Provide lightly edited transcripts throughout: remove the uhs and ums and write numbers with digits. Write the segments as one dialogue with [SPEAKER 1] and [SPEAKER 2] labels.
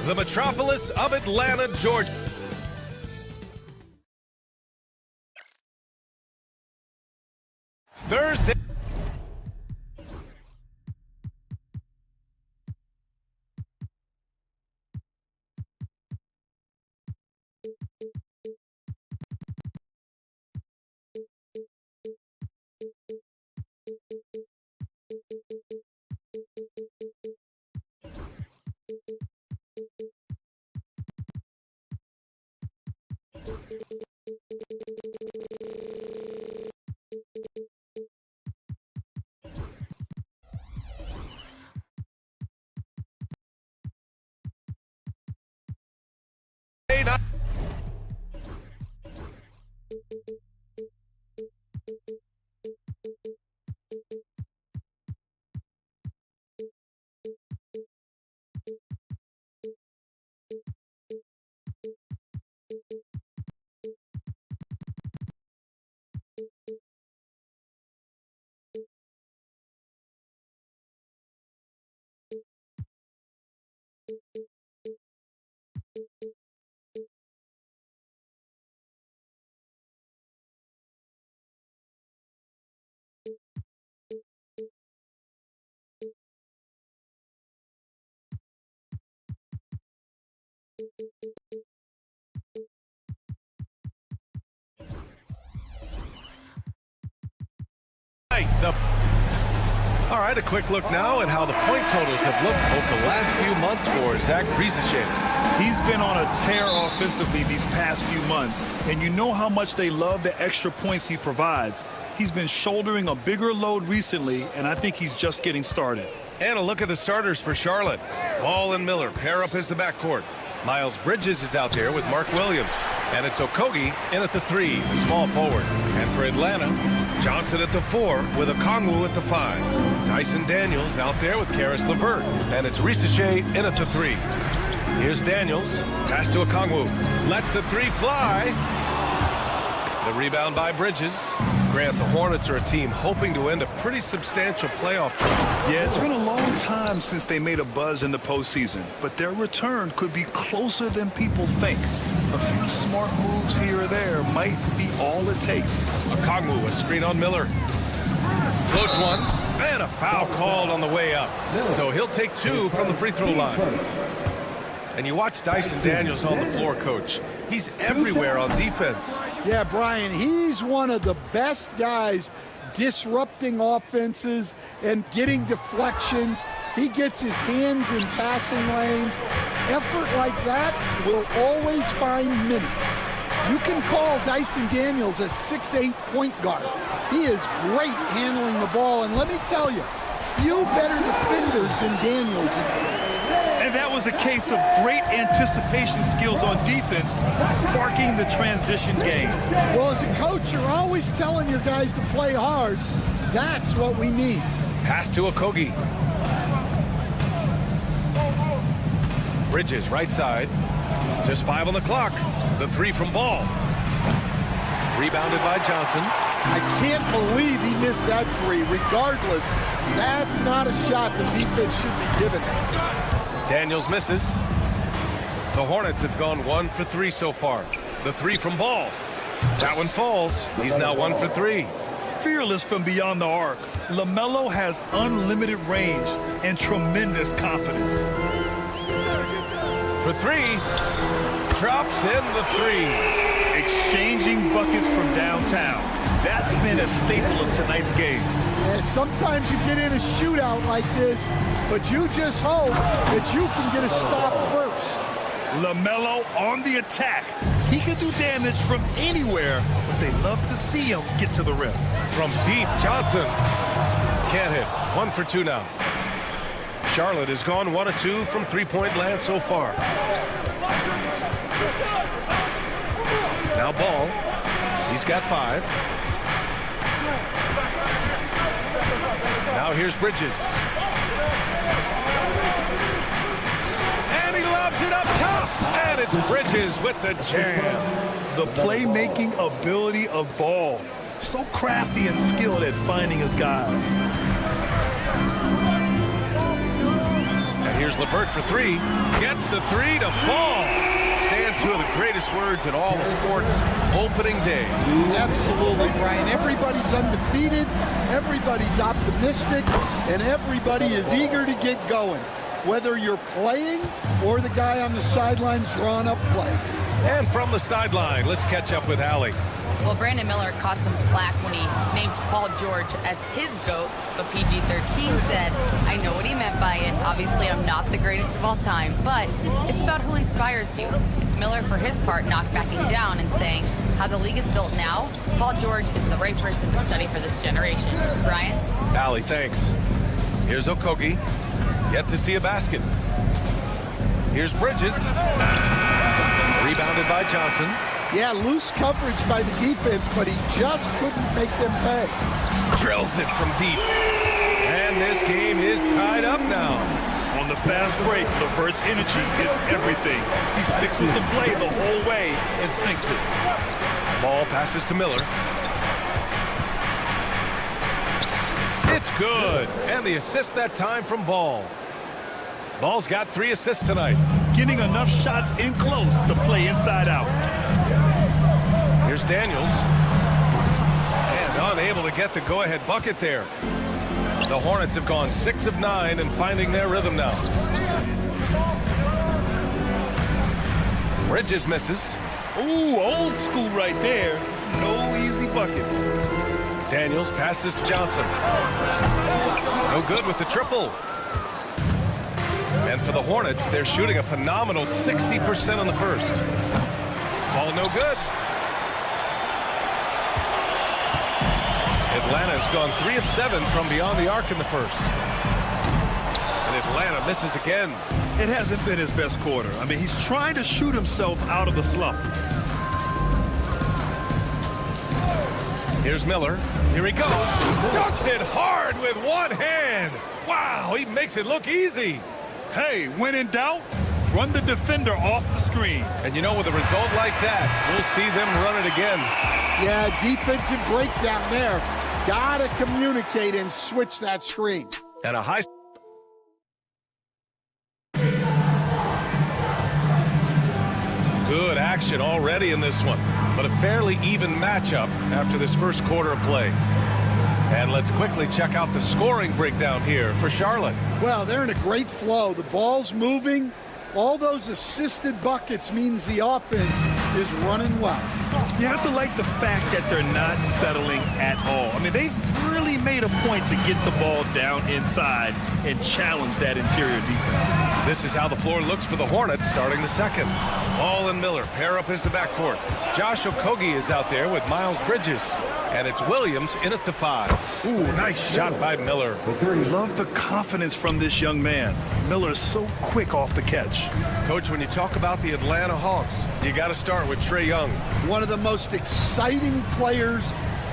[SPEAKER 1] the metropolis of Atlanta, Georgia. Thursday. All right, a quick look now at how the point totals have looked over the last few months for Zach Riesachet.
[SPEAKER 2] He's been on a tear offensively these past few months, and you know how much they love the extra points he provides. He's been shouldering a bigger load recently, and I think he's just getting started.
[SPEAKER 1] And a look at the starters for Charlotte. Ball and Miller pair up as the backcourt. Miles Bridges is out there with Mark Williams. And it's Okogie in at the 3, the small forward. And for Atlanta, Johnson at the 4 with Okongwu at the 5. Dyson Daniels out there with Karis LeVert. And it's Riesachet in at the 3. Here's Daniels. Pass to Okongwu. Lets the 3 fly. The rebound by Bridges. Grant, the Hornets are a team hoping to end a pretty substantial playoff trip.
[SPEAKER 2] Yeah, it's been a long time since they made a buzz in the postseason, but their return could be closer than people think. A few smart moves here or there might be all it takes.
[SPEAKER 1] Okongwu, a screen on Miller. Floats one, and a foul called on the way up. So he'll take 2 from the free throw line. And you watch Dyson Daniels on the floor, Coach. He's everywhere on defense.
[SPEAKER 3] Yeah, Brian, he's one of the best guys disrupting offenses and getting deflections. He gets his hands in passing lanes. Effort like that will always find minutes. You can call Dyson Daniels a 6'8" point guard. He is great handling the ball, and let me tell you, few better defenders than Daniels.
[SPEAKER 2] And that was a case of great anticipation skills on defense, sparking the transition game.
[SPEAKER 3] Well, as a coach, you're always telling your guys to play hard. That's what we need.
[SPEAKER 1] Pass to Okogie. Bridges, right side. Just 5 on the clock. The 3 from Ball. Rebounded by Johnson.
[SPEAKER 3] I can't believe he missed that 3. Regardless, that's not a shot the defense should be given.
[SPEAKER 1] Daniels misses. The Hornets have gone 1 for 3 so far. The 3 from Ball. That one falls. He's now 1 for 3.
[SPEAKER 2] Fearless from beyond the arc, LaMelo has unlimited range and tremendous confidence.
[SPEAKER 1] For 3, drops in the 3.
[SPEAKER 2] Exchanging buckets from downtown. That's been a staple of tonight's game.
[SPEAKER 3] Yeah, sometimes you get in a shootout like this, but you just hope that you can get a stop first.
[SPEAKER 2] LaMelo on the attack. He can do damage from anywhere, but they love to see him get to the rim.
[SPEAKER 1] From deep, Johnson. Can't hit. 1 for 2 now. Charlotte has gone 1 of 2 from three-point land so far. Now Ball. He's got 5. Now here's Bridges. And he lobs it up top. And it's Bridges with the jam.
[SPEAKER 2] The playmaking ability of Ball. So crafty and skilled at finding his guys.
[SPEAKER 1] here's LeVert for three. Gets the three to fall. Stand two of the greatest words in all of sports. Opening day.
[SPEAKER 3] Absolutely, Brian. Everybody's undefeated, everybody's optimistic, and everybody is eager to get going, whether you're playing or the guy on the sidelines drawing up plays.
[SPEAKER 1] And from the sideline, let's catch up with Allie.
[SPEAKER 4] Well, Brandon Miller caught some flack when he named Paul George as his GOAT, but PG-13 said, I know what he meant by it. Obviously, I'm not the greatest of all time, but it's about who inspires you. Miller, for his part, knocked backing down and saying, how the league is built now, Paul George is the right person to study for this generation. Brian?
[SPEAKER 1] Allie, thanks. Here's Okogie. Yet to see a basket. Here's Bridges. Rebounded by Johnson.
[SPEAKER 3] Yeah, loose coverage by the defense, but he just couldn't make them pay.
[SPEAKER 1] Drills it from deep. And this game is tied up now.
[SPEAKER 2] On the fast break, LeVert's energy is everything. He sticks with the play the whole way and sinks it.
[SPEAKER 1] Ball passes to Miller. It's good. And the assist that time from Ball. Ball's got 3 assists tonight.
[SPEAKER 2] Getting enough shots in close to play inside out.
[SPEAKER 1] Here's Daniels. And unable to get the go-ahead bucket there. The Hornets have gone 6 of 9 and finding their rhythm now. Bridges misses.
[SPEAKER 2] Ooh, old school right there. No easy buckets.
[SPEAKER 1] Daniels passes to Johnson. No good with the triple. And for the Hornets, they're shooting a phenomenal 60% on the first. Ball no good. Atlanta's gone 3 of 7 from beyond the arc in the first. And Atlanta misses again.
[SPEAKER 2] It hasn't been his best quarter. I mean, he's trying to shoot himself out of the slump.
[SPEAKER 1] Here's Miller. Here he goes. Dunks it hard with one hand. Wow, he makes it look easy.
[SPEAKER 2] Hey, when in doubt, run the defender off the screen.
[SPEAKER 1] And you know, with a result like that, we'll see them run it again.
[SPEAKER 3] Yeah, defensive breakdown there. Gotta communicate and switch that screen.
[SPEAKER 1] And a high... Some good action already in this one, but a fairly even matchup after this first quarter of play. And let's quickly check out the scoring breakdown here for Charlotte.
[SPEAKER 3] Well, they're in a great flow. The ball's moving. All those assisted buckets means the offense is running well.
[SPEAKER 2] You have to like the fact that they're not settling at all. I mean, they've really made a point to get the ball down inside and challenge that interior defense.
[SPEAKER 1] This is how the floor looks for the Hornets starting the second. Ball and Miller pair up as the backcourt. Josh Okogie is out there with Miles Bridges. And it's Williams in at the 5. Ooh, nice shot by Miller.
[SPEAKER 2] Love the confidence from this young man. Miller's so quick off the catch.
[SPEAKER 1] Coach, when you talk about the Atlanta Hawks, you got to start with Trae Young.
[SPEAKER 3] One of the most exciting players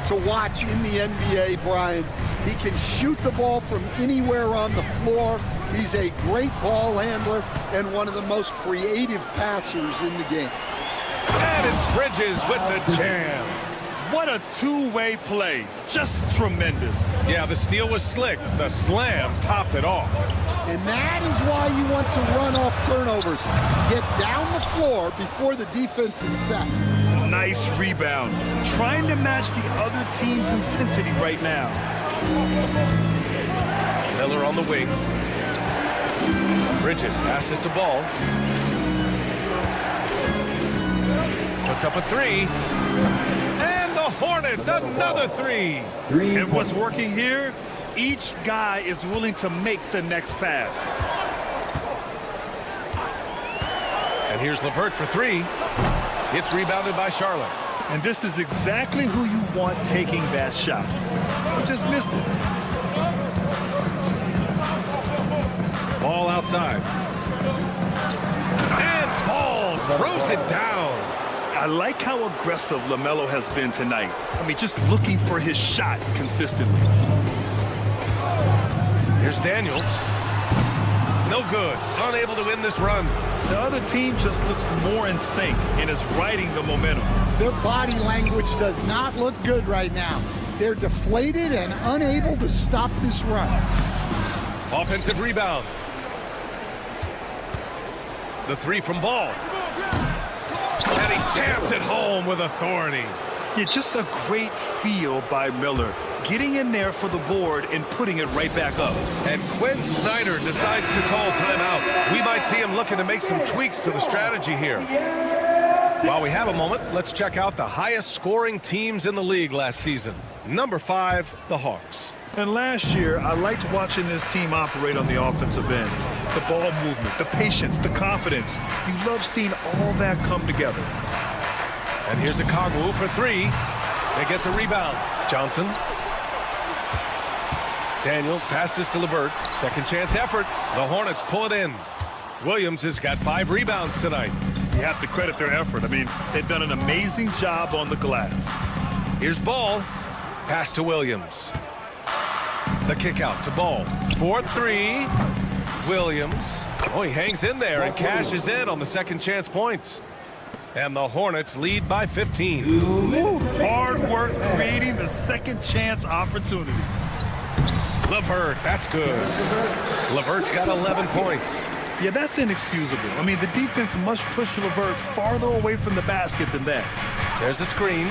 [SPEAKER 3] to watch in the NBA, Brian. He can shoot the ball from anywhere on the floor. He's a great ball handler and one of the most creative passers in the game.
[SPEAKER 1] And it's Bridges with the jam.
[SPEAKER 2] What a two-way play. Just tremendous.
[SPEAKER 1] Yeah, the steal was slick. The slam topped it off.
[SPEAKER 3] And that is why you want to run off turnovers. Get down the floor before the defense is set.
[SPEAKER 2] Nice rebound. Trying to match the other team's intensity right now.
[SPEAKER 1] Miller on the wing. Bridges passes to Ball. Puts up a 3. And the Hornets, another 3.
[SPEAKER 2] And what's working here? Each guy is willing to make the next pass.
[SPEAKER 1] And here's LeVert for 3. It's rebounded by Charlotte.
[SPEAKER 2] And this is exactly who you want taking that shot. He just missed it.
[SPEAKER 1] Ball outside. And Ball throws it down.
[SPEAKER 2] I like how aggressive LaMelo has been tonight. I mean, just looking for his shot consistently.
[SPEAKER 1] Here's Daniels. No good. Unable to win this run.
[SPEAKER 2] The other team just looks more in sync and is riding the momentum.
[SPEAKER 3] Their body language does not look good right now. They're deflated and unable to stop this run.
[SPEAKER 1] Offensive rebound. The three from Ball. And he jams it home with authority.
[SPEAKER 2] Yeah, just a great feel by Miller. Getting in there for the board and putting it right back up.
[SPEAKER 1] And Quinn Snyder decides to call timeout. We might see him looking to make some tweaks to the strategy here. While we have a moment, let's check out the highest scoring teams in the league last season. Number 5, the Hawks.
[SPEAKER 2] And last year, I liked watching this team operate on the offensive end. The ball movement, the patience, the confidence. You love seeing all that come together.
[SPEAKER 1] And here's a Kongwu for 3. They get the rebound. Johnson. Daniels passes to LeVert. Second chance effort. The Hornets pull it in. Williams has got 5 rebounds tonight.
[SPEAKER 2] You have to credit their effort. I mean, they've done an amazing job on the glass.
[SPEAKER 1] Here's Ball. Pass to Williams. The kick out to Ball. 4-3. Williams. Oh, he hangs in there and cashes in on the second chance points. And the Hornets lead by 15.
[SPEAKER 2] Ooh, hard work creating the second chance opportunity.
[SPEAKER 1] LeVert, that's good. LeVert's got 11 points.
[SPEAKER 2] Yeah, that's inexcusable. I mean, the defense must push LeVert farther away from the basket than that.
[SPEAKER 1] There's a screen.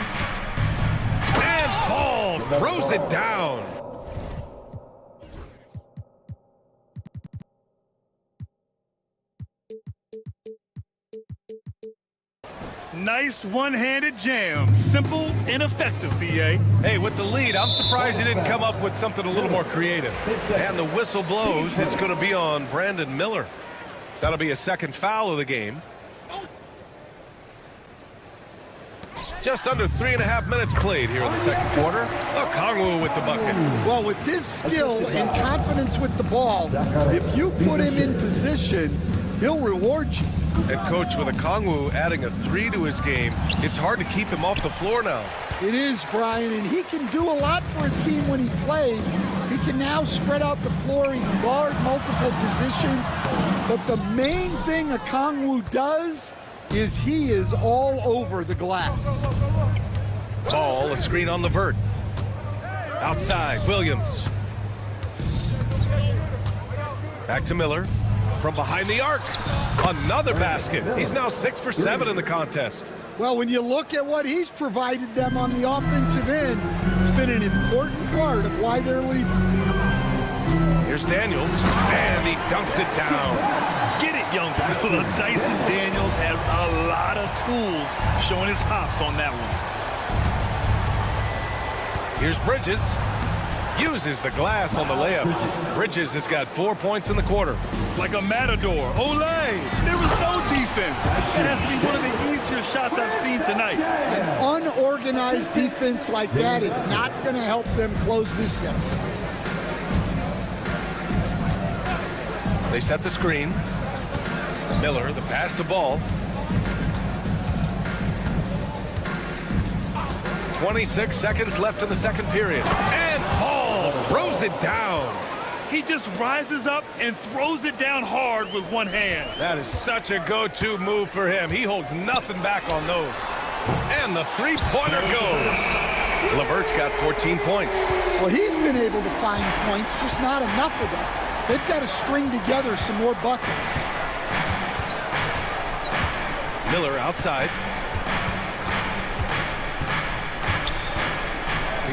[SPEAKER 1] And Ball throws it down.
[SPEAKER 2] Nice one-handed jam. Simple and effective, B.A.
[SPEAKER 1] Hey, with the lead, I'm surprised he didn't come up with something a little more creative. And the whistle blows. It's going to be on Brandon Miller. That'll be a second foul of the game. Just under 3.5 minutes played here in the second quarter. Oh, Kongwu with the bucket.
[SPEAKER 3] Well, with his skill and confidence with the ball, if you put him in position, he'll reward you.
[SPEAKER 1] And coach, with a Kongwu adding a 3 to his game, it's hard to keep him off the floor now.
[SPEAKER 3] It is, Brian, and he can do a lot for a team when he plays. He can now spread out the floor, he can guard multiple positions. But the main thing a Kongwu does is he is all over the glass.
[SPEAKER 1] Ball, a screen on LeVert. Outside, Williams. Back to Miller. From behind the arc. Another basket. He's now 6 for 7 in the contest.
[SPEAKER 3] Well, when you look at what he's provided them on the offensive end, it's been an important part of why they're leading.
[SPEAKER 1] Here's Daniels, and he dunks it down.
[SPEAKER 2] Get it, young fella. Dyson Daniels has a lot of tools, showing his hops on that one.
[SPEAKER 1] Here's Bridges. Uses the glass on the layup. Bridges has got 4 points in the quarter.
[SPEAKER 2] Like a matador. Olay! There was no defense. It has to be one of the easier shots I've seen tonight.
[SPEAKER 3] An unorganized defense like that is not going to help them close this deficit.
[SPEAKER 1] They set the screen. Miller, the pass to Ball. 26 seconds left in the second period. And Ball throws it down.
[SPEAKER 2] He just rises up and throws it down hard with one hand.
[SPEAKER 1] That is such a go-to move for him. He holds nothing back on those. And the three-pointer goes. LeVert's got 14 points.
[SPEAKER 3] Well, he's been able to find points, just not enough of them. They've got to string together some more buckets.
[SPEAKER 1] Miller outside.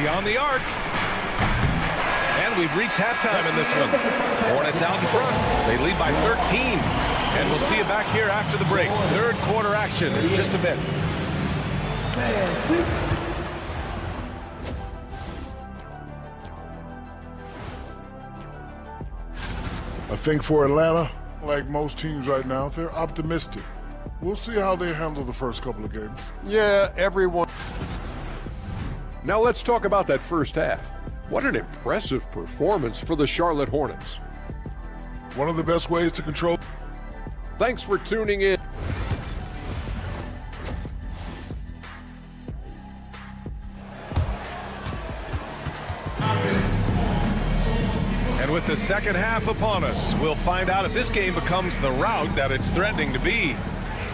[SPEAKER 1] Beyond the arc. And we've reached halftime in this one. Hornets out in front. They lead by 13. And we'll see you back here after the break. Third quarter action in just a bit.
[SPEAKER 5] I think for Atlanta, like most teams right now, they're optimistic. We'll see how they handle the first couple of games.
[SPEAKER 6] Yeah, everyone. Now let's talk about that first half. What an impressive performance for the Charlotte Hornets.
[SPEAKER 5] One of the best ways to control.
[SPEAKER 6] Thanks for tuning in.
[SPEAKER 1] And with the second half upon us, we'll find out if this game becomes the rout that it's threatening to be.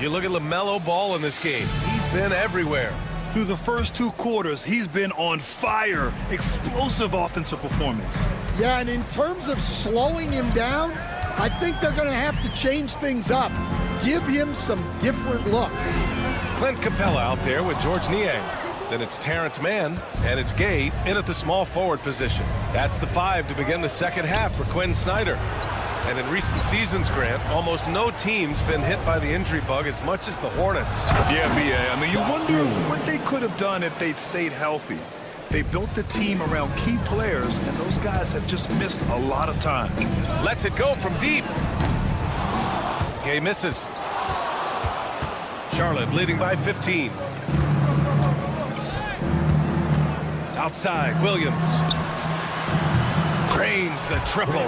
[SPEAKER 1] You look at LaMelo Ball in this game. He's been everywhere.
[SPEAKER 2] Through the first 2 quarters, he's been on fire. Explosive offensive performance.
[SPEAKER 3] Yeah, and in terms of slowing him down, I think they're going to have to change things up. give him some different looks.
[SPEAKER 1] Clint Capella out there with George Niang. Then it's Terrence Mann, and it's Gay in at the small forward position. That's the 5 to begin the second half for Quinn Snyder. And in recent seasons, Grant, almost no team's been hit by the injury bug as much as the Hornets.
[SPEAKER 2] Yeah, B.A. I mean, you wonder what they could have done if they'd stayed healthy. They built the team around key players, and those guys have just missed a lot of time.
[SPEAKER 1] Lets it go from deep. Gay misses. Charlotte leading by 15. Outside, Williams. Cranes the triple.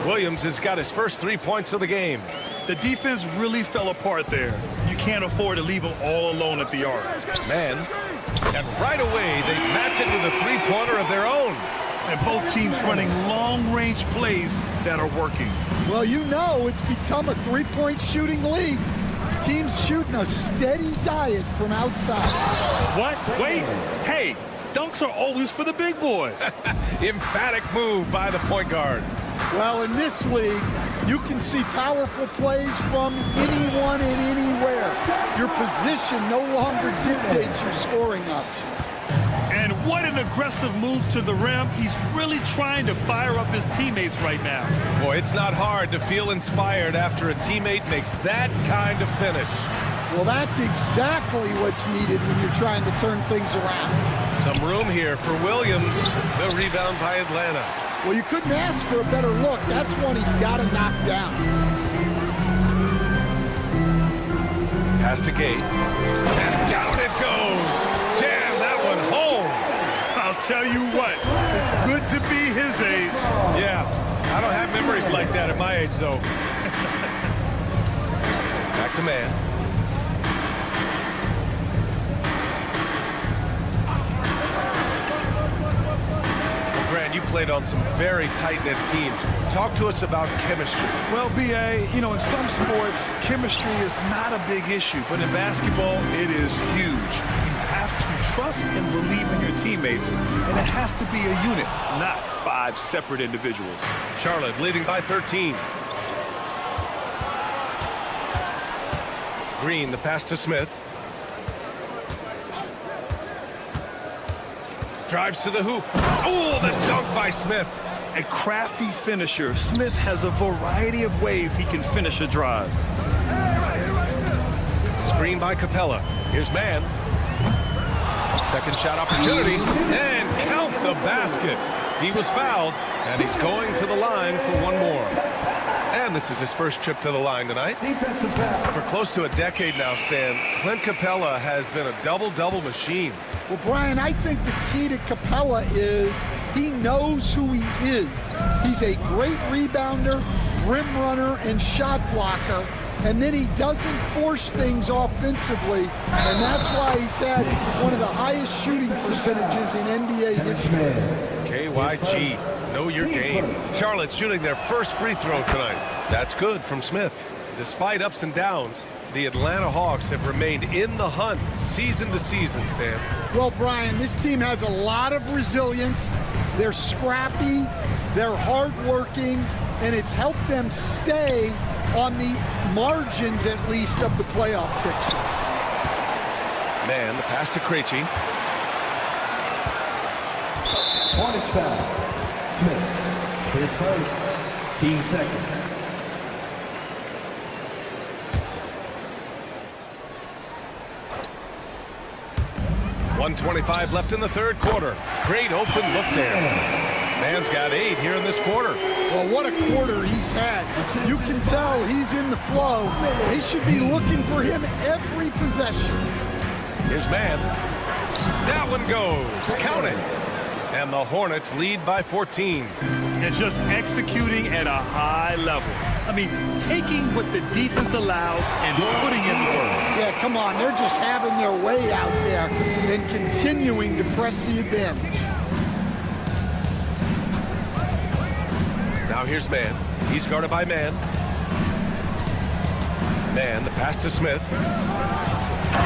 [SPEAKER 1] Williams has got his first 3 points of the game.
[SPEAKER 2] The defense really fell apart there. You can't afford to leave them all alone at the arc.
[SPEAKER 1] Man. And right away, they match it with a three-pointer of their own.
[SPEAKER 2] And both teams running long-range plays that are working.
[SPEAKER 3] Well, you know it's become a three-point shooting league. Teams shooting a steady diet from outside.
[SPEAKER 2] What? Wait. Hey, dunks are always for the big boys.
[SPEAKER 1] Emphatic move by the point guard.
[SPEAKER 3] Well, in this league, you can see powerful plays from anyone and anywhere. Your position no longer dictates your scoring options.
[SPEAKER 2] And what an aggressive move to the rim. He's really trying to fire up his teammates right now.
[SPEAKER 1] Boy, it's not hard to feel inspired after a teammate makes that kind of finish.
[SPEAKER 3] Well, that's exactly what's needed when you're trying to turn things around.
[SPEAKER 1] Some room here for Williams. The rebound by Atlanta.
[SPEAKER 3] Well, you couldn't ask for a better look. That's one he's got to knock down.
[SPEAKER 1] Pass to Gay. And down it goes. Jam that one home.
[SPEAKER 2] I'll tell you what, it's good to be his age.
[SPEAKER 1] Yeah, I don't have memories like that at my age, though. Back to Man. You played on some very tight-knit teams. Talk to us about chemistry.
[SPEAKER 2] Well, B.A., you know, in some sports, chemistry is not a big issue, but in basketball, it is huge. You have to trust and believe in your teammates, and it has to be a unit, not 5 separate individuals.
[SPEAKER 1] Charlotte leading by 13. Green, the pass to Smith. Drives to the hoop. Oh, the dunk by Smith.
[SPEAKER 2] A crafty finisher. Smith has a variety of ways he can finish a drive.
[SPEAKER 1] Screen by Capella. Here's Man. Second shot opportunity. And count the basket. He was fouled, and he's going to the line for one more. And this is his first trip to the line tonight. For close to a decade now, Stan, Clint Capella has been a double-double machine.
[SPEAKER 3] Well, Brian, I think the key to Capella is he knows who he is. He's a great rebounder, rim runner, and shot blocker. And then he doesn't force things offensively. And that's why he's had one of the highest shooting percentages in NBA history.
[SPEAKER 1] KYG, know your game. Charlotte shooting their first free throw tonight. That's good from Smith. Despite ups and downs, the Atlanta Hawks have remained in the hunt season to season, Stan.
[SPEAKER 3] Well, Brian, this team has a lot of resilience. They're scrappy, they're hardworking, and it's helped them stay on the margins, at least, of the playoff picture.
[SPEAKER 1] Man, the pass to Krejci.
[SPEAKER 7] Hornets foul. Smith, his first, team second.
[SPEAKER 1] 1:25 left in the third quarter. Great open look there. Man's got 8 here in this quarter.
[SPEAKER 3] Well, what a quarter he's had. You can tell he's in the flow. They should be looking for him every possession.
[SPEAKER 1] Here's Man. That one goes. Count it. And the Hornets lead by 14.
[SPEAKER 2] And just executing at a high level. I mean, taking what the defense allows and putting in the work.
[SPEAKER 3] Yeah, come on. They're just having their way out there and continuing to press the advantage.
[SPEAKER 1] Now here's Man. He's guarded by Man. Man, the pass to Smith.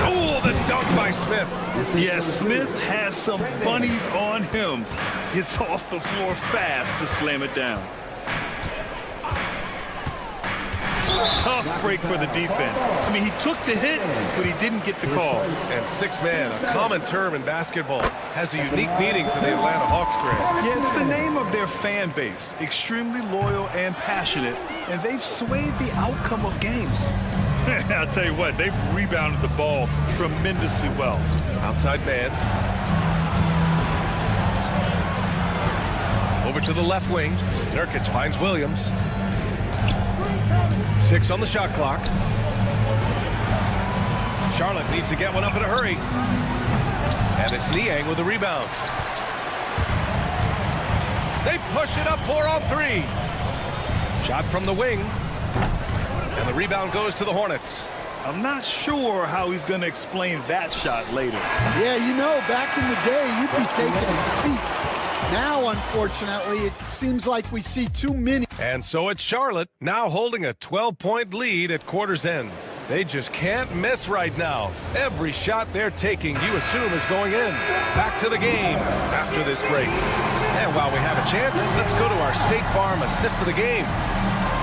[SPEAKER 1] Oh, the dunk by Smith.
[SPEAKER 2] Yes, Smith has some bunnies on him. Gets off the floor fast to slam it down. Tough break for the defense. I mean, he took the hit, but he didn't get the call.
[SPEAKER 1] And six-man, a common term in basketball, has a unique meaning for the Atlanta Hawks, Greg.
[SPEAKER 2] Yeah, it's the name of their fan base. Extremely loyal and passionate, and they've swayed the outcome of games. I'll tell you what, they've rebounded the ball tremendously well.
[SPEAKER 1] Outside man. Over to the left wing. Nurkic finds Williams. 6 on the shot clock. Charlotte needs to get one up in a hurry. And it's Niang with the rebound. They push it up 4 on 3. Shot from the wing. And the rebound goes to the Hornets.
[SPEAKER 2] I'm not sure how he's going to explain that shot later.
[SPEAKER 3] Yeah, you know, back in the day, you'd be taking a seat. Now, unfortunately, it seems like we see too many.
[SPEAKER 1] And so it's Charlotte, now holding a 12-point lead at quarter's end. They just can't miss right now. Every shot they're taking, you assume, is going in. Back to the game after this break. And while we have a chance, let's go to our State Farm assist of the game.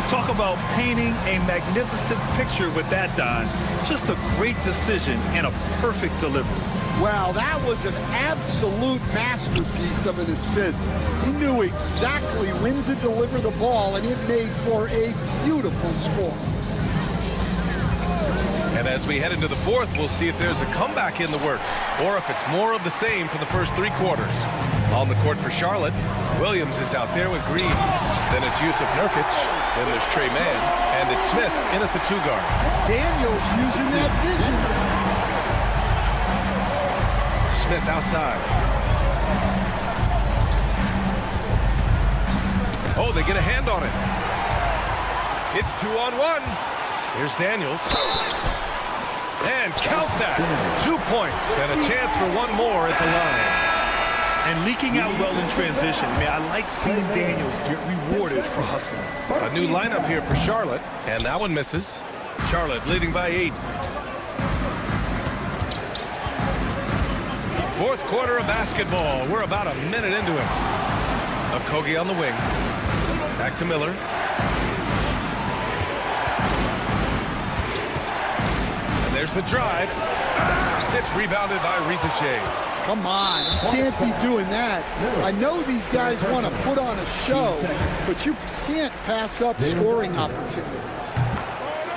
[SPEAKER 2] Talk about painting a magnificent picture with that, Don. Just a great decision and a perfect delivery.
[SPEAKER 3] Wow, that was an absolute masterpiece of an assist. He knew exactly when to deliver the ball, and it made for a beautiful score.
[SPEAKER 1] And as we head into the fourth, we'll see if there's a comeback in the works, or if it's more of the same for the first 3 quarters. On the court for Charlotte, Williams is out there with Green. Then it's Yusuf Nurkic. Then there's Trey Mann. And it's Smith in at the 2 guard.
[SPEAKER 3] Daniels using that vision.
[SPEAKER 1] Smith outside. Oh, they get a hand on it. It's 2 on 1. Here's Daniels. And count that. 2 points and a chance for one more at the line.
[SPEAKER 2] And leaking out well in transition. Man, I like seeing Daniels get rewarded for hustling.
[SPEAKER 1] A new lineup here for Charlotte, and that one misses. Charlotte leading by 8. Fourth quarter of basketball. We're about a minute into it. Okogie on the wing. Back to Miller. And there's the drive. It's rebounded by Rizachet.
[SPEAKER 3] Come on, you can't be doing that. I know these guys want to put on a show, but you can't pass up scoring opportunities.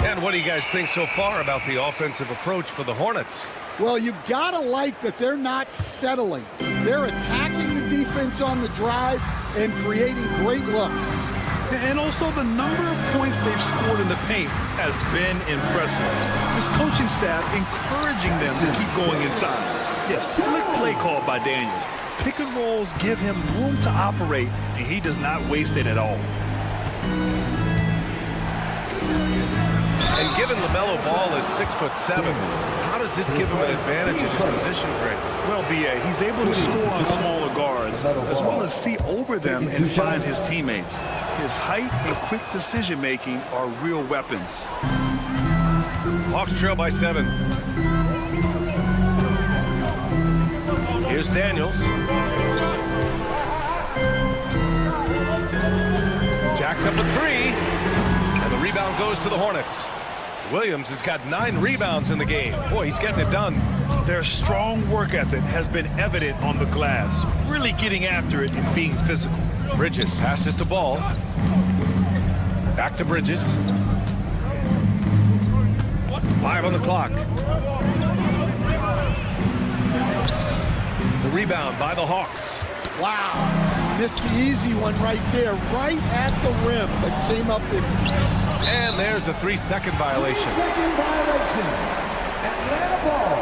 [SPEAKER 1] And what do you guys think so far about the offensive approach for the Hornets?
[SPEAKER 3] Well, you've got to like that they're not settling. They're attacking the defense on the drive and creating great looks.
[SPEAKER 2] And also the number of points they've scored in the paint has been impressive. This coaching staff encouraging them to keep going inside. Yes, slick play call by Daniels. Pick and rolls give him room to operate, and he does not waste it at all.
[SPEAKER 1] And given LaMelo Ball is 6'7", how does this give him an advantage in his position, Greg?
[SPEAKER 2] Well, B.A., he's able to score on smaller guards, as well as see over them and find his teammates. His height and quick decision-making are real weapons.
[SPEAKER 1] Hawks trail by 7. Here's Daniels. Jacks up a 3. And the rebound goes to the Hornets. Williams has got 9 rebounds in the game. Boy, he's getting it done.
[SPEAKER 2] Their strong work ethic has been evident on the glass, really getting after it and being physical.
[SPEAKER 1] Bridges passes to Ball. Back to Bridges. 5 on the clock. The rebound by the Hawks.
[SPEAKER 3] Wow, missed the easy one right there, right at the rim, but came up empty.
[SPEAKER 1] And there's a 3-second violation.
[SPEAKER 7] Second violation. Atlanta ball.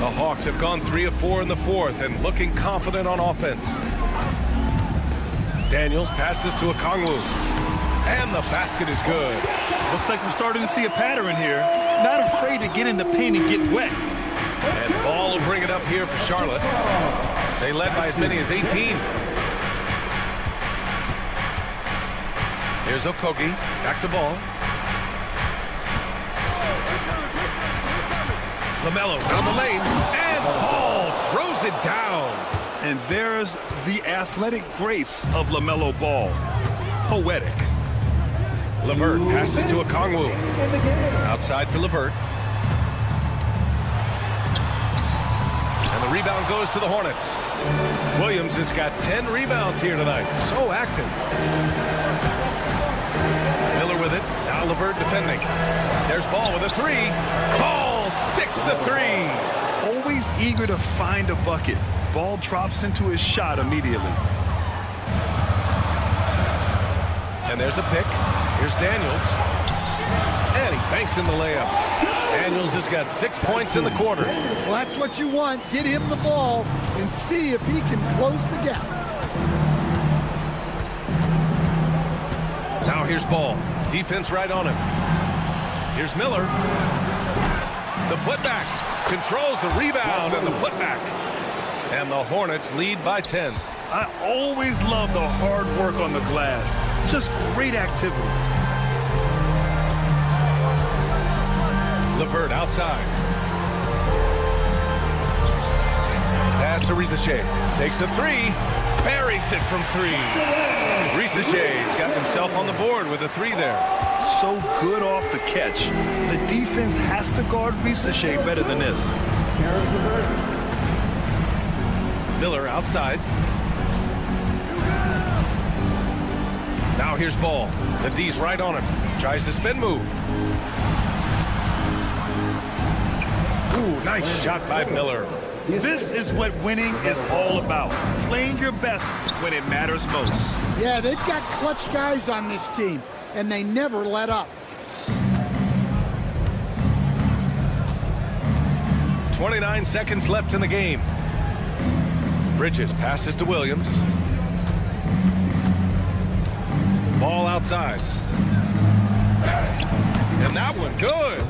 [SPEAKER 1] The Hawks have gone 3 of 4 in the fourth and looking confident on offense. Daniels passes to Okongwu. And the basket is good.
[SPEAKER 2] Looks like we're starting to see a pattern here. Not afraid to get in the paint and get wet.
[SPEAKER 1] And Ball will bring it up here for Charlotte. They led by as many as 18. Here's Okogie. Back to Ball. LaMelo down the lane. And Ball throws it down.
[SPEAKER 2] And there's the athletic grace of LaMelo Ball. Poetic.
[SPEAKER 1] LeVert passes to Okongwu. Outside for LeVert. And the rebound goes to the Hornets. Williams has got 10 rebounds here tonight. So active. Miller with it. Now LeVert defending. There's Ball with a three. Ball sticks the three.
[SPEAKER 2] Always eager to find a bucket. Ball drops into his shot immediately.
[SPEAKER 1] And there's a pick. Here's Daniels. And he banks in the layup. Daniels has got 6 points in the quarter.
[SPEAKER 3] Well, that's what you want. Get him the ball and see if he can close the gap.
[SPEAKER 1] Now here's Ball. Defense right on him. Here's Miller. The putback. Controls the rebound and the putback. And the Hornets lead by 10.
[SPEAKER 2] I always love the hard work on the glass. Just great activity.
[SPEAKER 1] LeVert outside. Pass to Risacher. Takes a three. Buries it from three. Risacher's got himself on the board with a three there.
[SPEAKER 2] So good off the catch. The defense has to guard Risacher better than this.
[SPEAKER 1] Miller outside. Now here's Ball. The D's right on him. Tries the spin move. Ooh, nice shot by Miller.
[SPEAKER 2] This is what winning is all about. Playing your best when it matters most.
[SPEAKER 3] Yeah, they've got clutch guys on this team, and they never let up.
[SPEAKER 1] 29 seconds left in the game. Bridges passes to Williams. Ball outside. And that one good.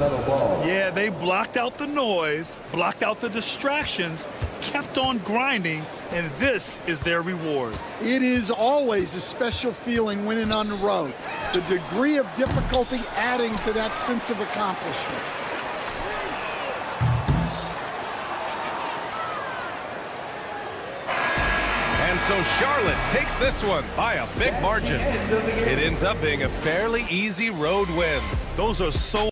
[SPEAKER 2] Yeah, they blocked out the noise, blocked out the distractions, kept on grinding, and this is their reward.
[SPEAKER 3] It is always a special feeling winning on the road. The degree of difficulty adding to that sense of accomplishment.
[SPEAKER 1] And so Charlotte takes this one by a big margin. It ends up being a fairly easy road win.
[SPEAKER 2] Those are so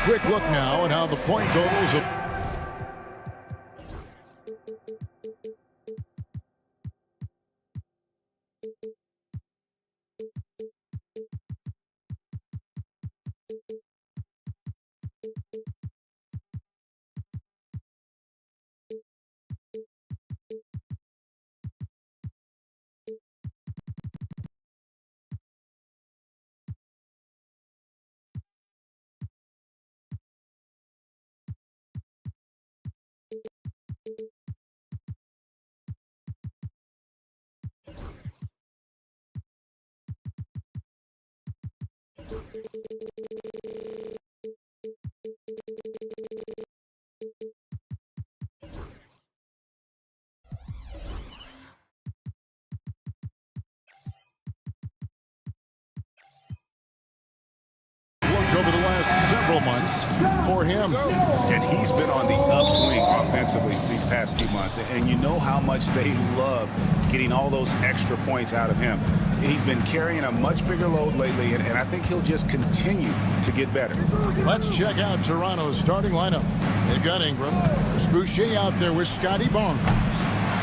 [SPEAKER 8] quick look now at how the point totals of over the last several months for him.
[SPEAKER 9] And he's been on the upswing offensively these past few months. And you know how much they love getting all those extra points out of him. He's been carrying a much bigger load lately, and I think he'll just continue to get better.
[SPEAKER 8] Let's check out Toronto's starting lineup. They've got Ingram. There's Boucher out there with Scotty Barnes.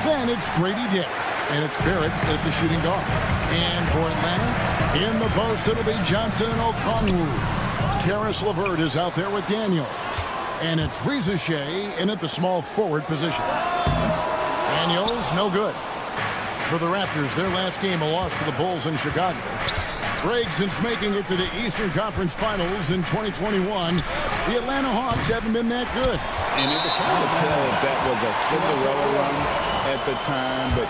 [SPEAKER 8] Then it's Grady Dick. And it's Barrett at the shooting guard. And for Atlanta, in the post, it'll be Johnson and Okongwu. Karis LeVert is out there with Daniels. And it's Reza Shea in at the small forward position. Daniels, no good. For the Raptors, their last game, a loss to the Bulls in Chicago. Since making it to the Eastern Conference Finals in 2021, the Atlanta Hawks haven't been that good.
[SPEAKER 10] And it was hard to tell if that was a Cinderella run at the time, but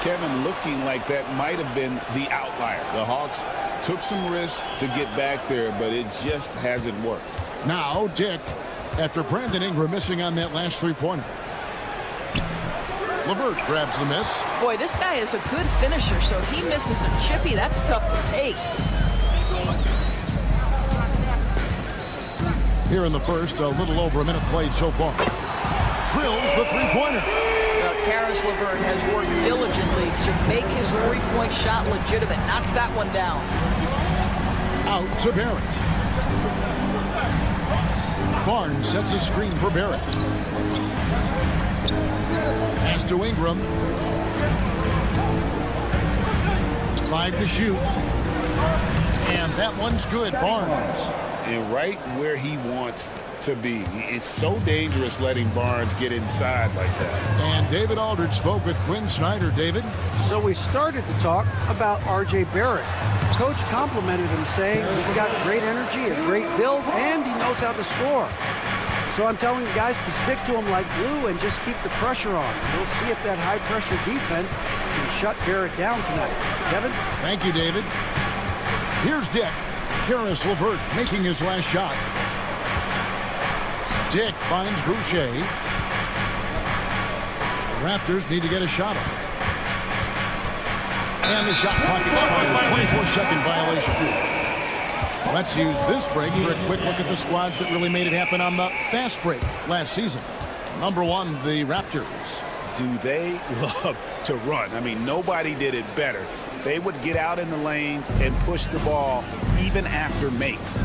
[SPEAKER 10] Kevin, looking like that might have been the outlier. The Hawks took some risks to get back there, but it just hasn't worked.
[SPEAKER 8] Now, Dick, after Brandon Ingram missing on that last three-pointer. LeVert grabs the miss.
[SPEAKER 11] Boy, this guy is a good finisher, so he misses a chippy. That's tough to take.
[SPEAKER 8] Here in the first, a little over a minute played so far. Drills the three-pointer.
[SPEAKER 11] Karis LeVert has worked diligently to make his three-point shot legitimate. Knocks that one down.
[SPEAKER 8] Out to Barrett. Barnes sets a screen for Barrett. Pass to Ingram. 5 to shoot. And that one's good. Barnes.
[SPEAKER 10] And right where he wants to be. It's so dangerous letting Barnes get inside like that.
[SPEAKER 8] And David Aldridge spoke with Quinn Snyder. David?
[SPEAKER 12] So we started to talk about R.J. Barrett. Coach complimented him, saying he's got great energy, a great build, and he knows how to score. So I'm telling the guys to stick to him like glue and just keep the pressure on. We'll see if that high-pressure defense can shut Barrett down tonight. Kevin?
[SPEAKER 8] Thank you, David. Here's Dick. Karis LeVert making his last shot. Dick finds Boucher. The Raptors need to get a shot off. And the shot clock expires. 24-second violation. Let's use this break for a quick look at the squads that really made it happen on the fast break last season. Number 1, the Raptors.
[SPEAKER 9] Do they love to run? I mean, nobody did it better. They would get out in the lanes and push the ball even after makes.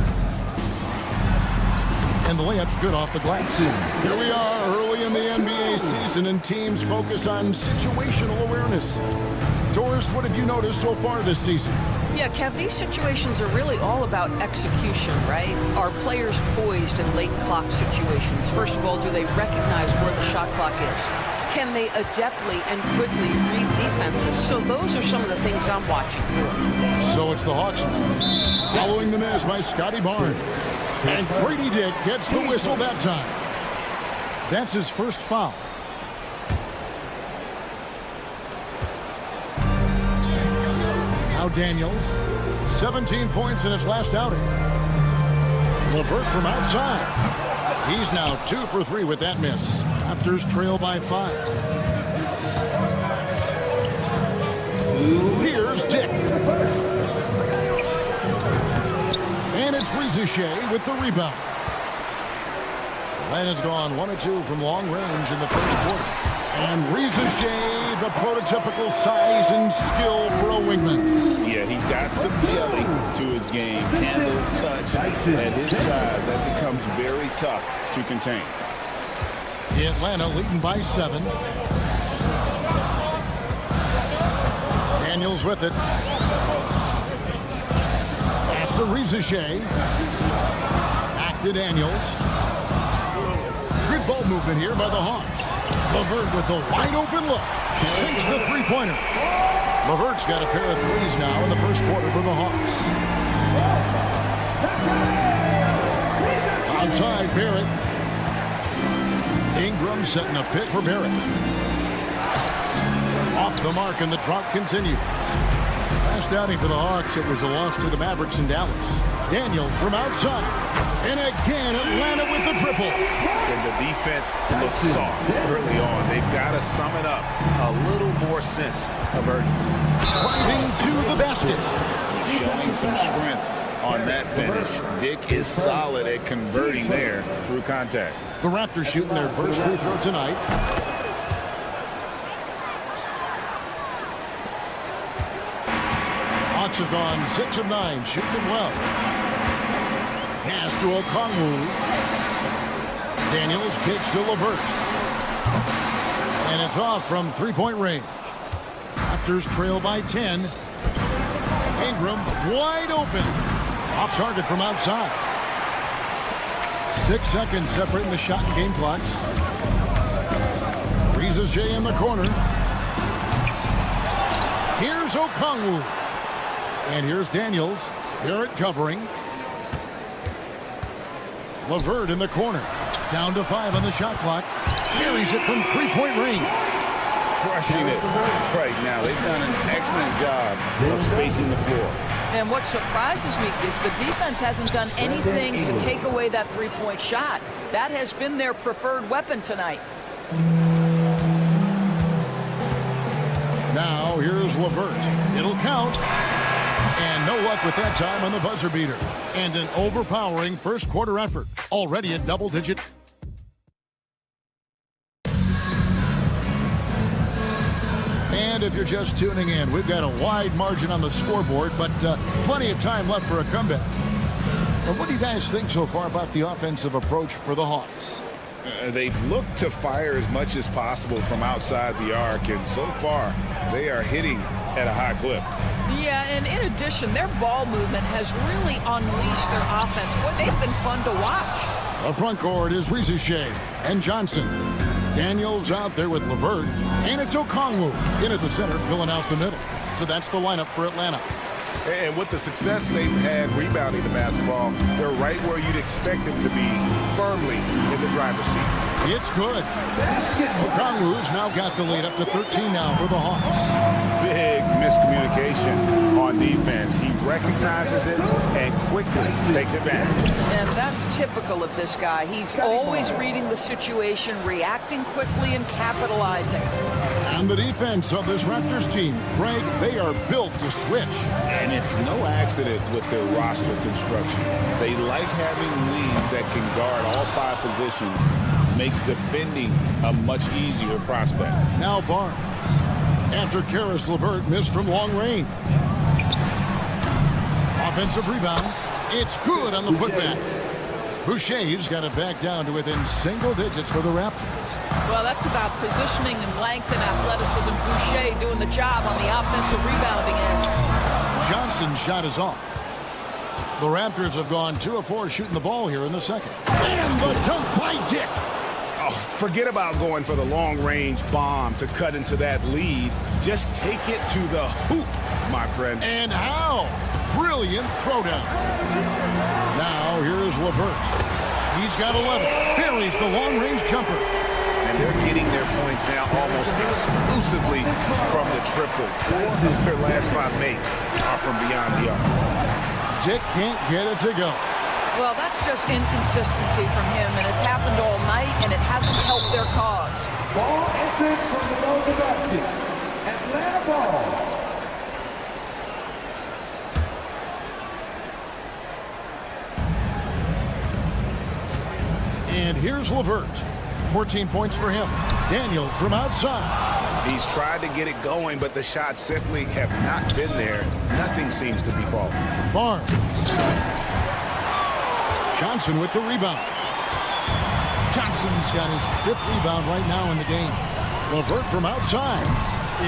[SPEAKER 8] And the layup's good off the glass. Here we are early in the NBA season, and teams focus on situational awareness. Doris, what have you noticed so far this season?
[SPEAKER 11] Yeah, Kev, these situations are really all about execution, right? Are players poised in late clock situations? First of all, do they recognize where the shot clock is? Can they adeptly and quickly read defenses? So those are some of the things I'm watching for.
[SPEAKER 8] So it's the Hawks now. Following the miss by Scotty Barnes. And Grady Dick gets the whistle that time. That's his first foul. Now Daniels, 17 points in his last outing. LeVert from outside. He's now 2 for 3 with that miss. Raptors trail by 5. Here's Dick. And it's Reza Shea with the rebound. Atlanta's gone 1 of 2 from long range in the first quarter. And Shea, the prototypical size and skill for a wingman.
[SPEAKER 10] Yeah, he's got some jelly to his game. Handle, touch, at his size. That becomes very tough to contain.
[SPEAKER 8] Atlanta leading by 7. Daniels with it. Pass to Shea. Back to Daniels. Good ball movement here by the Hawks. LeVert with a wide open look. Sinks the three-pointer. LeVert's got a pair of threes now in the first quarter for the Hawks. Outside Barrett. Ingram setting a pick for Barrett. Off the mark and the drought continues. Last outing for the Hawks, it was a loss to the Mavericks in Dallas. Daniel from outside. And again, Atlanta with the triple.
[SPEAKER 9] And the defense looks soft early on. They've got to sum it up. A little more sense of urgency.
[SPEAKER 8] Driving to the basket.
[SPEAKER 10] Showing some strength on that finish. Dick is solid at converting there through contact.
[SPEAKER 8] The Raptors shooting their first free throw tonight. Hawks have gone 6 of 9, shooting it well. Pass to Okongwu. Daniels kicks to LeVert. And it's off from three-point range. Raptors trail by 10. Ingram wide open. Off target from outside. 6 seconds separating the shot and game clocks. Shea in the corner. Here's Okongwu. And here's Daniels. Barrett covering. LeVert in the corner. Down to 5 on the shot clock. Carries it from three-point range.
[SPEAKER 10] Crushing it right now. They've done an excellent job of spacing the floor.
[SPEAKER 11] And what surprises me is the defense hasn't done anything to take away that three-point shot. That has been their preferred weapon tonight.
[SPEAKER 8] Now here's LeVert. It'll count. And no luck with that time on the buzzer beater. And an overpowering first quarter effort. Already a double-digit. And if you're just tuning in, we've got a wide margin on the scoreboard, but plenty of time left for a comeback. Well, what do you guys think so far about the offensive approach for the Hawks?
[SPEAKER 10] They've looked to fire as much as possible from outside the arc, and so far they are hitting at a high clip.
[SPEAKER 11] Yeah, and in addition, their ball movement has really unleashed their offense. Boy, they've been fun to watch.
[SPEAKER 8] The front court is Shea and Johnson. Daniels out there with LeVert, and it's Okongwu in at the center, filling out the middle. So that's the lineup for Atlanta.
[SPEAKER 9] And with the success they've had rebounding the basketball, they're right where you'd expect them to be, firmly in the driver's seat.
[SPEAKER 8] It's good. Okongwu's now got the lead up to 13 now for the Hawks.
[SPEAKER 9] Big miscommunication on defense. He recognizes it and quickly takes advantage.
[SPEAKER 11] And that's typical of this guy. He's always reading the situation, reacting quickly, and capitalizing.
[SPEAKER 8] And the defense of this Raptors team, Greg, they are built to switch.
[SPEAKER 10] And it's no accident with their roster construction. They like having wings that can guard all 5 positions. Makes defending a much easier prospect.
[SPEAKER 8] Now Barnes. After Karis LeVert missed from long range. Offensive rebound. It's good on the putback. Boucher's got it back down to within single digits for the Raptors.
[SPEAKER 11] Well, that's about positioning and length and athleticism. Boucher doing the job on the offensive rebounding end.
[SPEAKER 8] Johnson's shot is off. The Raptors have gone 2 of 4 shooting the ball here in the second. And the dunk by Dick.
[SPEAKER 9] Oh, forget about going for the long-range bomb to cut into that lead. Just take it to the hoop, my friend.
[SPEAKER 8] And how? Brilliant throwdown. Now here's LeVert. He's got 11. Buries the long-range jumper.
[SPEAKER 9] And they're getting their points now almost exclusively from the triple. 4 of their last 5 makes are from beyond the arc.
[SPEAKER 8] Dick can't get it to go.
[SPEAKER 11] Well, that's just inconsistency from him, and it's happened all night, and it hasn't helped their cause.
[SPEAKER 7] Ball entered from below the basket. Atlanta ball.
[SPEAKER 8] And here's LeVert. 14 points for him. Daniels from outside.
[SPEAKER 9] He's tried to get it going, but the shots simply have not been there. Nothing seems to be falling.
[SPEAKER 8] Barnes. Johnson with the rebound. Johnson's got his 5th rebound right now in the game. LeVert from outside.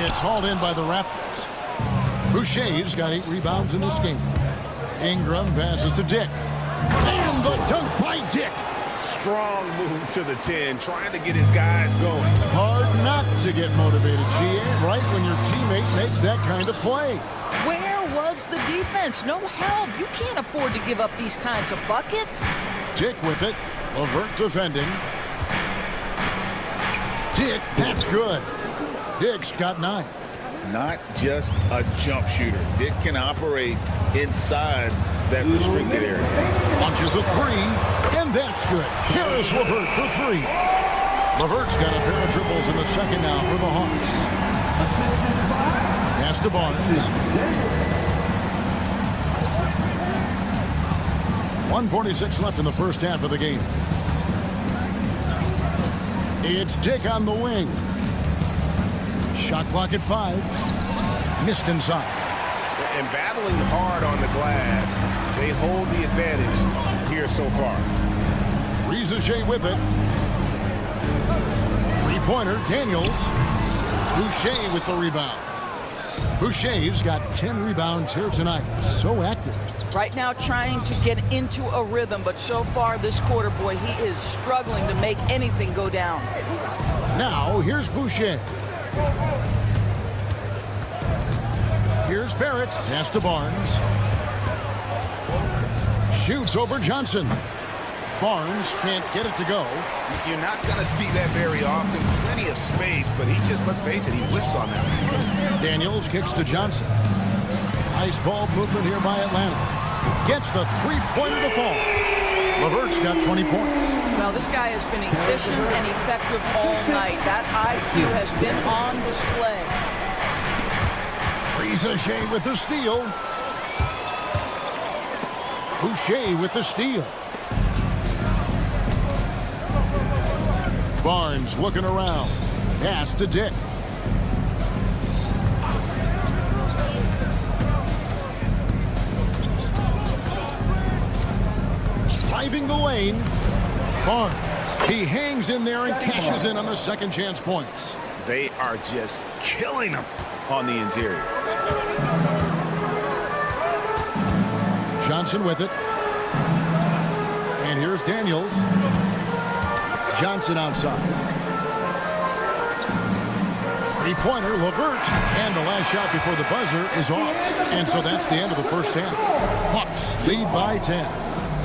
[SPEAKER 8] It's hauled in by the Raptors. Boucher's got 8 rebounds in this game. Ingram passes to Dick. And the dunk by Dick.
[SPEAKER 9] Strong move to the 10, trying to get his guys going.
[SPEAKER 8] Hard not to get motivated, GA, right when your teammate makes that kind of play.
[SPEAKER 11] Where was the defense? No help. You can't afford to give up these kinds of buckets.
[SPEAKER 8] Dick with it. LeVert defending. Dick, that's good. Dick's got 9.
[SPEAKER 10] Not just a jump shooter. Dick can operate inside that restricted area.
[SPEAKER 8] Launches a 3, and that's good. Here's LeVert for 3. LeVert's got a pair of triples in the second now for the Hawks. Pass to Barnes. 1:46 left in the first half of the game. It's Dick on the wing. Shot clock at 5. Missed inside.
[SPEAKER 9] And battling hard on the glass, they hold the advantage here so far.
[SPEAKER 8] Rizachet with it. 3-pointer, Daniels. Boucher with the rebound. Boucher's got 10 rebounds here tonight. So active.
[SPEAKER 11] Right now trying to get into a rhythm, but so far this quarter, boy, he is struggling to make anything go down.
[SPEAKER 8] Now, here's Boucher. Here's Barrett. Pass to Barnes. Shoots over Johnson. Barnes can't get it to go.
[SPEAKER 9] You're not going to see that very often. Plenty of space, but he just, let's face it, he whiffs on that.
[SPEAKER 8] Daniels kicks to Johnson. Nice ball movement here by Atlanta. Gets the 3-pointer to fall. LeVert's got 20 points.
[SPEAKER 11] Well, this guy has been efficient and effective all night. That IQ has been on display.
[SPEAKER 8] Rizachet with the steal. Boucher with the steal. Barnes looking around. Pass to Dick. Driving the lane. Barnes. He hangs in there and cashes in on the second chance points.
[SPEAKER 9] They are just killing him on the interior.
[SPEAKER 8] Johnson with it. And here's Daniels. Johnson outside. 3-pointer, LeVert. And the last shot before the buzzer is off. And so that's the end of the first half. Hawks lead by 10.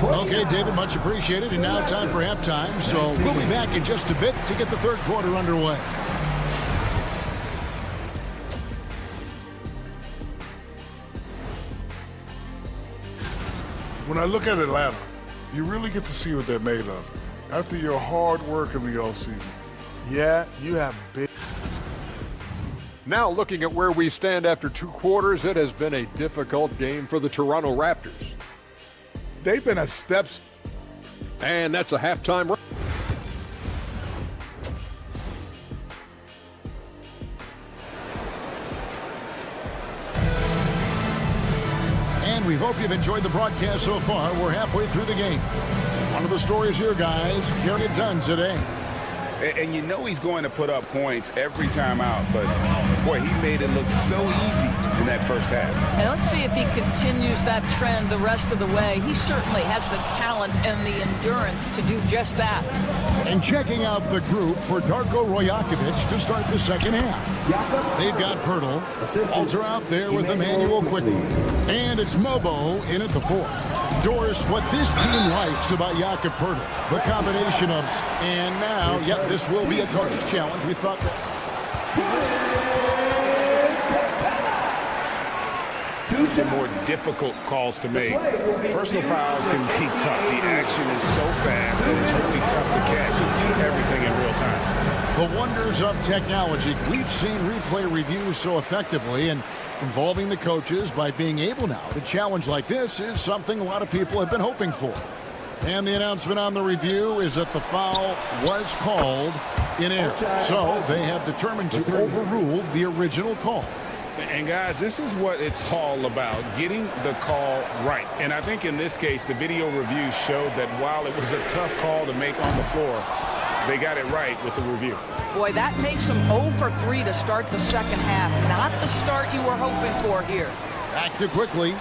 [SPEAKER 8] Okay, David, much appreciated. And now time for halftime. So we'll be back in just a bit to get the third quarter underway.
[SPEAKER 5] When I look at Atlanta, you really get to see what they're made of. After your hard work in the offseason.
[SPEAKER 2] Yeah, you have big.
[SPEAKER 6] Now looking at where we stand after 2 quarters, it has been a difficult game for the Toronto Raptors.
[SPEAKER 2] They've been a step.
[SPEAKER 6] And that's a halftime.
[SPEAKER 8] And we hope you've enjoyed the broadcast so far. We're halfway through the game. One of the stories here, guys, getting it done today.
[SPEAKER 9] And you know he's going to put up points every time out, but boy, he made it look so easy in that first half.
[SPEAKER 11] And let's see if he continues that trend the rest of the way. He certainly has the talent and the endurance to do just that.
[SPEAKER 8] And checking out the group for Darko Rajakovic to start the second half. They've got Pirtle, Walter out there with Emmanuel Quickly, and it's Mobo in at the 4. Doris, what this team likes about Jakob Pirtle, the combination of, and now, yep, this will be a coach's challenge. We thought that.
[SPEAKER 9] Some more difficult calls to make. Personal fouls can be tough. The action is so fast that it's really tough to catch everything in real time.
[SPEAKER 8] The wonders of technology. We've seen replay reviews so effectively, and involving the coaches by being able now to challenge like this is something a lot of people have been hoping for. And the announcement on the review is that the foul was called in air. So they have determined to overrule the original call.
[SPEAKER 9] And guys, this is what it's all about, getting the call right. And I think in this case, the video review showed that while it was a tough call to make on the floor, they got it right with the review.
[SPEAKER 11] Boy, that makes them 0 for 3 to start the second half. Not the start you were hoping for here.
[SPEAKER 8] Back to quickly.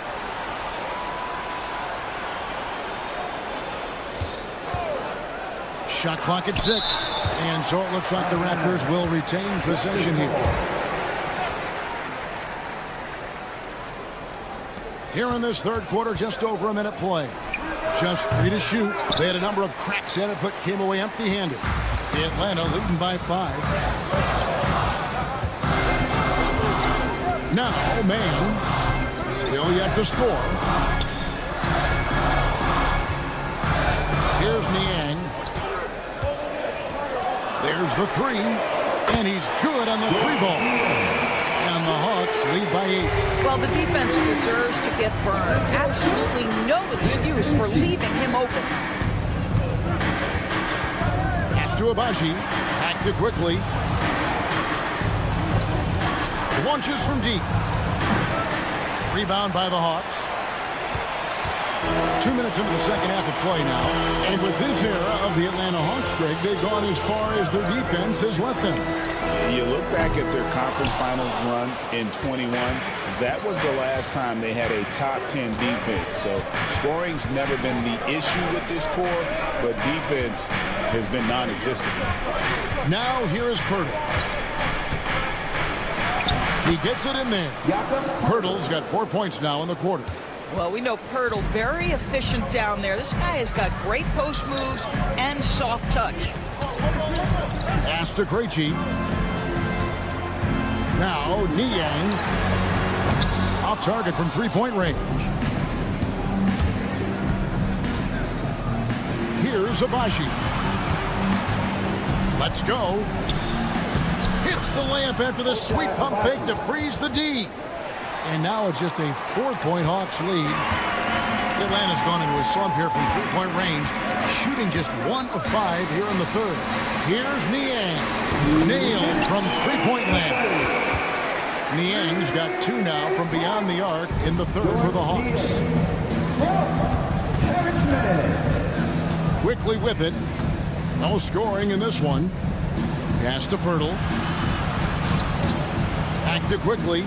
[SPEAKER 8] Shot clock at 6. And so it looks like the Raptors will retain possession here. Here in this third quarter, just over a minute play. Just 3 to shoot. They had a number of cracks at it, but came away empty-handed. Atlanta leading by 5. Now, man, still yet to score. Here's Niang. There's the 3, and he's good on the 3-ball. And the Hawks lead by 8.
[SPEAKER 11] Well, the defense deserves to get burned. Absolutely no excuse for leaving him open.
[SPEAKER 8] Pass to Abaji. Back to quickly. Launches from deep. Rebound by the Hawks. 2 minutes into the second half of play now. And with this era of the Atlanta Hawks, Greg, they've gone as far as their defense has let them.
[SPEAKER 10] You look back at their conference finals run in 21. That was the last time they had a top 10 defense. So scoring's never been the issue with this core, but defense has been non-existent.
[SPEAKER 8] Now here is Pirtle. He gets it in there. Pirtle's got 4 points now in the quarter.
[SPEAKER 11] Well, we know Pirtle, very efficient down there. This guy has got great post moves and soft touch.
[SPEAKER 8] Pass to Krejci. Now, Niang. Off target from three-point range. Here's Abaji. Let's go. Hits the layup after the sweet pump fake to freeze the D. And now it's just a 4-point Hawks lead. Atlanta's gone into a slump here from three-point range, shooting just 1 of 5 here in the third. Here's Niang. Nailed from three-point land. Niang's got 2 now from beyond the arc in the third for the Hawks. Quickly with it. No scoring in this one. Pass to Pirtle. Back to quickly.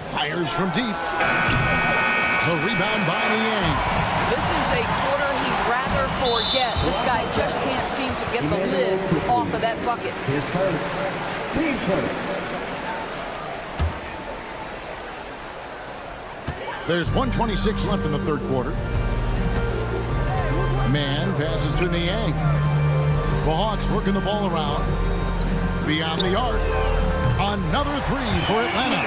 [SPEAKER 8] Fires from deep. The rebound by Niang.
[SPEAKER 11] This is a quarter he'd rather forget. This guy just can't seem to get the lid off of that bucket.
[SPEAKER 7] His first. Team first.
[SPEAKER 8] There's 1:26 left in the third quarter. Man passes to Niang. The Hawks working the ball around. Beyond the arc. Another 3 for Atlanta.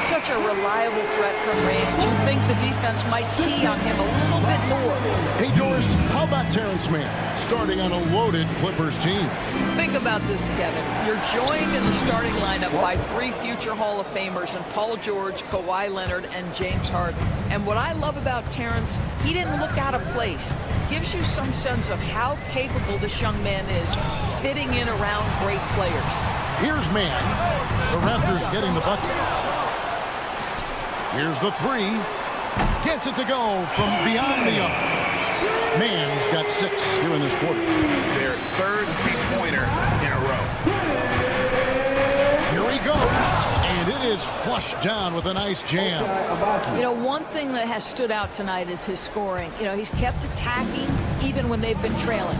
[SPEAKER 11] Such a reliable threat from range. You'd think the defense might key on him a little bit more.
[SPEAKER 8] Hey, Doris, how about Terrence Mann starting on a loaded Clippers team?
[SPEAKER 11] Think about this, Kevin. You're joined in the starting lineup by 3 future Hall of Famers in Paul George, Kawhi Leonard, and James Harden. And what I love about Terrence, he didn't look out of place. Gives you some sense of how capable this young man is fitting in around great players.
[SPEAKER 8] Here's Mann. The Raptors getting the bucket. Here's the 3. Gets it to go from beyond the arc. Mann's got 6 here in this quarter.
[SPEAKER 10] Their third three-pointer in a row.
[SPEAKER 8] Here he goes. And it is flushed down with a nice jam.
[SPEAKER 11] You know, one thing that has stood out tonight is his scoring. You know, he's kept attacking even when they've been trailing.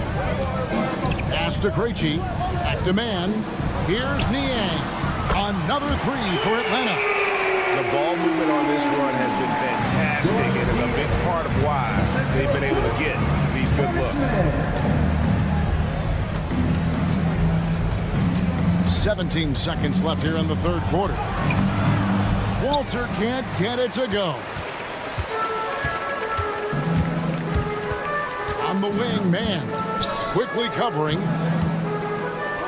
[SPEAKER 8] Pass to Krejci. Back to Mann. Here's Niang. Another 3 for Atlanta.
[SPEAKER 9] The ball movement on this run has been fantastic and is a big part of why they've been able to get these good looks.
[SPEAKER 8] 17 seconds left here in the third quarter. Walter can't get it to go. On the wing, man. Quickly covering.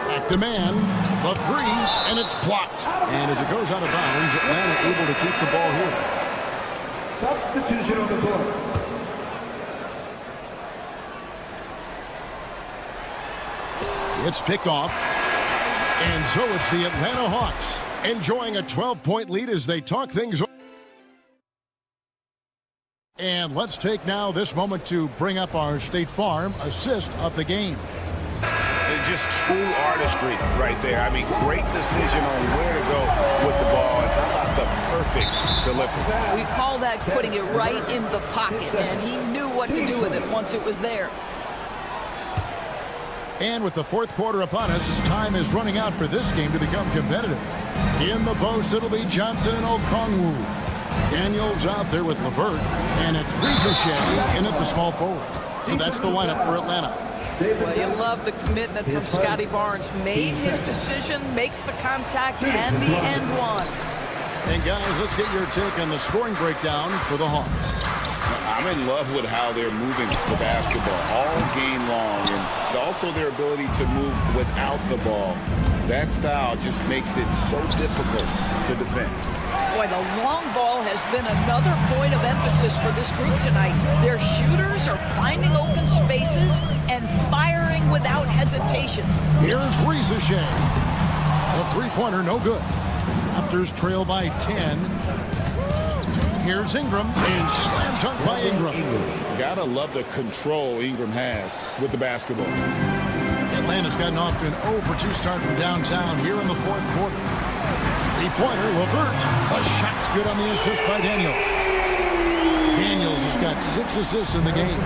[SPEAKER 8] Back to demand, the three, and it's blocked. And as it goes out of bounds, Atlanta able to keep the ball here.
[SPEAKER 7] Substitution on the board.
[SPEAKER 8] It's picked off. And so it's the Atlanta Hawks enjoying a 12-point lead as they talk things over. And let's take now this moment to bring up our State Farm assist of the game.
[SPEAKER 9] It's just true artistry right there. I mean, great decision on where to go with the ball and how about the perfect delivery.
[SPEAKER 11] We call that putting it right in the pocket, and he knew what to do with it once it was there.
[SPEAKER 8] And with the fourth quarter upon us, time is running out for this game to become competitive. In the post, it'll be Johnson and Okongwu. Daniels out there with LeVert, and it's Ricochet in at the small forward. So that's the lineup for Atlanta.
[SPEAKER 11] Well, you love the commitment from Scotty Barnes. Made his decision, makes the contact, and the end one.
[SPEAKER 8] And guys, let's get your take on the scoring breakdown for the Hawks.
[SPEAKER 10] I'm in love with how they're moving the basketball all game long, and also their ability to move without the ball. That style just makes it so difficult to defend.
[SPEAKER 11] Boy, the long ball has been another point of emphasis for this group tonight. Their shooters are finding open spaces and firing without hesitation.
[SPEAKER 8] Here's Ricochet. The three-pointer, no good. Raptors trail by 10. Here's Ingram, and slam dunk by Ingram.
[SPEAKER 10] Gotta love the control Ingram has with the basketball.
[SPEAKER 8] Atlanta's gotten off to an 0-for-2 start from downtown here in the fourth quarter. Three-pointer, LeVert. The shot's good on the assist by Daniels. Daniels has got 6 assists in the game.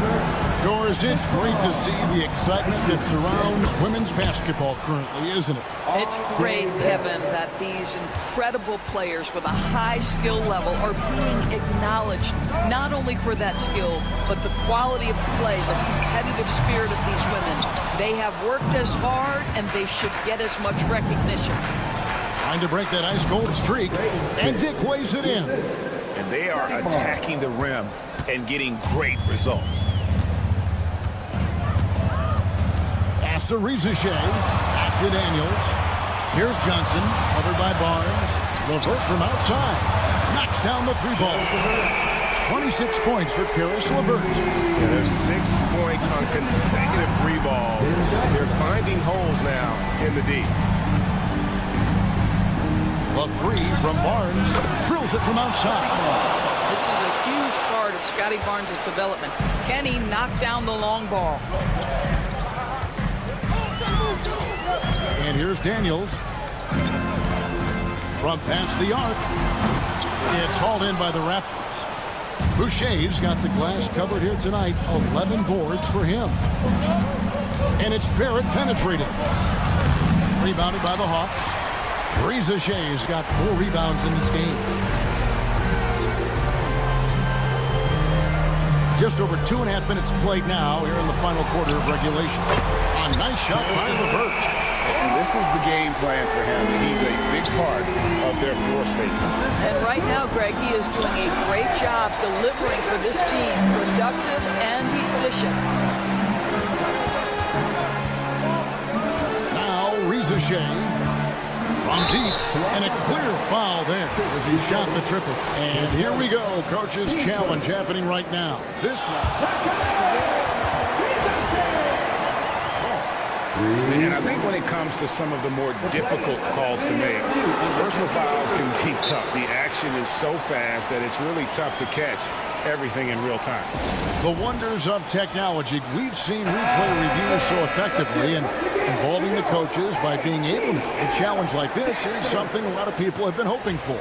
[SPEAKER 8] Doris, it's great to see the excitement that surrounds women's basketball currently, isn't it?
[SPEAKER 11] It's great, Kevin, that these incredible players with a high skill level are being acknowledged, not only for that skill, but the quality of play, the competitive spirit of these women. They have worked as hard, and they should get as much recognition.
[SPEAKER 8] Trying to break that ice-cold streak, and Dick weighs it in.
[SPEAKER 9] And they are attacking the rim and getting great results.
[SPEAKER 8] Pass to Ricochet, back to Daniels. Here's Johnson, covered by Barnes. LeVert from outside, knocks down the three ball. 26 points for Karis LeVert.
[SPEAKER 1] Yeah, there's 6 points on consecutive three balls. They're finding holes now in the D.
[SPEAKER 8] The three from Barnes, drills it from outside.
[SPEAKER 11] This is a huge part of Scotty Barnes' development. Can he knock down the long ball?
[SPEAKER 8] And here's Daniels. From past the arc. It's hauled in by the Raptors. Boucher's got the glass covered here tonight. 11 boards for him. And it's Barrett penetrating. Rebounded by the Hawks. Ricochet's got 4 rebounds in this game. Just over 2.5 minutes played now here in the final quarter of regulation. A nice shot by LeVert.
[SPEAKER 9] And this is the game plan for him. He's a big part of their floor spacing.
[SPEAKER 11] And right now, Greg, he is doing a great job delivering for this team, productive and efficient.
[SPEAKER 8] Now Ricochet from deep, and a clear foul there as he shot the triple. And here we go, coach's challenge happening right now. This
[SPEAKER 9] And I think when it comes to some of the more difficult calls to make, personal fouls can be tough. The action is so fast that it's really tough to catch everything in real time.
[SPEAKER 8] the wonders of technology. We've seen replay reviews so effectively, and involving the coaches by being able to a challenge like this is something a lot of people have been hoping for.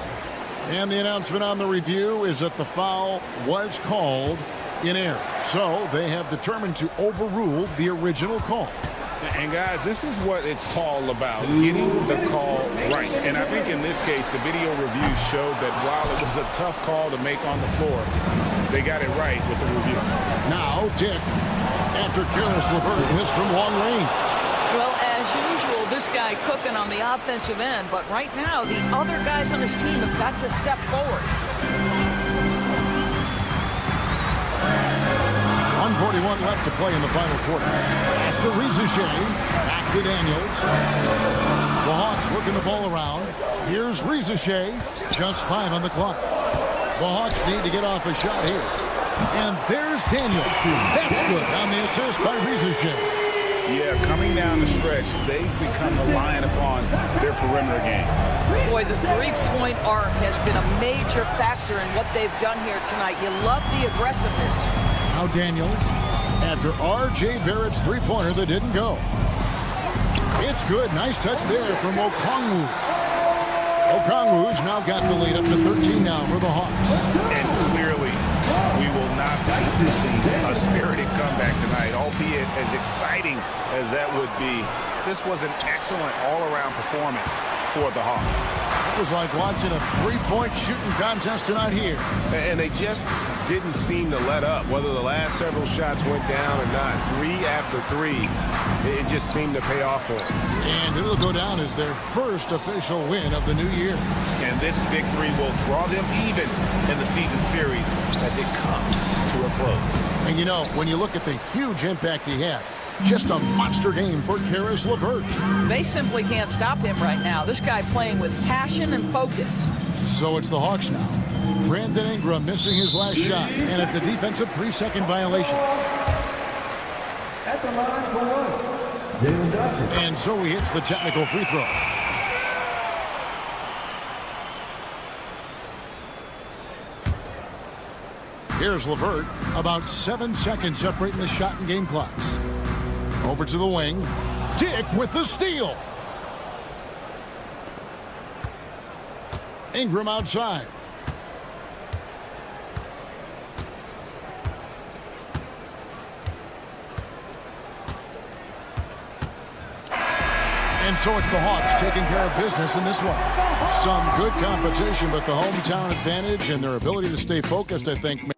[SPEAKER 8] And the announcement on the review is that the foul was called in error. So they have determined to overrule the original call.
[SPEAKER 9] And guys, this is what it's all about, getting the call right. And I think in this case, the video review showed that while it was a tough call to make on the floor, they got it right with the review.
[SPEAKER 8] Now Dick, after Karis LeVert missed from long range.
[SPEAKER 11] Well, as usual, this guy cooking on the offensive end, but right now the other guys on his team have got to step forward.
[SPEAKER 8] 10:41 left to play in the final quarter. Pass to Rizichet. Back to Daniels. The Hawks working the ball around. Here's Rizichet. Just 5 on the clock. The Hawks need to get off a shot here. And there's Daniels. That's good on the assist by Rizichet.
[SPEAKER 9] Yeah, coming down the stretch, they've become reliant upon their perimeter game.
[SPEAKER 11] Boy, the three-point arc has been a major factor in what they've done here tonight. You love the aggressiveness.
[SPEAKER 8] Now Daniels, after R.J. Barrett's three-pointer that didn't go. It's good. Nice touch there from Okongwu. Okongwu's now got the lead up to 13 now for the Hawks.
[SPEAKER 9] And clearly, we will not be seeing a spirited comeback tonight, albeit as exciting as that would be. This was an excellent all-around performance for the Hawks.
[SPEAKER 8] It was like watching a three-point shooting contest tonight here.
[SPEAKER 1] And they just didn't seem to let up, whether the last several shots went down or not. 3 after 3, it just seemed to pay off for them.
[SPEAKER 8] And it'll go down as their first official win of the new year.
[SPEAKER 9] And this victory will draw them even in the season series as it comes to a close.
[SPEAKER 8] And you know, when you look at the huge impact he had, just a monster game for Caris LeVert.
[SPEAKER 11] They simply can't stop him right now. This guy playing with passion and focus.
[SPEAKER 8] So it's the Hawks now. Brandon Ingram missing his last shot, and it's a defensive 3-second violation.
[SPEAKER 7] At the line for one, Jalen Johnson.
[SPEAKER 8] And so he hits the technical free throw. Here's LeVert, about 7 seconds separating the shot and game clocks. Over to the wing. Dick with the steal. Ingram outside. And so it's the Hawks taking care of business in this one. Some good competition, but the hometown advantage and their ability to stay focused, I think,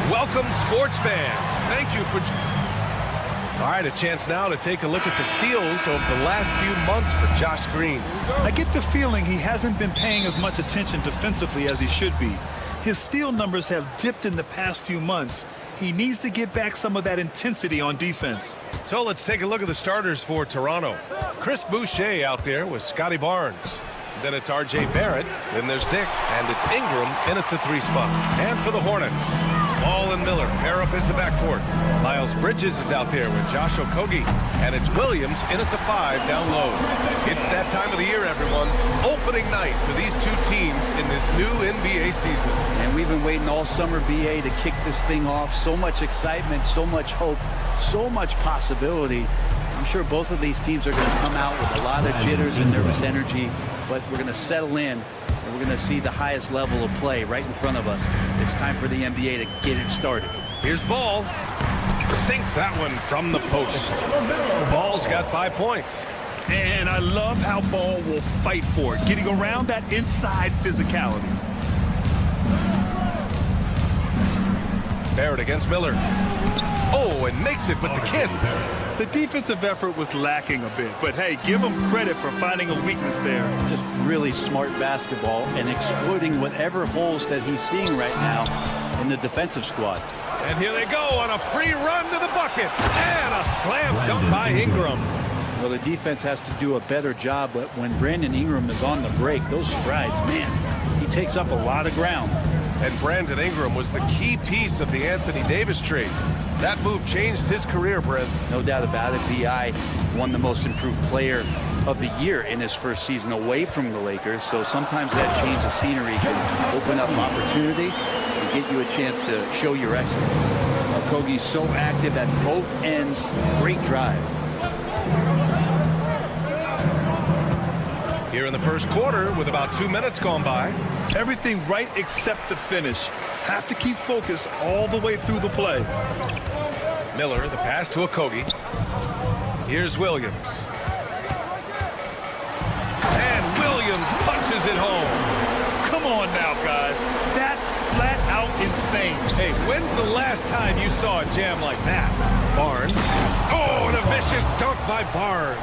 [SPEAKER 1] Welcome, sports fans. Thank you for... All right, a chance now to take a look at the steals over the last few months for Josh Green.
[SPEAKER 2] I get the feeling he hasn't been paying as much attention defensively as he should be. His steal numbers have dipped in the past few months. He needs to get back some of that intensity on defense.
[SPEAKER 1] So let's take a look at the starters for Toronto. Chris Boucher out there with Scotty Barnes. Then it's R.J. Barrett. Then there's Dick. And it's Ingram in at the 3 spot. And for the Hornets, Ball and Miller pair up as the backcourt. Miles Bridges is out there with Josh Okogie. And it's Williams in at the 5 down low. It's that time of the year, everyone. Opening night for these two teams in this new NBA season.
[SPEAKER 13] And we've been waiting all summer, BA, to kick this thing off. So much excitement, so much hope, so much possibility. I'm sure both of these teams are going to come out with a lot of jitters and nervous energy, but we're going to settle in, and we're going to see the highest level of play right in front of us. It's time for the NBA to get it started.
[SPEAKER 1] Here's Ball. Sinks that one from the post. Ball's got 5 points.
[SPEAKER 2] And I love how Ball will fight for it, getting around that inside physicality.
[SPEAKER 1] Barrett against Miller. Oh, and makes it with the kiss.
[SPEAKER 2] The defensive effort was lacking a bit, but hey, give him credit for finding a weakness there.
[SPEAKER 13] Just really smart basketball and exploiting whatever holes that he's seeing right now in the defensive squad.
[SPEAKER 1] And here they go on a free run to the bucket. And a slam dunk by Ingram.
[SPEAKER 13] Well, the defense has to do a better job, but when Brandon Ingram is on the break, those strides, man, he takes up a lot of ground.
[SPEAKER 1] And Brandon Ingram was the key piece of the Anthony Davis trade. That move changed his career, Brent.
[SPEAKER 13] No doubt about it. B.I. won the most improved player of the year in his first season away from the Lakers. So sometimes that change of scenery can open up opportunity and get you a chance to show your excellence. Okogie's so active at both ends. Great drive.
[SPEAKER 1] Here in the first quarter with about 2 minutes gone by.
[SPEAKER 2] Everything right except the finish. Have to keep focused all the way through the play.
[SPEAKER 1] Miller, the pass to Okogie. Here's Williams. And Williams punches it home.
[SPEAKER 2] Come on now, guys. That's flat out insane.
[SPEAKER 1] Hey, when's the last time you saw a jam like that? Barnes. Oh, and a vicious dunk by Barnes.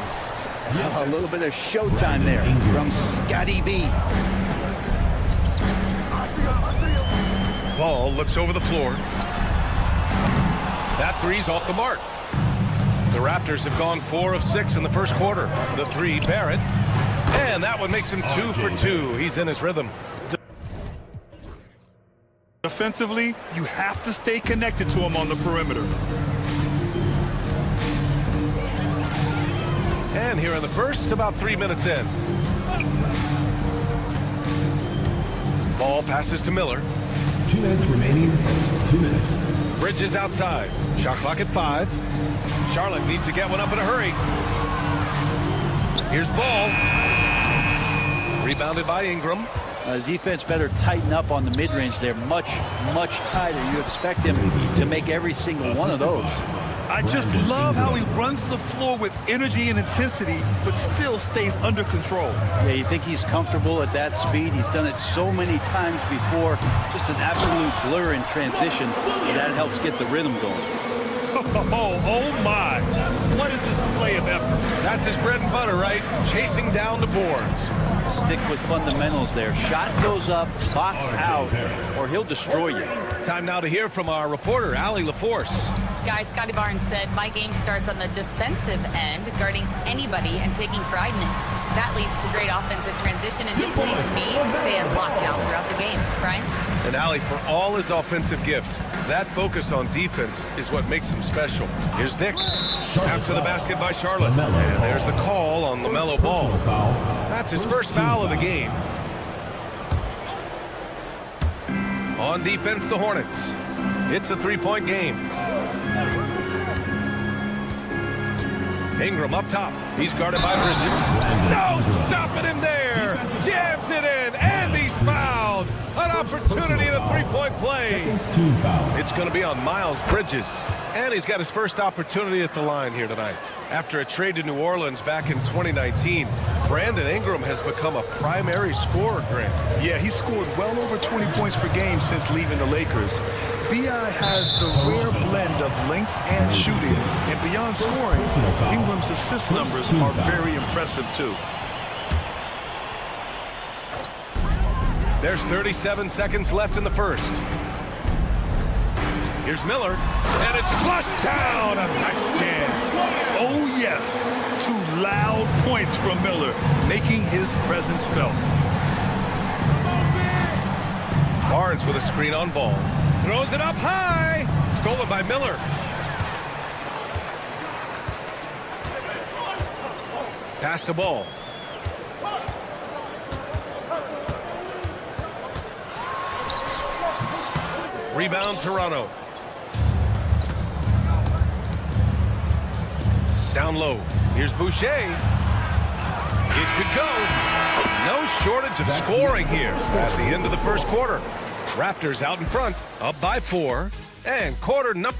[SPEAKER 13] A little bit of showtime there from Scotty B.
[SPEAKER 1] Ball looks over the floor. That three's off the mark. The Raptors have gone 4 of 6 in the first quarter. The 3, Barrett. And that one makes him 2 for 2. He's in his rhythm.
[SPEAKER 2] Defensively, you have to stay connected to him on the perimeter.
[SPEAKER 1] And here in the first, about 3 minutes in. Ball passes to Miller.
[SPEAKER 7] 2 minutes remaining. 2 minutes.
[SPEAKER 1] Bridges outside. Shot clock at 5. Charlotte needs to get one up in a hurry. Here's Ball. Rebounded by Ingram.
[SPEAKER 13] The defense better tighten up on the mid-range there. Much, much tighter. You expect him to make every single one of those.
[SPEAKER 2] I just love how he runs the floor with energy and intensity, but still stays under control.
[SPEAKER 13] Yeah, you think he's comfortable at that speed? He's done it so many times before. Just an absolute blur in transition. And that helps get the rhythm going.
[SPEAKER 2] Oh my. What a display of effort.
[SPEAKER 1] That's his bread and butter, right? Chasing down the boards.
[SPEAKER 13] Stick with fundamentals there. Shot goes up, box out, or he'll destroy you.
[SPEAKER 1] Time now to hear from our reporter, Allie LaForce.
[SPEAKER 4] Guys, Scotty Barnes said, my game starts on the defensive end, guarding anybody and taking pride in it. That leads to great offensive transition and just leads me to stay on lockdown throughout the game. Brian?
[SPEAKER 1] And Allie, for all his offensive gifts, that focus on defense is what makes him special. Here's Dick. After the basket by Charlotte. And there's the call on LaMelo Ball. That's his first foul of the game. On defense, the Hornets. It's a 3-point game. Ingram up top. He's guarded by Bridges. No, stopping him there. Jams it in, and he's fouled. An opportunity in a three-point play. It's going to be on Miles Bridges. And he's got his first opportunity at the line here tonight. After a trade to New Orleans back in 2019, Brandon Ingram has become a primary scorer, Grant.
[SPEAKER 2] Yeah, he's scored well over 20 points per game since leaving the Lakers. B.I. has the rare blend of length and shooting, and beyond scoring, Ingram's assist numbers are very impressive too.
[SPEAKER 1] There's 37 seconds left in the first. Here's Miller, and it's flushed down. A nice jam.
[SPEAKER 2] Oh, yes. 2 loud points from Miller, making his presence felt.
[SPEAKER 1] Barnes with a screen on ball. Throws it up high. Stolen by Miller. Pass the ball. Rebound, Toronto. Down low. Here's Boucher. It could go. No shortage of scoring here at the end of the first quarter. Raptors out in front, up by 4, and quarter number.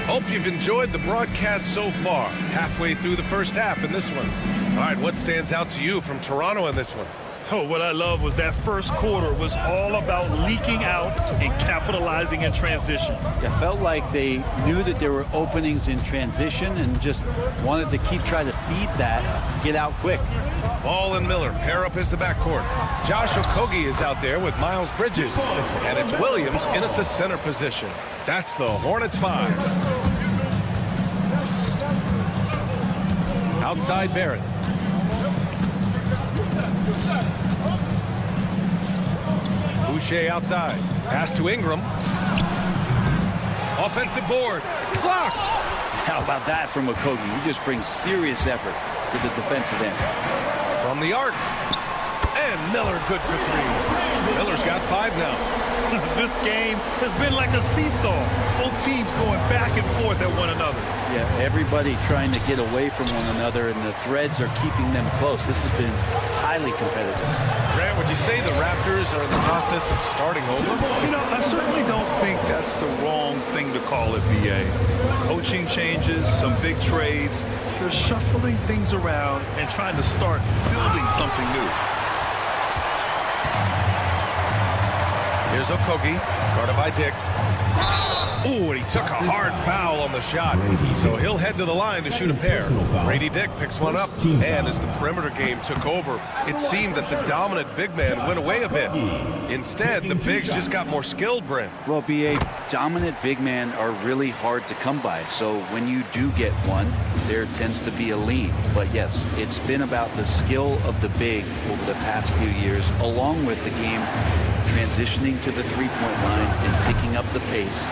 [SPEAKER 1] Hope you've enjoyed the broadcast so far. Halfway through the first half in this one. All right, what stands out to you from Toronto in this one?
[SPEAKER 2] Oh, what I love was that first quarter was all about leaking out and capitalizing in transition.
[SPEAKER 13] It felt like they knew that there were openings in transition and just wanted to keep trying to feed that, get out quick.
[SPEAKER 1] Ball and Miller pair up as the backcourt. Josh Okogie is out there with Miles Bridges, and it's Williams in at the center position. That's the Hornets 5. Outside Barrett. Boucher outside. Pass to Ingram. Offensive board. Blocked.
[SPEAKER 13] How about that from Okogie? He just brings serious effort to the defensive end.
[SPEAKER 1] From the arc. And Miller good for 3. Miller's got 5 now.
[SPEAKER 2] This game has been like a seesaw. Both teams going back and forth at one another.
[SPEAKER 13] Yeah, everybody trying to get away from one another, and the threads are keeping them close. This has been highly competitive.
[SPEAKER 1] Grant, would you say the Raptors are in the process of starting over?
[SPEAKER 2] You know, I certainly don't think that's the wrong thing to call it, B.A. Coaching changes, some big trades. They're shuffling things around and trying to start building something new.
[SPEAKER 1] Here's Okogie, guarded by Dick. Ooh, and he took a hard foul on the shot. So he'll head to the line to shoot a pair. Brady Dick picks one up, and as the perimeter game took over, it seemed that the dominant big man went away a bit. Instead, the bigs just got more skilled, Brent.
[SPEAKER 13] Well, B.A., dominant big men are really hard to come by. So when you do get one, there tends to be a lean. But yes, it's been about the skill of the big over the past few years, along with the game transitioning to the three-point line and picking up the pace.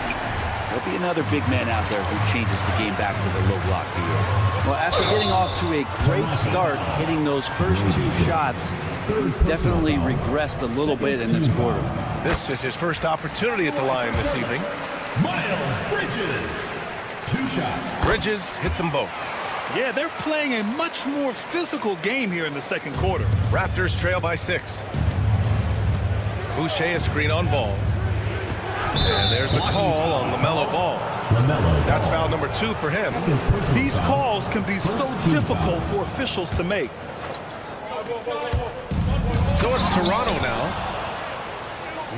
[SPEAKER 13] There'll be another big man out there who changes the game back to the low block B.A. Well, after getting off to a great start, hitting those first 2 shots, he's definitely regressed a little bit in this quarter.
[SPEAKER 1] This is his first opportunity at the line this evening.
[SPEAKER 7] Miles Bridges. 2 shots.
[SPEAKER 1] Bridges hits them both.
[SPEAKER 2] Yeah, they're playing a much more physical game here in the second quarter.
[SPEAKER 1] Raptors trail by 6. Boucher a screen on ball. And there's the call on LaMelo Ball. That's foul number 2 for him.
[SPEAKER 2] These calls can be so difficult for officials to make.
[SPEAKER 1] So it's Toronto now.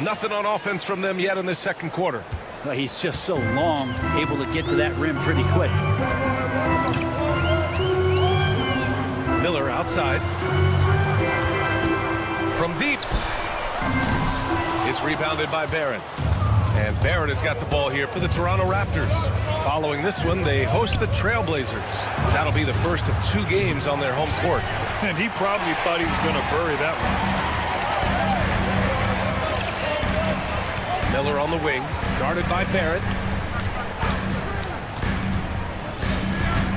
[SPEAKER 1] Nothing on offense from them yet in this second quarter.
[SPEAKER 13] Well, he's just so long, able to get to that rim pretty quick.
[SPEAKER 1] Miller outside. From deep. It's rebounded by Barrett. And Barrett has got the ball here for the Toronto Raptors. Following this one, they host the Trailblazers. That'll be the first of 2 games on their home court.
[SPEAKER 2] And he probably thought he was going to bury that one.
[SPEAKER 1] Miller on the wing, guarded by Barrett.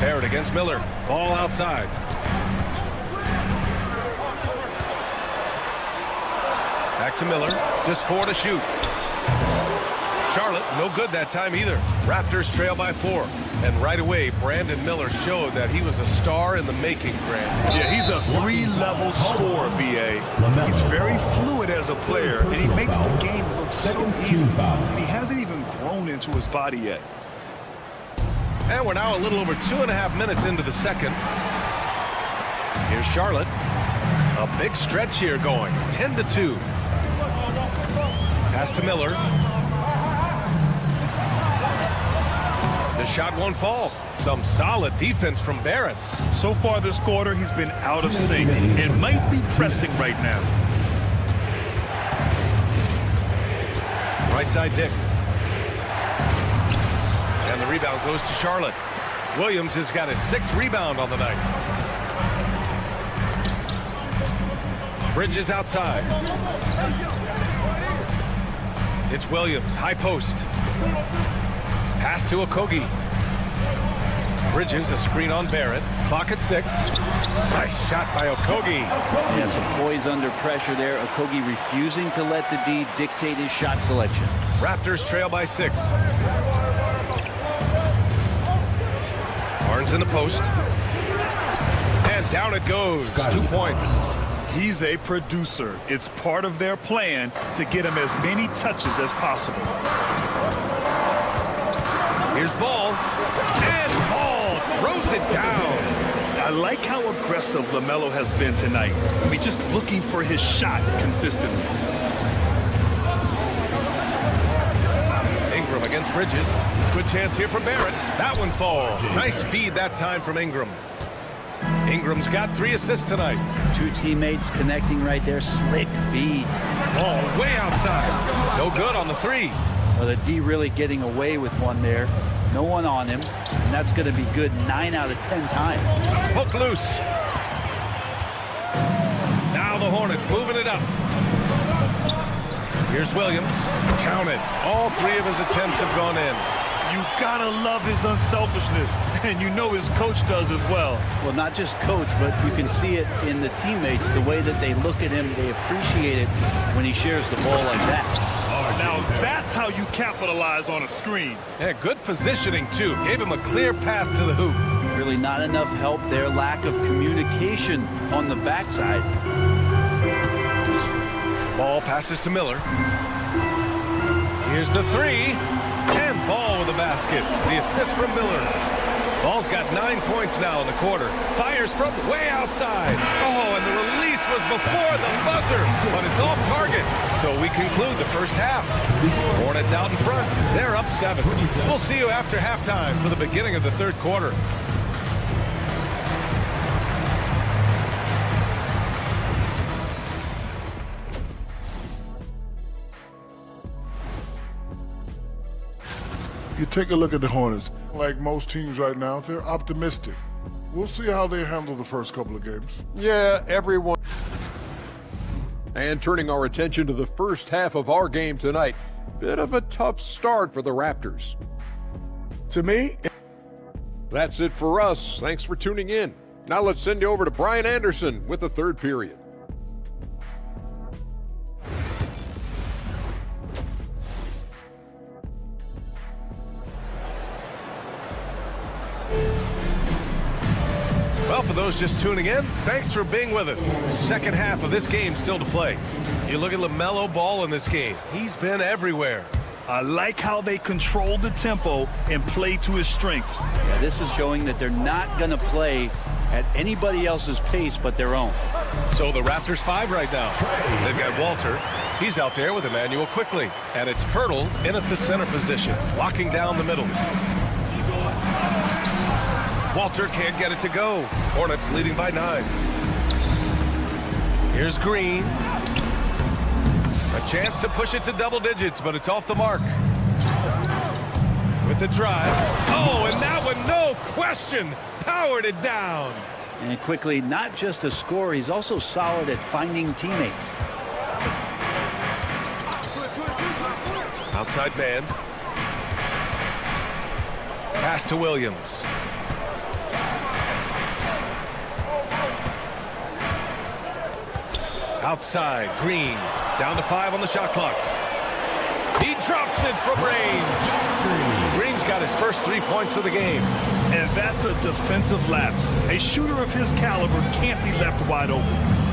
[SPEAKER 1] Barrett against Miller. Ball outside. Back to Miller. Just 4 to shoot. Charlotte, no good that time either. Raptors trail by 4. And right away, Brandon Miller showed that he was a star in the making, Grant.
[SPEAKER 2] Yeah, he's a 3-level scorer, B.A. He's very fluid as a player, and he makes the game look so easy. And he hasn't even grown into his body yet.
[SPEAKER 1] And we're now a little over 2.5 minutes into the second. Here's Charlotte. A big stretch here going. 10-2. Pass to Miller. The shot won't fall. Some solid defense from Barrett.
[SPEAKER 2] So far this quarter, he's been out of sync and might be pressing right now.
[SPEAKER 1] Right side Dick. And the rebound goes to Charlotte. Williams has got his 6th rebound on the night. Bridges outside. It's Williams, high post. Pass to Okogie. Bridges, a screen on Barrett. Clock at 6. Nice shot by Okogie.
[SPEAKER 13] Yeah, some poise under pressure there. Okogie refusing to let the D dictate his shot selection.
[SPEAKER 1] Raptors trail by 6. Barnes in the post. And down it goes. 2 points.
[SPEAKER 2] He's a producer. It's part of their plan to get him as many touches as possible.
[SPEAKER 1] Here's Ball. And Ball throws it down.
[SPEAKER 2] I like how aggressive LaMelo has been tonight. I mean, just looking for his shot consistently.
[SPEAKER 1] Ingram against Bridges. Good chance here for Barrett. That one falls. Nice feed that time from Ingram. Ingram's got 3 assists tonight.
[SPEAKER 13] 2 teammates connecting right there. Slick feed.
[SPEAKER 1] Ball way outside. No good on the 3.
[SPEAKER 13] Well, the D really getting away with one there. No one on him. And that's going to be good 9 out of 10 times.
[SPEAKER 1] Hook loose. Now the Hornets moving it up. Here's Williams. Counted. All 3 of his attempts have gone in.
[SPEAKER 2] You gotta love his unselfishness, and you know his coach does as well.
[SPEAKER 13] Well, not just coach, but you can see it in the teammates, the way that they look at him. They appreciate it when he shares the ball like that.
[SPEAKER 2] Now that's how you capitalize on a screen.
[SPEAKER 1] Yeah, good positioning too. Gave him a clear path to the hoop.
[SPEAKER 13] Really not enough help there. Lack of communication on the backside.
[SPEAKER 1] Ball passes to Miller. Here's the 3. And Ball with the basket. The assist from Miller. Ball's got 9 points now in the quarter. Fires from way outside. Oh, and the release was before the buzzer, but it's off target. So we conclude the first half. Hornets out in front. They're up 7. We'll see you after halftime for the beginning of the third quarter.
[SPEAKER 5] You take a look at the Hornets. Like most teams right now, they're optimistic. We'll see how they handle the first couple of games.
[SPEAKER 6] Yeah, everyone. And turning our attention to the first half of our game tonight. Bit of a tough start for the Raptors.
[SPEAKER 5] To me,
[SPEAKER 6] that's it for us. Thanks for tuning in. Now let's send you over to Brian Anderson with the third period.
[SPEAKER 1] Well, for those just tuning in, thanks for being with us. Second half of this game still to play. You look at LaMelo Ball in this game. He's been everywhere.
[SPEAKER 2] I like how they control the tempo and play to his strengths.
[SPEAKER 13] Yeah, this is showing that they're not going to play at anybody else's pace but their own.
[SPEAKER 1] So the Raptors 5 right now. They've got Walter. He's out there with Emmanuel quickly. And it's Pirtle in at the center position, locking down the middle. Walter can't get it to go. Hornets leading by 9. Here's Green. A chance to push it to double digits, but it's off the mark. With the drive. Oh, and that one, no question, powered it down.
[SPEAKER 13] And quickly, not just a scorer, he's also solid at finding teammates.
[SPEAKER 1] Outside man. Pass to Williams. Outside, Green, down to 5 on the shot clock. He drops it from range. Green's got his first 3 points of the game.
[SPEAKER 2] And that's a defensive lapse. A shooter of his caliber can't be left wide open.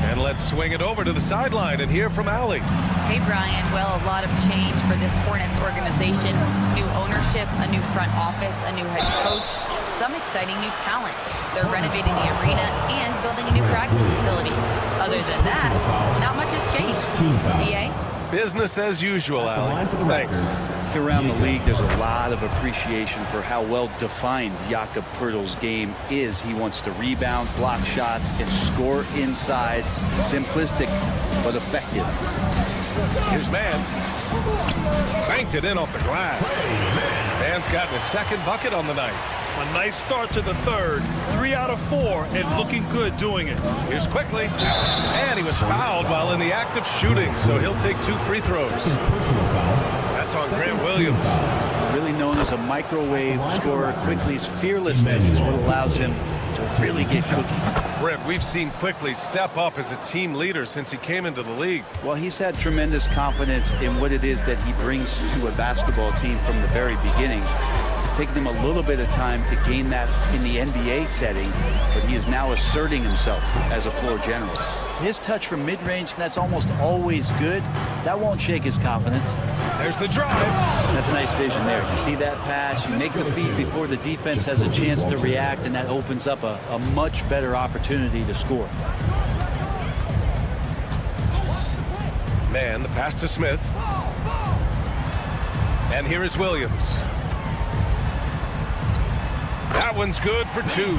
[SPEAKER 1] And let's swing it over to the sideline and hear from Allie.
[SPEAKER 4] Hey, Brian. Well, a lot of change for this Hornets organization. New ownership, a new front office, a new head coach, some exciting new talent. They're renovating the arena and building a new practice facility. Other than that, not much has changed. EA?
[SPEAKER 1] Business as usual, Allie. Thanks.
[SPEAKER 13] Around the league, there's a lot of appreciation for how well-defined Jakob Poeltl's game is. He wants to rebound, block shots, and score inside. Simplistic, but effective.
[SPEAKER 1] Here's Mann. Banked it in off the glass. Mann's gotten his second bucket on the night.
[SPEAKER 2] A nice start to the third. 3 out of 4, and looking good doing it.
[SPEAKER 1] Here's Quickly. And he was fouled while in the act of shooting, so he'll take 2 free throws. That's on Grant Williams.
[SPEAKER 13] Really known as a microwave scorer, Quickly's fearlessness is what allows him to really get cooking.
[SPEAKER 1] Brent, we've seen Quickly step up as a team leader since he came into the league.
[SPEAKER 13] Well, he's had tremendous confidence in what it is that he brings to a basketball team from the very beginning. It's taken him a little bit of time to gain that in the NBA setting, but he is now asserting himself as a floor general. His touch from mid-range, that's almost always good. That won't shake his confidence.
[SPEAKER 1] There's the drive.
[SPEAKER 13] That's nice vision there. You see that pass, you make the feed before the defense has a chance to react, and that opens up a much better opportunity to score.
[SPEAKER 1] Mann, the pass to Smith. And here is Williams. That one's good for 2.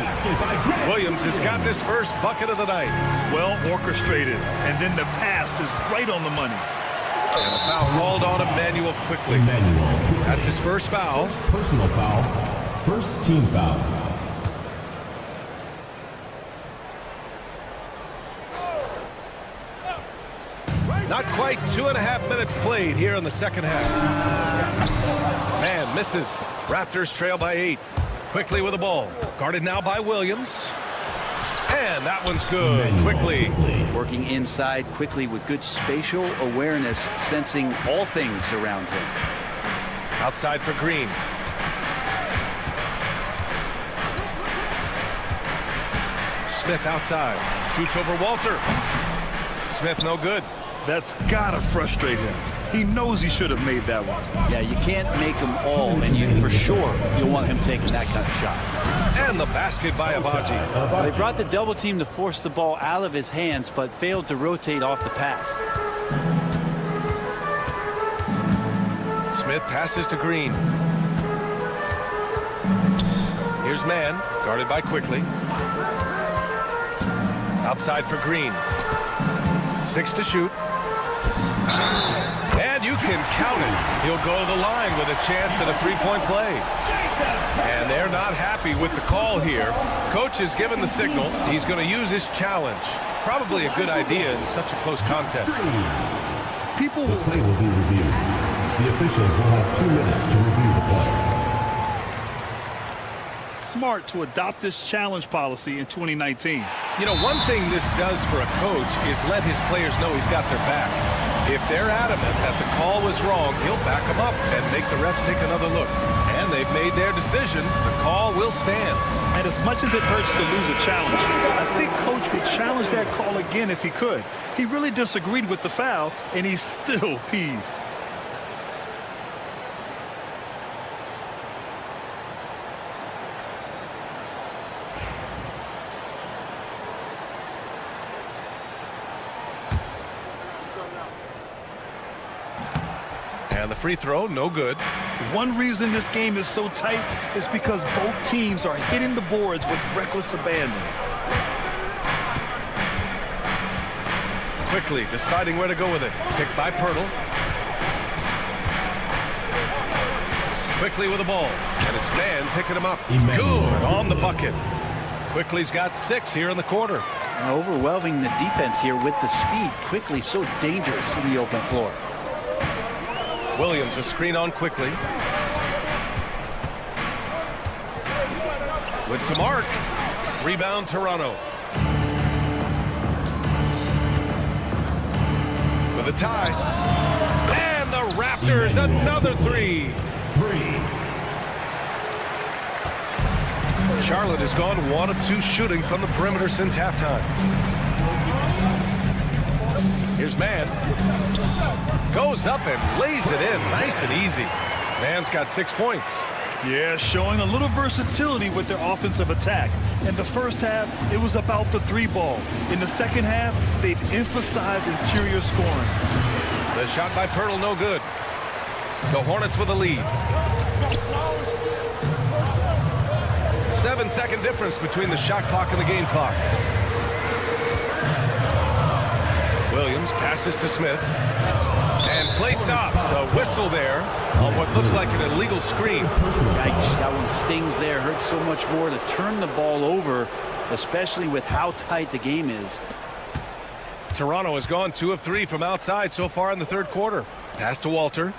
[SPEAKER 1] Williams has gotten his first bucket of the night.
[SPEAKER 2] Well orchestrated, and then the pass is right on the money.
[SPEAKER 1] And a foul called on Emmanuel Quickly. That's his first foul.
[SPEAKER 14] Personal foul. First team foul.
[SPEAKER 1] Not quite 2.5 minutes played here in the second half. Mann misses. Raptors trail by 8. Quickly with the ball. Guarded now by Williams. And that one's good. Quickly.
[SPEAKER 13] Working inside quickly with good spatial awareness, sensing all things around him.
[SPEAKER 1] Outside for Green. Smith outside. Shoots over Walter. Smith no good.
[SPEAKER 2] That's gotta frustrate him. He knows he should have made that one.
[SPEAKER 13] Yeah, you can't make them all, and you for sure you'll want him taking that kind of shot.
[SPEAKER 1] And the basket by Abaji.
[SPEAKER 13] They brought the double team to force the ball out of his hands, but failed to rotate off the pass.
[SPEAKER 1] Smith passes to Green. Here's Mann, guarded by Quickly. Outside for Green. 6 to shoot. And you can count it. He'll go to the line with a chance at a 3-point play. And they're not happy with the call here. Coach has given the signal. He's going to use his challenge. Probably a good idea in such a close contest.
[SPEAKER 14] The play will be reviewed. The officials will have 2 minutes to review the play.
[SPEAKER 2] Smart to adopt this challenge policy in 2019.
[SPEAKER 1] You know, one thing this does for a coach is let his players know he's got their back. If they're adamant that the call was wrong, he'll back them up and make the refs take another look. And they've made their decision. The call will stand.
[SPEAKER 2] And as much as it hurts to lose a challenge, I think Coach would challenge that call again if he could. He really disagreed with the foul, and he's still peeved.
[SPEAKER 1] And the free throw, no good.
[SPEAKER 2] One reason this game is so tight is because both teams are hitting the boards with reckless abandon.
[SPEAKER 1] Quickly deciding where to go with it. Picked by Poeltl. Quickly with the ball. And it's Mann picking him up. Good on the bucket. Quickly's got 6 here in the quarter.
[SPEAKER 13] Overwhelming the defense here with the speed. Quickly so dangerous in the open floor.
[SPEAKER 1] Williams a screen on Quickly. With to mark. Rebound Toronto. For the tie. And the Raptors, another three. Charlotte has gone 1 of 2 shooting from the perimeter since halftime. Here's Mann. Goes up and lays it in nice and easy. Mann's got 6 points.
[SPEAKER 2] Yeah, showing a little versatility with their offensive attack. In the first half, it was about the 3-ball. In the second half, they've emphasized interior scoring.
[SPEAKER 1] The shot by Pirtle, no good. The Hornets with a lead. 7-second difference between the shot clock and the game clock. Williams passes to Smith. And play stops. A whistle there on what looks like an illegal screen.
[SPEAKER 13] Yikes, that one stings there. Hurts so much more to turn the ball over, especially with how tight the game is.
[SPEAKER 1] Toronto has gone 2 of 3 from outside so far in the third quarter. Pass to Walter.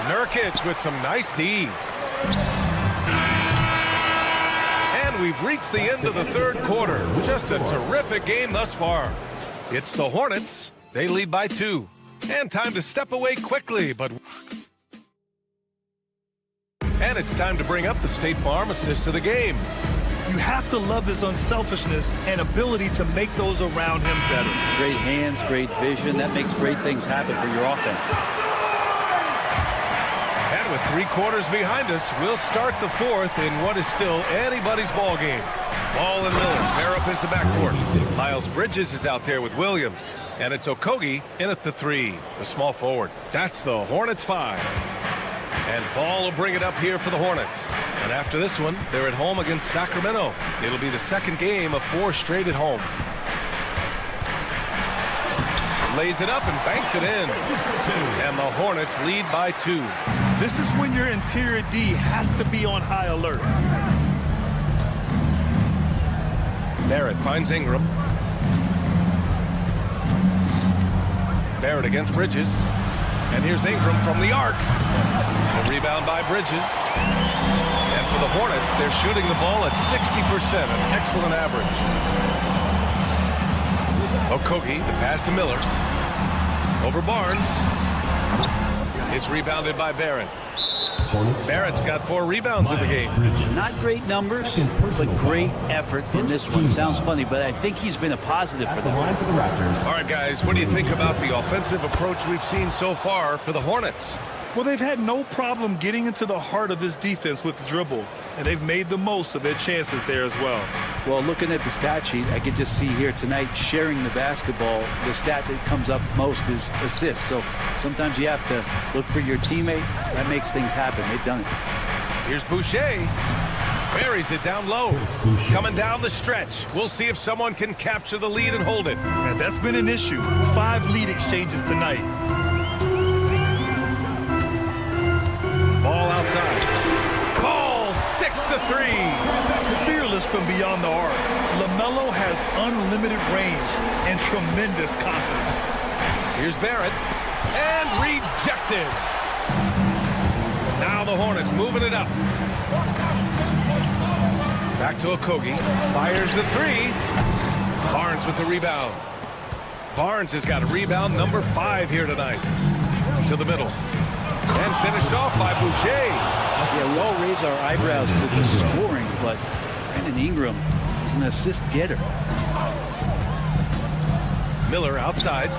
[SPEAKER 1] Nurkic with some nice D. And we've reached the end of the third quarter. Just a terrific game thus far. It's the Hornets. They lead by 2. And time to step away quickly, but... And it's time to bring up the State Farm assist of the game.
[SPEAKER 2] You have to love his unselfishness and ability to make those around him better.
[SPEAKER 13] Great hands, great vision. That makes great things happen for your offense.
[SPEAKER 1] And with 3 quarters behind us, we'll start the fourth in what is still anybody's ball game. Ball and Miller pair up as the backcourt. Miles Bridges is out there with Williams. And it's Okogie in at the 3, the small forward. That's the Hornets 5. And Ball will bring it up here for the Hornets. And after this one, they're at home against Sacramento. It'll be the second game of 4 straight at home. Lays it up and banks it in. And the Hornets lead by 2.
[SPEAKER 2] This is when your interior D has to be on high alert.
[SPEAKER 1] Barrett finds Ingram. Barrett against Bridges. And here's Ingram from the arc. A rebound by Bridges. And for the Hornets, they're shooting the ball at 60%, an excellent average. Okogie, the pass to Miller. Over Barnes. It's rebounded by Barrett. Barrett's got 4 rebounds in the game.
[SPEAKER 13] Not great numbers, but great effort in this one. Sounds funny, but I think he's been a positive for them.
[SPEAKER 1] All right, guys, what do you think about the offensive approach we've seen so far for the Hornets?
[SPEAKER 2] Well, they've had no problem getting into the heart of this defense with the dribble, and they've made the most of their chances there as well.
[SPEAKER 13] Well, looking at the stat sheet, I could just see here tonight sharing the basketball. The stat that comes up most is assists. So sometimes you have to look for your teammate. That makes things happen. They've done it.
[SPEAKER 1] Here's Boucher. Buries it down low. Coming down the stretch. We'll see if someone can capture the lead and hold it.
[SPEAKER 2] And that's been an issue. 5 lead exchanges tonight.
[SPEAKER 1] Ball outside. Ball sticks the 3.
[SPEAKER 2] Fearless from beyond the arc. LaMelo has unlimited range and tremendous confidence.
[SPEAKER 1] Here's Barrett. And rejected. Now the Hornets moving it up. Back to Okogie. Fires the 3. Barnes with the rebound. Barnes has got a rebound number 5 here tonight. To the middle. And finished off by Boucher.
[SPEAKER 13] Yeah, we all raise our eyebrows to the scoring, but Brandon Ingram is an assist getter.
[SPEAKER 1] Miller outside.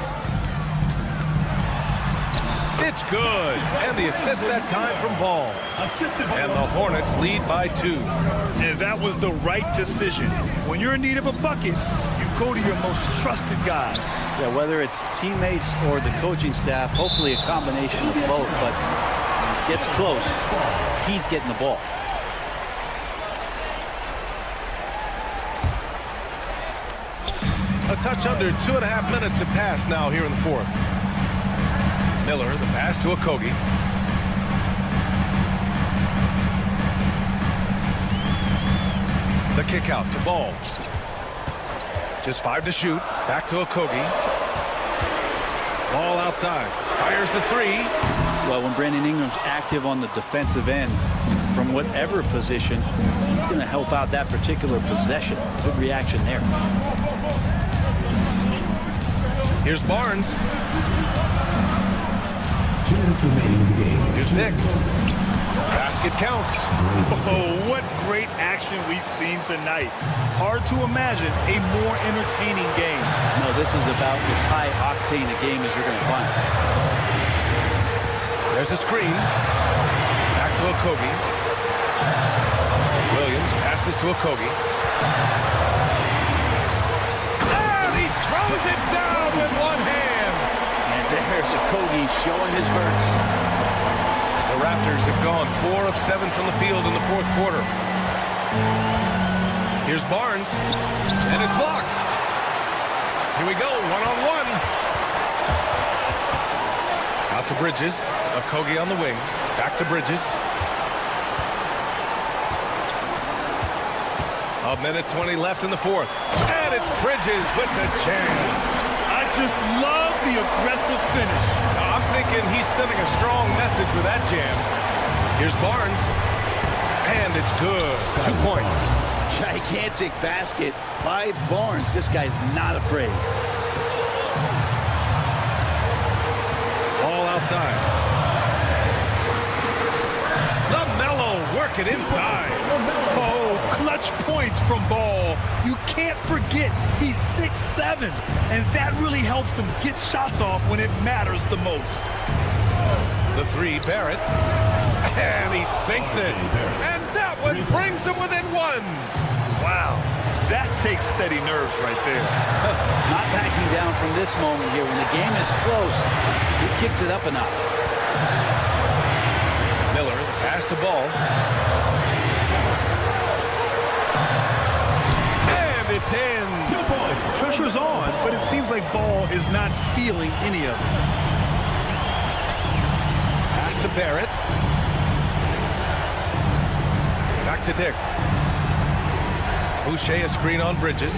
[SPEAKER 1] It's good. And the assist that time from Ball. And the Hornets lead by 2.
[SPEAKER 2] And that was the right decision. When you're in need of a bucket, you go to your most trusted guys.
[SPEAKER 13] Yeah, whether it's teammates or the coaching staff, hopefully a combination of both, but when he gets close, he's getting the ball.
[SPEAKER 1] A touch under 2.5 minutes have passed now here in the fourth. Miller, the pass to Okogie. The kick out to Ball. Just 5 to shoot. Back to Okogie. Ball outside. Fires the 3.
[SPEAKER 13] Well, when Brandon Ingram's active on the defensive end, from whatever position, he's going to help out that particular possession. Good reaction there.
[SPEAKER 1] Here's Barnes.
[SPEAKER 14] 2 minutes remaining in the game.
[SPEAKER 1] Here's Nick. Basket counts.
[SPEAKER 2] Oh, what great action we've seen tonight. Hard to imagine a more entertaining game.
[SPEAKER 13] No, this is about as high octane a game as you're going to find.
[SPEAKER 1] There's a screen. Back to Okogie. Williams passes to Okogie. And he throws it down with one hand.
[SPEAKER 13] And there's Okogie showing his verts.
[SPEAKER 1] The Raptors have gone 4 of 7 from the field in the fourth quarter. Here's Barnes, and it's blocked. Here we go, one-on-one. Out to Bridges. Okogie on the wing. Back to Bridges. A minute 20 left in the fourth. And it's Bridges with the jam.
[SPEAKER 2] I just love the aggressive finish.
[SPEAKER 1] I'm thinking he's sending a strong message with that jam. Here's Barnes. And it's good. 2 points.
[SPEAKER 13] Gigantic basket by Barnes. This guy's not afraid.
[SPEAKER 1] Ball outside. LaMelo working inside.
[SPEAKER 2] Oh, clutch points from Ball. You can't forget he's 6'7", and that really helps him get shots off when it matters the most.
[SPEAKER 1] The three, Barrett. And he sinks it. And that one brings him within one.
[SPEAKER 2] Wow, that takes steady nerves right there.
[SPEAKER 13] Not backing down from this moment here. When the game is close, he kicks it up a notch.
[SPEAKER 1] Miller, pass to Ball. And it's in.
[SPEAKER 2] 2 points. Pressure's on, but it seems like Ball is not feeling any of it.
[SPEAKER 1] Pass to Barrett. Back to Dick. Boucher a screen on Bridges.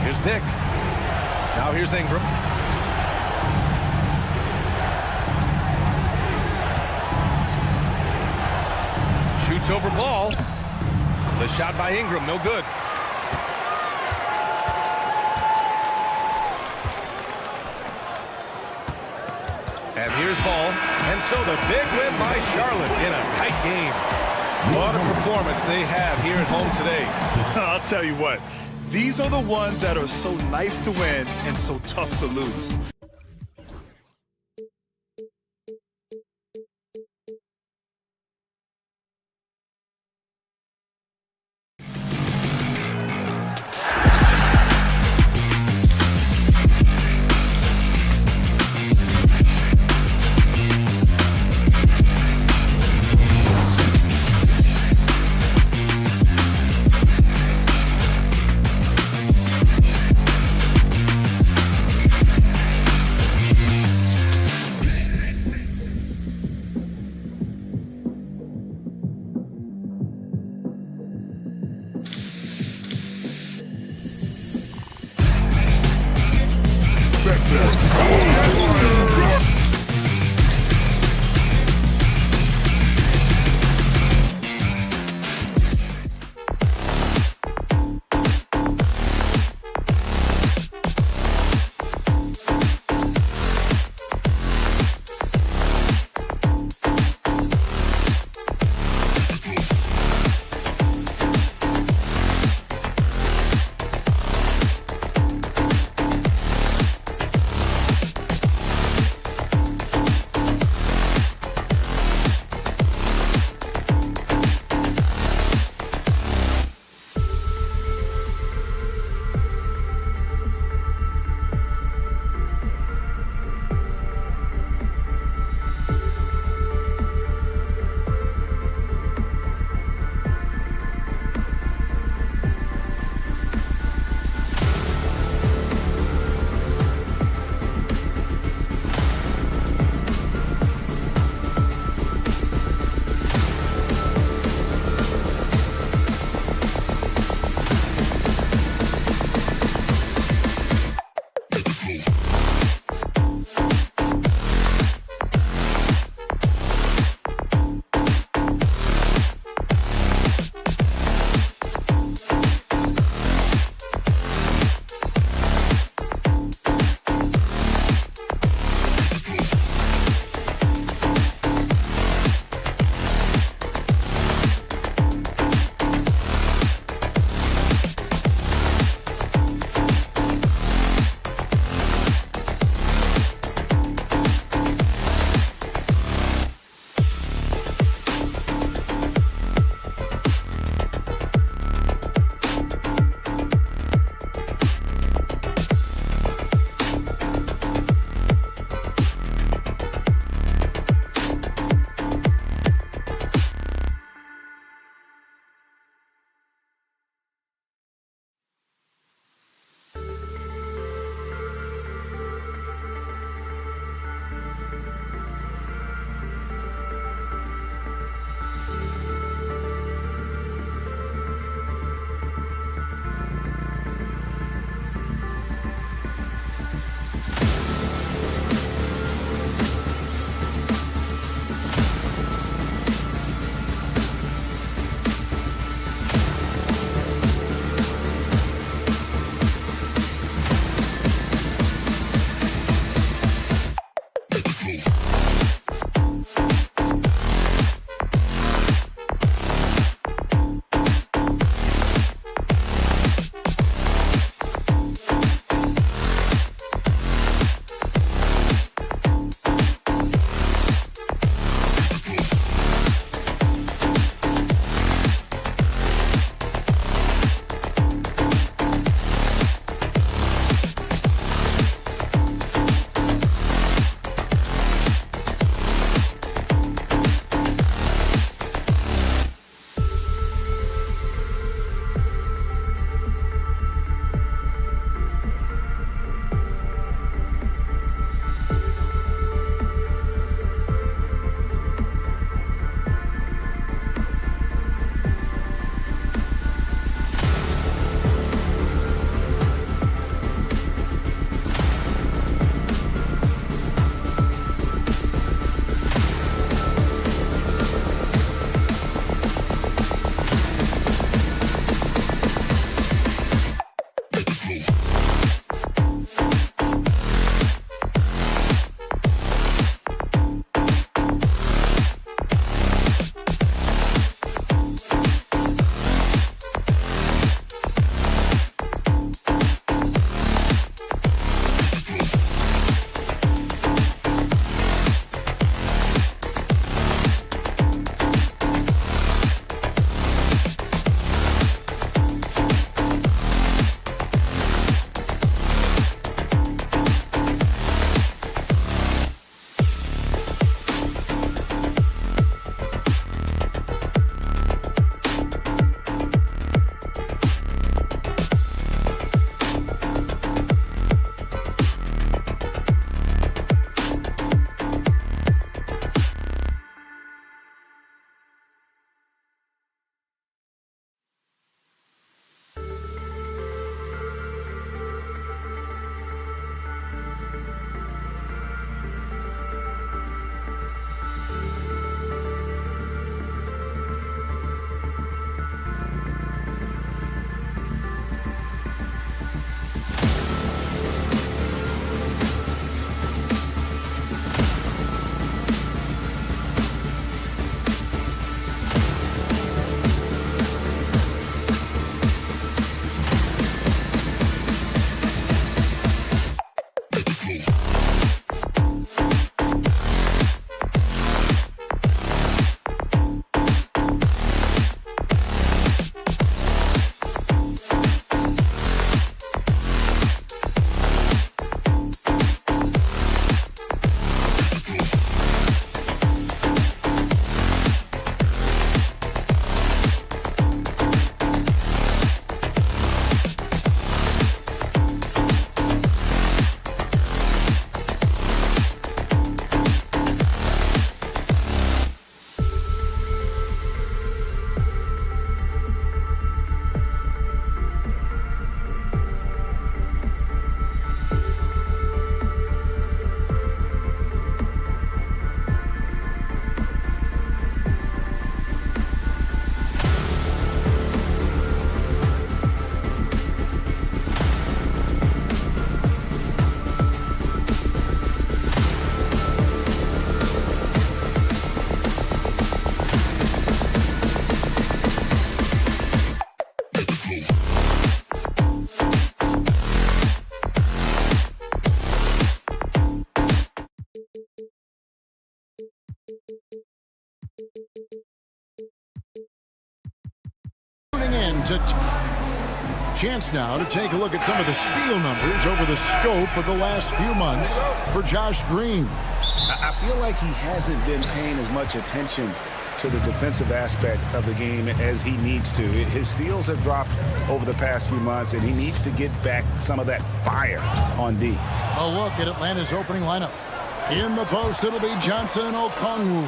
[SPEAKER 1] Here's Dick. Now here's Ingram. Shoots over Ball. The shot by Ingram, no good. And here's Ball. And so the big win by Charlotte in a tight game. What a performance they have here at home today.
[SPEAKER 2] I'll tell you what, these are the ones that are so nice to win and so tough to lose.
[SPEAKER 8] Chance now to take a look at some of the steal numbers over the scope of the last few months for Josh Green.
[SPEAKER 9] I feel like he hasn't been paying as much attention to the defensive aspect of the game as he needs to. His steals have dropped over the past few months, and he needs to get back some of that fire on D.
[SPEAKER 8] A look at Atlanta's opening lineup. In the post, it'll be Johnson and Okongwu.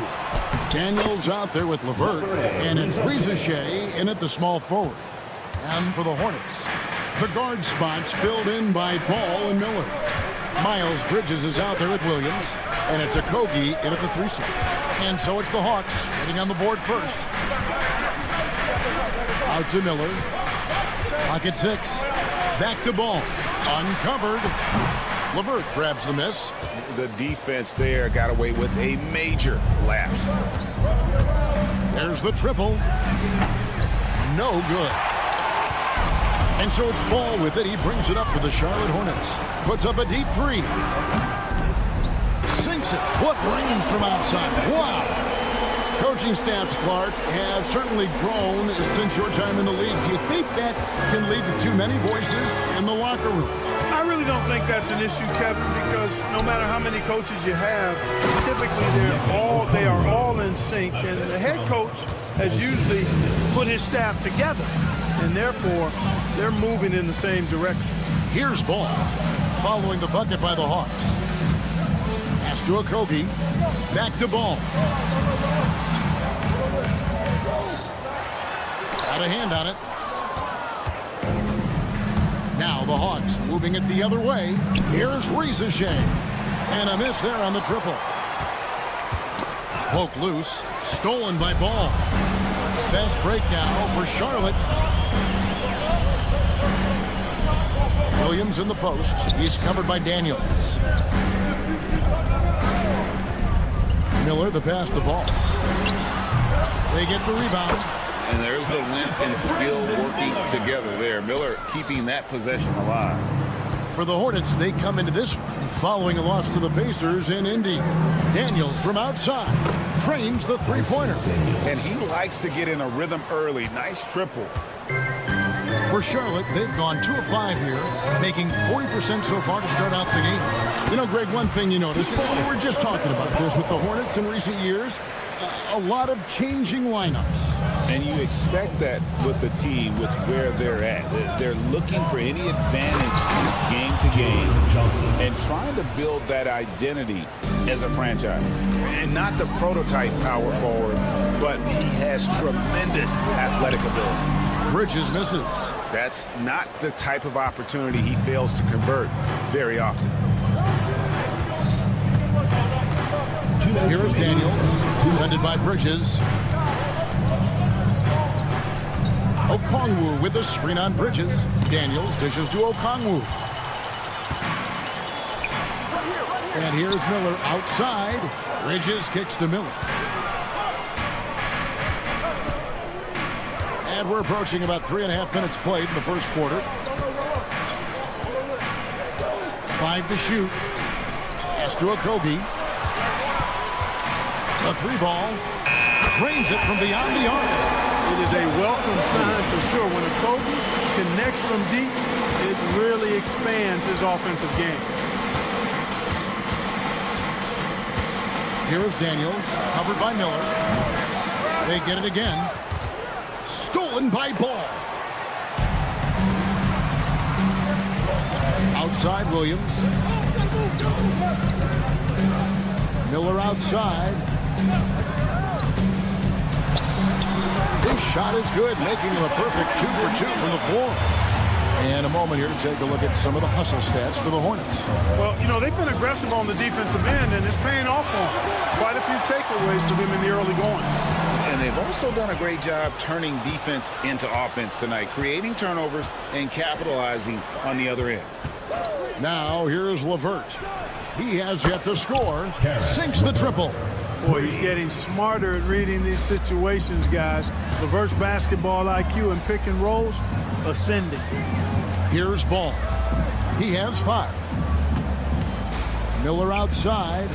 [SPEAKER 8] Daniels out there with LeVert, and it's Rizachet in at the small forward. And for the Hornets, the guard spots filled in by Ball and Miller. Miles Bridges is out there with Williams, and it's Okogie in at the 3 slot. And so it's the Hawks getting on the board first. Out to Miller. Pocket 6. Back to Ball. Uncovered. LeVert grabs the miss.
[SPEAKER 9] The defense there got away with a major lapse.
[SPEAKER 8] There's the triple. No good. And so it's Ball with it. He brings it up for the Charlotte Hornets. Puts up a deep 3. Sinks it. What range from outside. Wow. Coaching staffs, Clark, have certainly grown since your time in the league. Do you think that can lead to too many voices in the locker room?
[SPEAKER 2] I really don't think that's an issue, Kevin, because no matter how many coaches you have, typically they are all in sync, and the head coach has usually put his staff together, and therefore they're moving in the same direction.
[SPEAKER 8] Here's Ball, following the bucket by the Hawks. Pass to Okogie, back to Ball. Got a hand on it. Now the Hawks moving it the other way. Here's Rizachet. And a miss there on the triple. Poked loose. Stolen by Ball. Fast break now for Charlotte. Williams in the post. He's covered by Daniels. Miller the pass to Ball. They get the rebound.
[SPEAKER 10] And there's the length and skill working together there. Miller keeping that possession alive.
[SPEAKER 8] For the Hornets, they come into this one following a loss to the Pacers in Indy. Daniels from outside trains the three-pointer.
[SPEAKER 9] And he likes to get in a rhythm early. Nice triple.
[SPEAKER 8] For Charlotte, they've gone 2 of 5 here, making 40% so far to start out the game. You know, Greg, one thing you noticed, we were just talking about this with the Hornets in recent years, a lot of changing lineups.
[SPEAKER 10] And you expect that with the team, with where they're at. They're looking for any advantage game to game and trying to build that identity as a franchise.
[SPEAKER 9] And not the prototype power forward, but he has tremendous athletic ability.
[SPEAKER 8] Bridges misses.
[SPEAKER 9] That's not the type of opportunity he fails to convert very often.
[SPEAKER 8] Here's Daniels, defended by Bridges. Okongwu with a screen on Bridges. Daniels dishes to Okongwu. And here's Miller outside. Bridges kicks to Miller. And we're approaching about 3.5 minutes played in the first quarter. 5 to shoot. Pass to Okogie. The 3-ball. Drains it from beyond the arc.
[SPEAKER 2] It is a welcome sign for sure. When Okogie connects from deep, it really expands his offensive game.
[SPEAKER 8] Here is Daniels, covered by Miller. They get it again. Stolen by Ball. Outside Williams. Miller outside. His shot is good, making him a perfect 2 for 2 from the floor. And a moment here to take a look at some of the hustle stats for the Hornets.
[SPEAKER 2] Well, you know, they've been aggressive on the defensive end, and it's paying off for them. Quite a few takeaways for them in the early going.
[SPEAKER 9] And they've also done a great job turning defense into offense tonight, creating turnovers and capitalizing on the other end.
[SPEAKER 8] Now here's LeVert. He has yet to score. Sinks the triple.
[SPEAKER 2] Boy, he's getting smarter at reading these situations, guys. LeVert's basketball IQ and pick and rolls ascending.
[SPEAKER 8] Here's Ball. He has 5. Miller outside.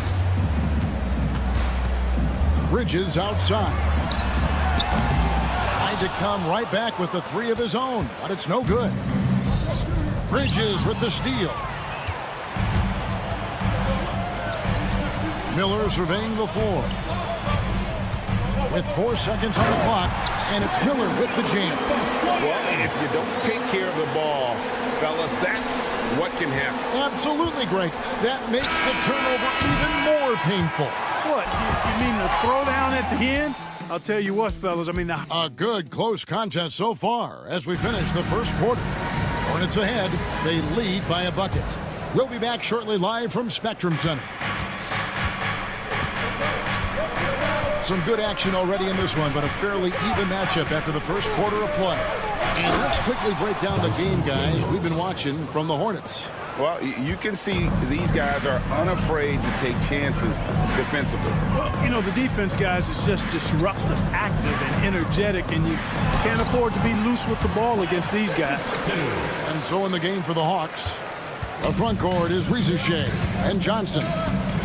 [SPEAKER 8] Bridges outside. Tried to come right back with the 3 of his own, but it's no good. Bridges with the steal. Miller surveying the floor. With 4 seconds on the clock, and it's Miller with the jam.
[SPEAKER 10] Well, if you don't take care of the ball, fellas, that's what can happen.
[SPEAKER 8] Absolutely, Greg. That makes the turnover even more painful.
[SPEAKER 2] What? You mean the throwdown at the end? I'll tell you what, fellas. I mean,
[SPEAKER 8] a good close contest so far as we finish the first quarter. Hornets ahead. They lead by a bucket. We'll be back shortly live from Spectrum Center. Some good action already in this one, but a fairly even matchup after the first quarter of play. And let's quickly break down the game, guys, we've been watching from the Hornets.
[SPEAKER 9] Well, you can see these guys are unafraid to take chances defensively.
[SPEAKER 2] Well, you know, the defense, guys, is just disruptive, active, and energetic, and you can't afford to be loose with the ball against these guys.
[SPEAKER 8] And so in the game for the Hawks, the front court is Rizuche and Johnson.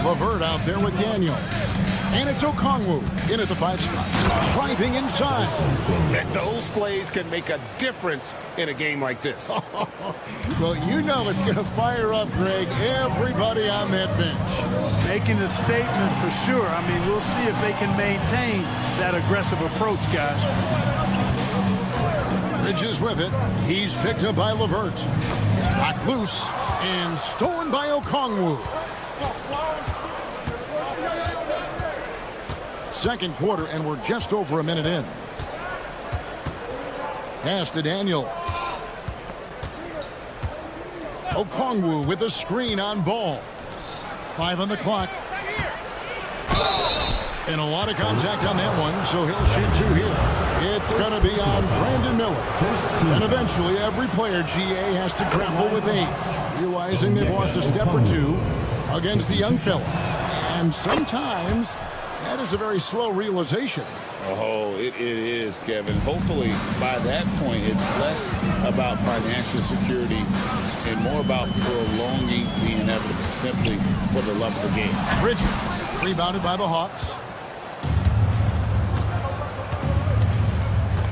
[SPEAKER 8] LeVert out there with Daniel. And it's Okongwu in at the 5 spot. Driving inside.
[SPEAKER 10] And those plays can make a difference in a game like this.
[SPEAKER 8] Well, you know it's going to fire up, Greg, everybody on that bench.
[SPEAKER 2] Making a statement for sure. I mean, we'll see if they can maintain that aggressive approach, guys.
[SPEAKER 8] Bridges with it. He's picked up by LeVert. Knocked loose and stolen by Okongwu. Second quarter, and we're just over a minute in. Pass to Daniel. Okongwu with a screen on Ball. 5 on the clock. And a lot of contact on that one, so he'll shoot 2 here. It's going to be on Brandon Miller. And eventually, every player, GA, has to grapple with age, realizing they've lost a step or 2 against the young fella. And sometimes that is a very slow realization.
[SPEAKER 10] Oh, it is, Kevin. Hopefully, by that point, it's less about financial security and more about prolonging the inevitable, simply for the love of the game.
[SPEAKER 8] Bridges, rebounded by the Hawks.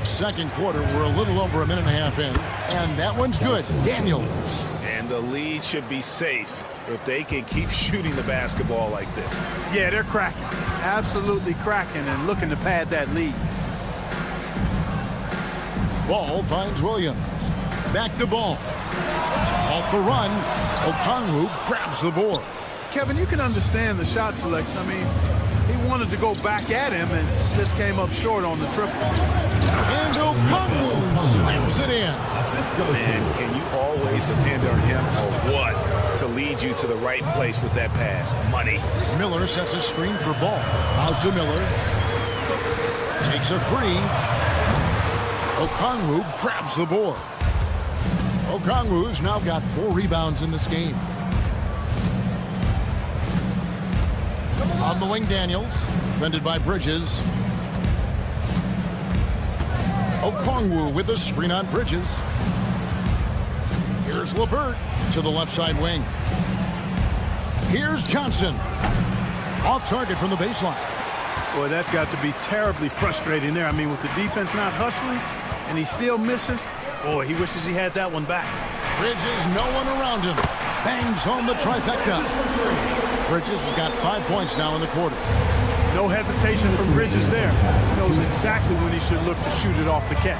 [SPEAKER 8] Second quarter, we're a little over a minute and a half in, and that one's good. Daniels.
[SPEAKER 9] And the lead should be safe if they can keep shooting the basketball like this.
[SPEAKER 2] Yeah, they're cracking. Absolutely cracking and looking to pad that lead.
[SPEAKER 8] Ball finds Williams. Back to Ball. Off the run. Okongwu grabs the board.
[SPEAKER 2] Kevin, you can understand the shot selection. I mean, he wanted to go back at him and just came up short on the triple.
[SPEAKER 8] And Okongwu slams it in.
[SPEAKER 9] Man, can you always depend on him or what to lead you to the right place with that pass? Money.
[SPEAKER 8] Miller sets a screen for Ball. Out to Miller. Takes a 3. Okongwu grabs the board. Okongwu's now got 4 rebounds in this game. On the wing, Daniels. Defended by Bridges. Okongwu with a screen on Bridges. Here's LeVert to the left side wing. Here's Johnson. Off target from the baseline.
[SPEAKER 2] Boy, that's got to be terribly frustrating there. I mean, with the defense not hustling and he still misses, boy, he wishes he had that one back.
[SPEAKER 8] Bridges, no one around him. Bangs home the trifecta. Bridges has got 5 points now in the quarter.
[SPEAKER 2] No hesitation from Bridges there. He knows exactly when he should look to shoot it off the catch.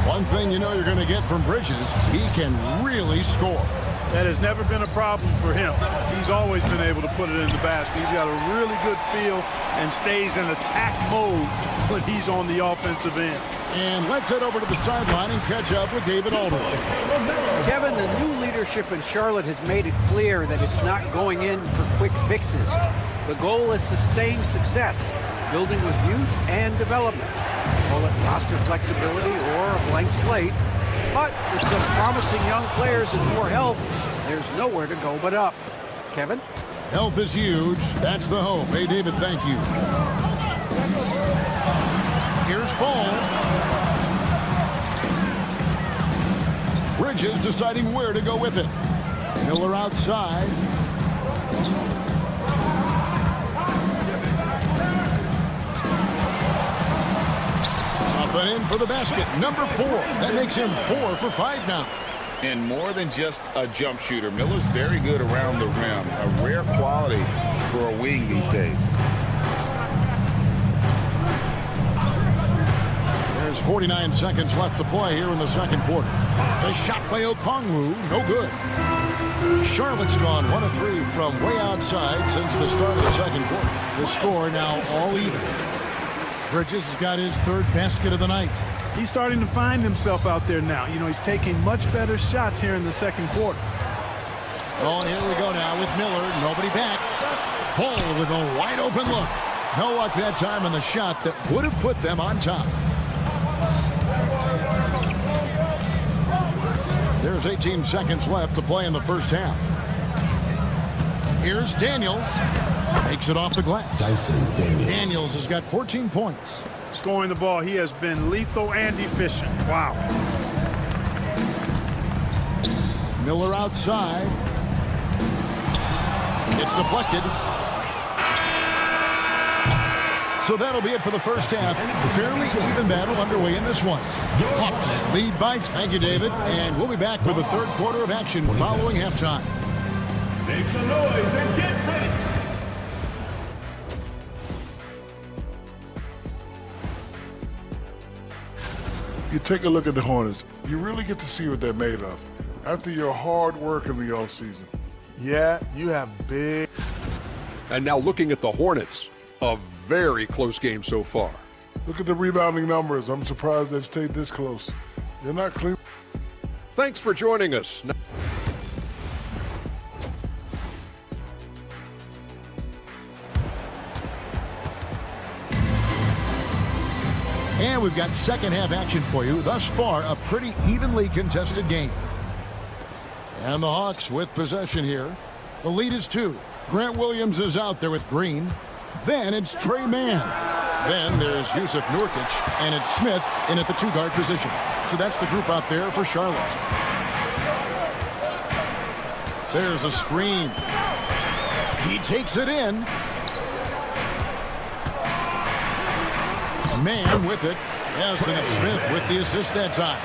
[SPEAKER 8] One thing you know you're going to get from Bridges, he can really score.
[SPEAKER 2] That has never been a problem for him. He's always been able to put it in the basket. He's got a really good feel and stays in attack mode when he's on the offensive end.
[SPEAKER 8] And let's head over to the sideline and catch up with David Aldridge.
[SPEAKER 12] Kevin, the new leadership in Charlotte has made it clear that it's not going in for quick fixes. The goal is sustained success, building with youth and development. Call it roster flexibility or a blank slate. But with some promising young players and more health, there's nowhere to go but up. Kevin?
[SPEAKER 8] Health is huge. That's the hope. Hey, David, thank you. Here's Ball. Bridges deciding where to go with it. Miller outside. Up and in for the basket. Number 4. That makes him 4 for 5 now.
[SPEAKER 10] And more than just a jump shooter, Miller's very good around the rim. A rare quality for a wing these days.
[SPEAKER 8] There's 49 seconds left to play here in the second quarter. The shot by Okongwu, no good. Charlotte's gone 1 of 3 from way outside since the start of the second quarter. The score now all even. Bridges has got his 3rd basket of the night.
[SPEAKER 2] He's starting to find himself out there now. You know, he's taking much better shots here in the second quarter.
[SPEAKER 8] Oh, and here we go now with Miller. Nobody back. Bull with a wide open look. No luck that time on the shot that would have put them on top. There's 18 seconds left to play in the first half. Here's Daniels. Makes it off the glass. Daniels has got 14 points.
[SPEAKER 2] Scoring the ball, he has been lethal and efficient. Wow.
[SPEAKER 8] Miller outside. It's deflected. So that'll be it for the first half. Fairly even battle underway in this one. Hawks lead by. Thank you, David. And we'll be back for the third quarter of action following halftime.
[SPEAKER 14] Make some noise and get ready.
[SPEAKER 5] You take a look at the Hornets, you really get to see what they're made of after your hard work in the offseason.
[SPEAKER 15] Yeah, you have big.
[SPEAKER 6] And now looking at the Hornets, a very close game so far.
[SPEAKER 5] Look at the rebounding numbers. I'm surprised they've stayed this close. You're not clean.
[SPEAKER 6] Thanks for joining us.
[SPEAKER 8] And we've got second half action for you. Thus far, a pretty evenly contested game. And the Hawks with possession here. The lead is 2. Grant Williams is out there with Green. Then it's Trey Mann. Then there's Yusuf Nurkic, and it's Smith in at the 2-guard position. So that's the group out there for Charlotte. There's a screen. He takes it in. Mann with it. Yes, and it's Smith with the assist that time.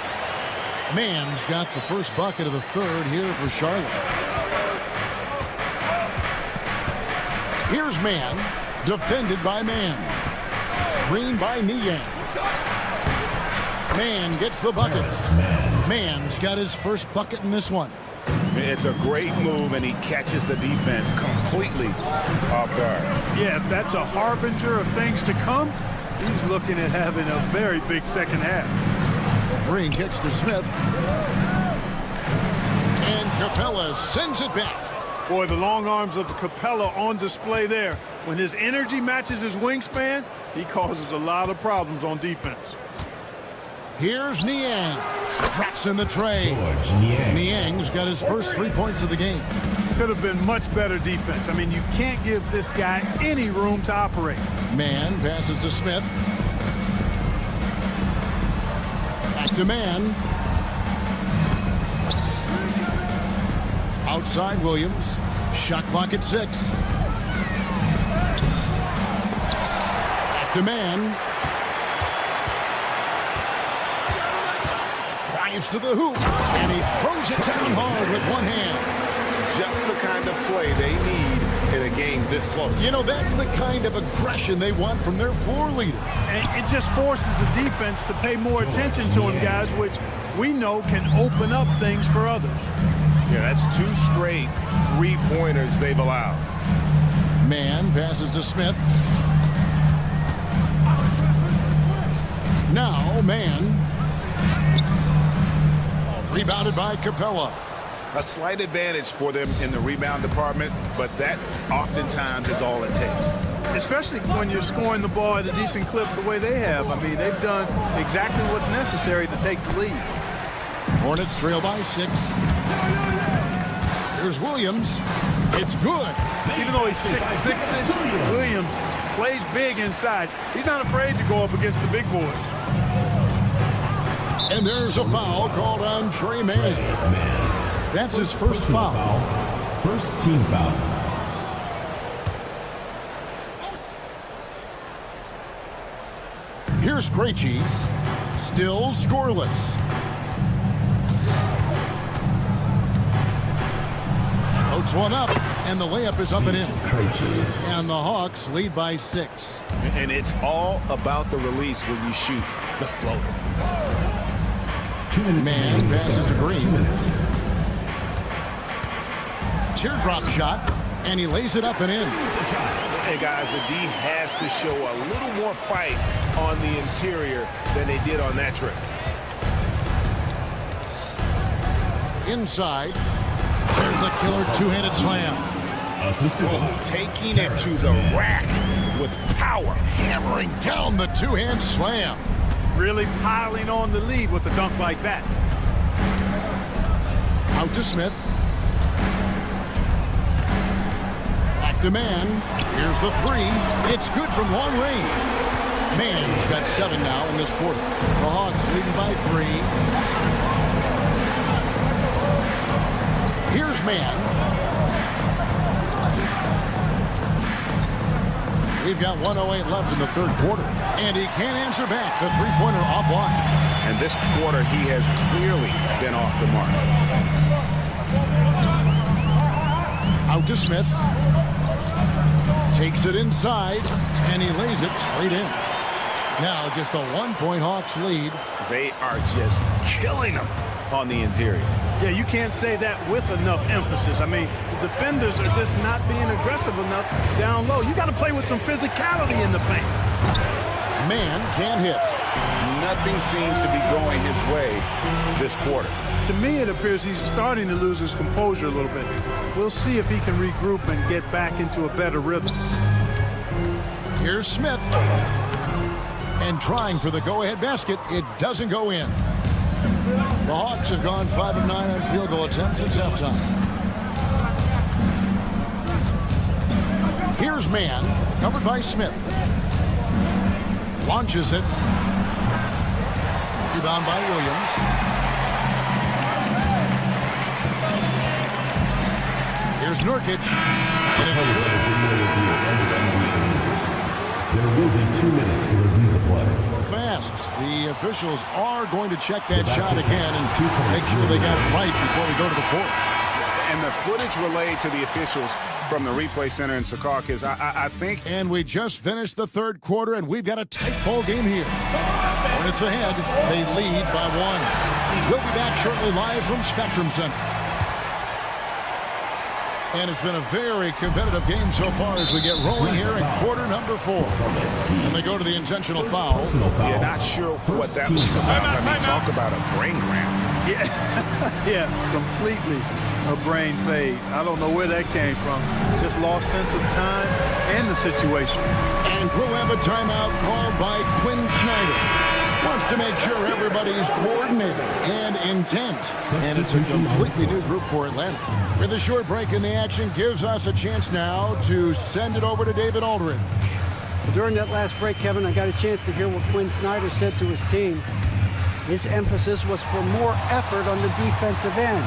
[SPEAKER 8] Mann's got the first bucket of the third here for Charlotte. Here's Mann, defended by Mann. Green by Niang. Mann gets the bucket. Mann's got his first bucket in this one.
[SPEAKER 9] It's a great move, and he catches the defense completely off guard.
[SPEAKER 2] Yeah, if that's a harbinger of things to come, he's looking at having a very big second half.
[SPEAKER 8] Green kicks to Smith. And Capella sends it back.
[SPEAKER 2] Boy, the long arms of Capella on display there. When his energy matches his wingspan, he causes a lot of problems on defense.
[SPEAKER 8] Here's Niang. Traps in the tray. Niang's got his first 3 points of the game.
[SPEAKER 2] Could have been much better defense. I mean, you can't give this guy any room to operate.
[SPEAKER 8] Mann passes to Smith. Back to Mann. Outside Williams. Shot clock at 6. Back to Mann. Drives to the hoop. And he throws it down hard with one hand.
[SPEAKER 9] Just the kind of play they need in a game this close.
[SPEAKER 8] You know, that's the kind of aggression they want from their floor leader.
[SPEAKER 2] And it just forces the defense to pay more attention to him, guys, which we know can open up things for others.
[SPEAKER 9] Yeah, that's 2 straight 3-pointers they've allowed.
[SPEAKER 8] Mann passes to Smith. Now Mann. Rebounded by Capella.
[SPEAKER 9] A slight advantage for them in the rebound department, but that oftentimes is all it takes.
[SPEAKER 2] Especially when you're scoring the ball at a decent clip the way they have. I mean, they've done exactly what's necessary to take the lead.
[SPEAKER 8] Hornets trail by 6. Here's Williams. It's good.
[SPEAKER 2] Even though he's 6'6", Williams plays big inside. He's not afraid to go up against the big boys.
[SPEAKER 8] And there's a foul called on Trey Mann. That's his first foul.
[SPEAKER 14] First team foul.
[SPEAKER 8] Here's Krejci, still scoreless. Floats one up, and the layup is up and in. And the Hawks lead by 6.
[SPEAKER 9] And it's all about the release when you shoot the floater.
[SPEAKER 8] Man passes to Green. Teardrop shot, and he lays it up and in.
[SPEAKER 9] Hey, guys, the D has to show a little more fight on the interior than they did on that trip.
[SPEAKER 8] Inside, there's the killer two-handed slam.
[SPEAKER 9] Taking it to the rack with power.
[SPEAKER 8] Hammering down the two-hand slam.
[SPEAKER 2] Really piling on the lead with a dunk like that.
[SPEAKER 8] Out to Smith. Back to Mann. Here's the 3. It's good from long range. Mann's got 7 now in this quarter. The Hawks leading by 3. Here's Mann. We've got 1:08 left in the third quarter. And he can't answer back. The three-pointer offline.
[SPEAKER 9] And this quarter, he has clearly been off the mark.
[SPEAKER 8] Out to Smith. Takes it inside, and he lays it straight in. Now just a 1-point Hawks lead.
[SPEAKER 9] They are just killing them on the interior.
[SPEAKER 2] Yeah, you can't say that with enough emphasis. I mean, the defenders are just not being aggressive enough down low. You got to play with some physicality in the paint.
[SPEAKER 8] Man can't hit.
[SPEAKER 9] Nothing seems to be going his way this quarter.
[SPEAKER 2] To me, it appears he's starting to lose his composure a little bit. We'll see if he can regroup and get back into a better rhythm.
[SPEAKER 8] Here's Smith. And trying for the go-ahead basket. It doesn't go in. The Hawks have gone 5 of 9 on field goal attempts since halftime. Here's Mann, covered by Smith. Launches it. Rebound by Williams. Here's Nurkic.
[SPEAKER 14] There will be 2 minutes to review the play.
[SPEAKER 8] Fast. The officials are going to check that shot again and make sure they got it right before we go to the fourth.
[SPEAKER 9] And the footage relayed to the officials from the replay center in Secaucus, I think.
[SPEAKER 8] And we just finished the third quarter, and we've got a tight ball game here. Hornets ahead. They lead by 1. We'll be back shortly live from Spectrum Center. And it's been a very competitive game so far as we get rolling here in quarter number 4. And they go to the intentional foul.
[SPEAKER 9] Yeah, not sure what that was about. I mean, talk about a brain cramp.
[SPEAKER 2] Yeah, completely a brain fade. I don't know where that came from. Just lost sense of time and the situation.
[SPEAKER 8] And we'll have a timeout called by Quinn Snyder. Wants to make sure everybody's coordinated and intent. And it's a completely new group for Atlanta. With a short break in the action gives us a chance now to send it over to David Aldridge.
[SPEAKER 12] During that last break, Kevin, I got a chance to hear what Quinn Snyder said to his team. His emphasis was for more effort on the defensive end.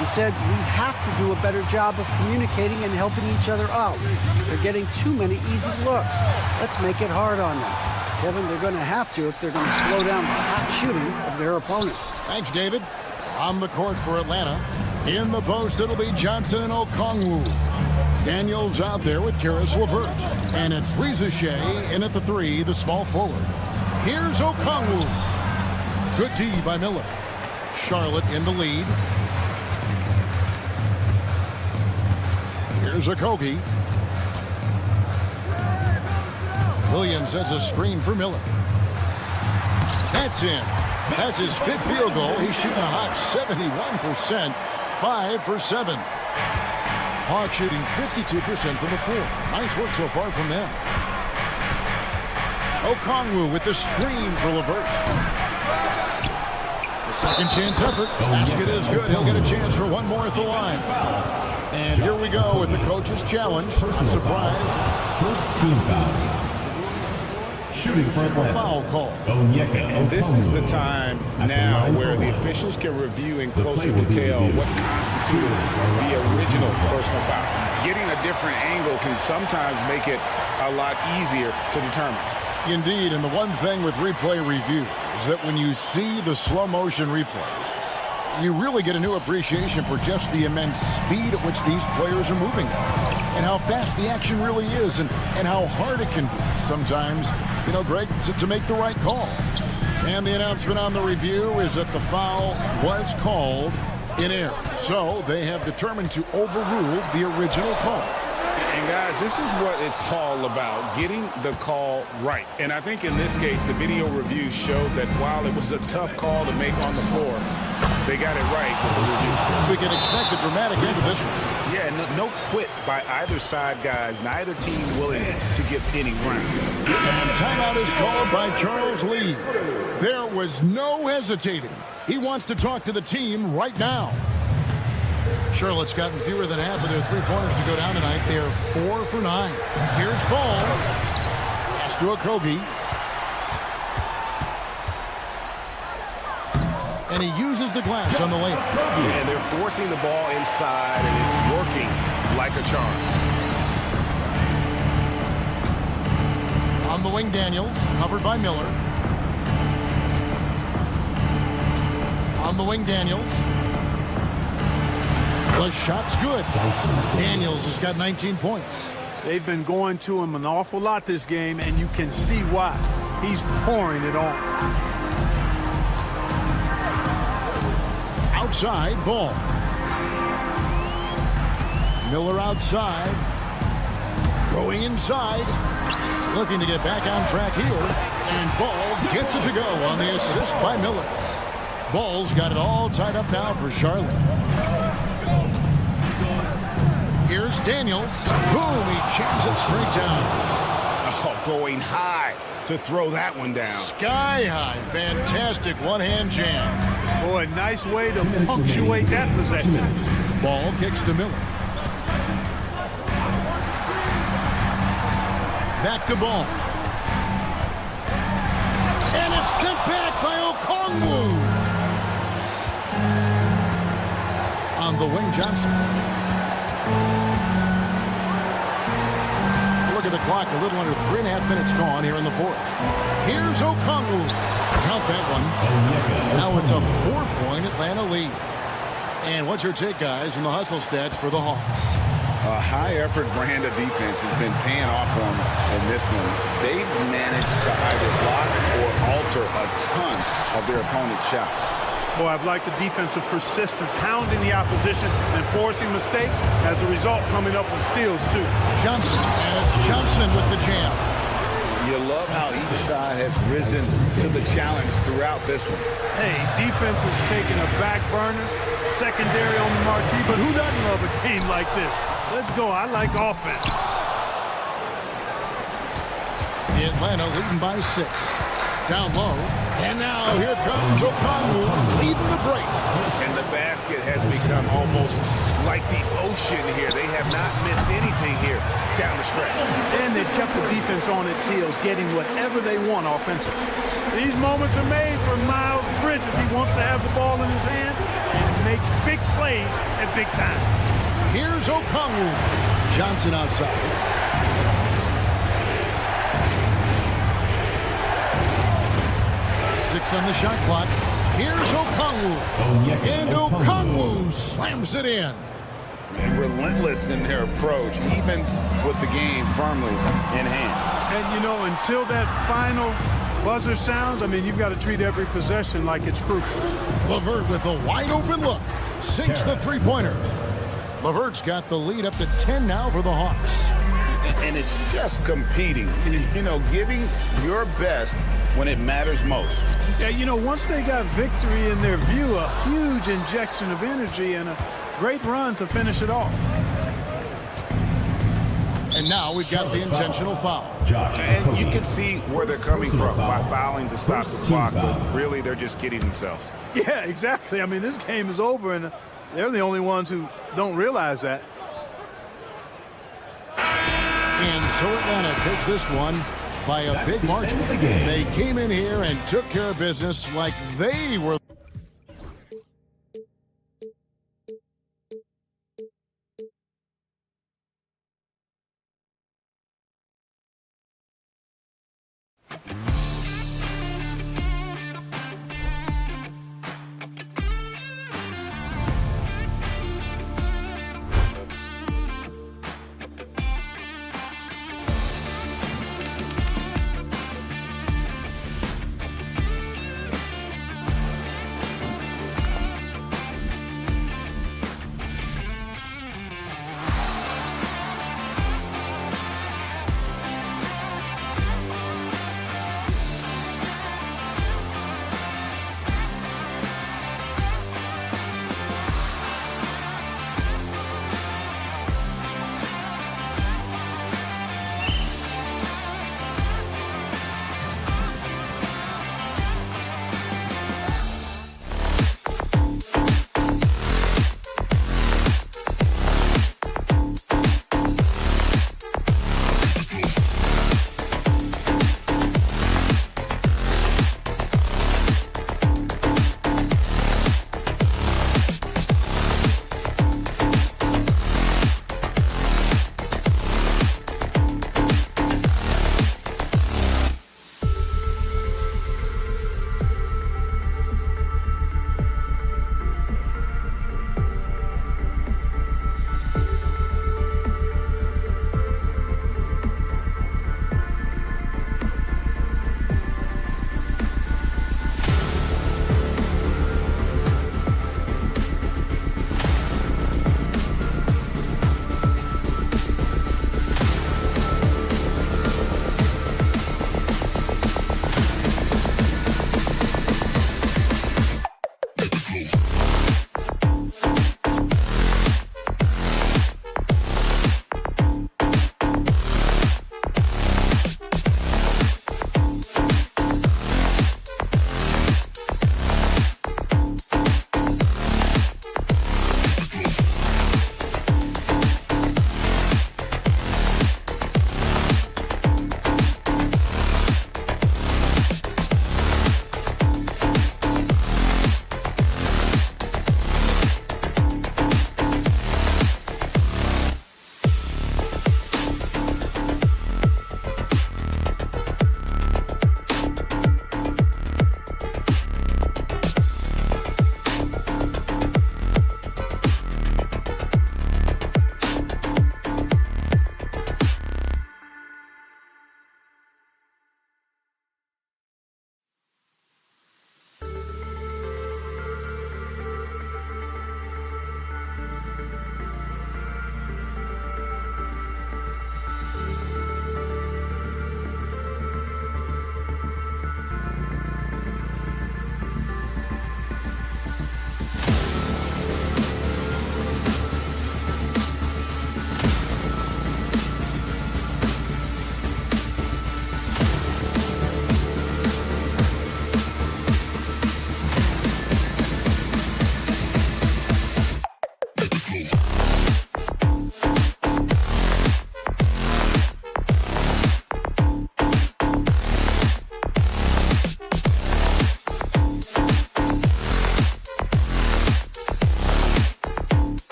[SPEAKER 12] He said, we have to do a better job of communicating and helping each other out. They're getting too many easy looks. Let's make it hard on them. Kevin, they're going to have to if they're going to slow down the hot shooting of their opponent.
[SPEAKER 8] Thanks, David. On the court for Atlanta. In the post, it'll be Johnson and Okongwu. Daniels out there with Karis LeVert. And it's Reza Shea in at the 3, the small forward. Here's Okongwu. Good D by Miller. Charlotte in the lead. Here's Okogie. Williams sets a screen for Miller. That's in. That's his 5th field goal. He's shooting a hot 71%. 5 for 7. Hawks shooting 52% from the floor. Nice work so far from them. Okongwu with the screen for LeVert. The second chance effort. Basket is good. He'll get a chance for one more at the line. And here we go with the coach's challenge. Surprise.
[SPEAKER 14] First team foul.
[SPEAKER 8] shooting for a foul call.
[SPEAKER 9] And this is the time now where the officials can review in closer detail what constituted the original personal foul. Getting a different angle can sometimes make it a lot easier to determine.
[SPEAKER 8] Indeed, and the one thing with replay review is that when you see the slow motion replays, you really get a new appreciation for just the immense speed at which these players are moving and how fast the action really is and how hard it can be sometimes, you know, Greg, to make the right call. And the announcement on the review is that the foul was called in error. So they have determined to overrule the original call.
[SPEAKER 9] And guys, this is what it's all about, getting the call right. And I think in this case, the video review showed that while it was a tough call to make on the floor, they got it right with the review.
[SPEAKER 8] We can expect a dramatic end to this one.
[SPEAKER 9] Yeah, no quit by either side, guys. Neither team willing to give any ground.
[SPEAKER 8] And timeout is called by Charles Lee. There was no hesitating. He wants to talk to the team right now. Charlotte's gotten fewer than half of their three-pointers to go down tonight. They are 4 for 9. Here's Ball. Pass to Okogie. And he uses the glass on the layup.
[SPEAKER 9] And they're forcing the ball inside, and it's working like a charm.
[SPEAKER 8] On the wing, Daniels, covered by Miller. On the wing, Daniels. The shot's good. Daniels has got 19 points.
[SPEAKER 2] They've been going to him an awful lot this game, and you can see why. He's pouring it on.
[SPEAKER 8] Outside, Ball. Miller outside. Going inside. Looking to get back on track here. And Ball gets it to go on the assist by Miller. Ball's got it all tied up now for Charlotte. Here's Daniels. Boom, he jams it straight down.
[SPEAKER 9] Oh, going high to throw that one down.
[SPEAKER 8] Sky high. Fantastic one-hand jam.
[SPEAKER 2] Boy, nice way to punctuate that possession.
[SPEAKER 8] Ball kicks to Miller. Back to Ball. And it's sent back by Okongwu. On the wing, Johnson. Look at the clock, a little under 3.5 minutes gone here in the fourth. Here's Okongwu. Count that one. Now it's a 4-point Atlanta lead. And what's your take, guys, in the hustle stats for the Hawks?
[SPEAKER 9] A high-effort brand of defense has been paying off for them in this one. They've managed to either block or alter a ton of their opponent's shots.
[SPEAKER 2] Boy, I've liked the defensive persistence, hounding the opposition and forcing mistakes. As a result, coming up with steals, too.
[SPEAKER 8] Johnson, and it's Johnson with the jam.
[SPEAKER 9] You love how each side has risen to the challenge throughout this one.
[SPEAKER 2] Hey, defense is taking a back burner, secondary on the marquee, but who doesn't love a game like this? Let's go. I like offense.
[SPEAKER 8] Atlanta leading by 6. Down low. And now here comes Okongwu leading the break.
[SPEAKER 9] And the basket has become almost like the ocean here. They have not missed anything here down the stretch.
[SPEAKER 2] And they've kept the defense on its heels, getting whatever they want offensively. These moments are made for Miles Bridges. He wants to have the ball in his hands and makes big plays at big time.
[SPEAKER 8] Here's Okongwu. Johnson outside. 6 on the shot clock. Here's Okongwu. And Okongwu slams it in.
[SPEAKER 9] And relentless in their approach, even with the game firmly in hand.
[SPEAKER 2] And, you know, until that final buzzer sounds, I mean, you've got to treat every possession like it's crucial.
[SPEAKER 8] LeVert with a wide-open look. Sinks the three-pointer. LeVert's got the lead up to 10 now for the Hawks.
[SPEAKER 9] And it's just competing, you know, giving your best when it matters most.
[SPEAKER 2] Yeah, you know, once they got victory in their view, a huge injection of energy and a great run to finish it off.
[SPEAKER 8] And now we've got the intentional foul.
[SPEAKER 9] And you can see where they're coming from by fouling to stop the clock, but really they're just kidding themselves.
[SPEAKER 2] Yeah, exactly. I mean, this game is over, and they're the only ones who don't realize that.
[SPEAKER 8] And so Atlanta takes this one by a big margin. They came in here and took care of business like they were.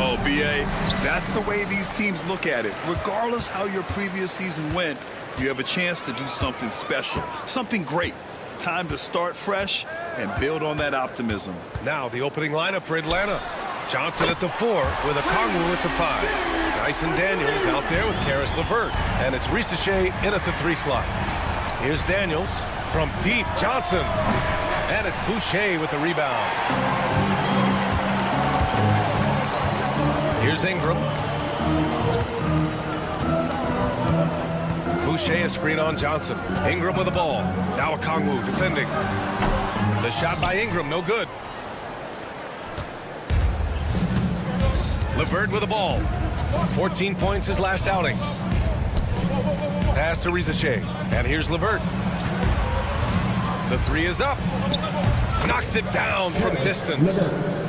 [SPEAKER 2] Oh, B.A., that's the way these teams look at it. Regardless how your previous season went, you have a chance to do something special, something great. Time to start fresh and build on that optimism.
[SPEAKER 1] Now the opening lineup for Atlanta. Johnson at the 4 with Okongwu at the 5. Dyson Daniels out there with Karis LeVert. And it's Risache in at the 3 slot. Here's Daniels from deep. Johnson. And it's Boucher with the rebound. Here's Ingram. Boucher a screen on Johnson. Ingram with the ball. Now Okongwu defending. The shot by Ingram, no good. LeVert with the ball. 14 points his last outing. Pass to Risache. And here's LeVert. The 3 is up. Knocks it down from distance.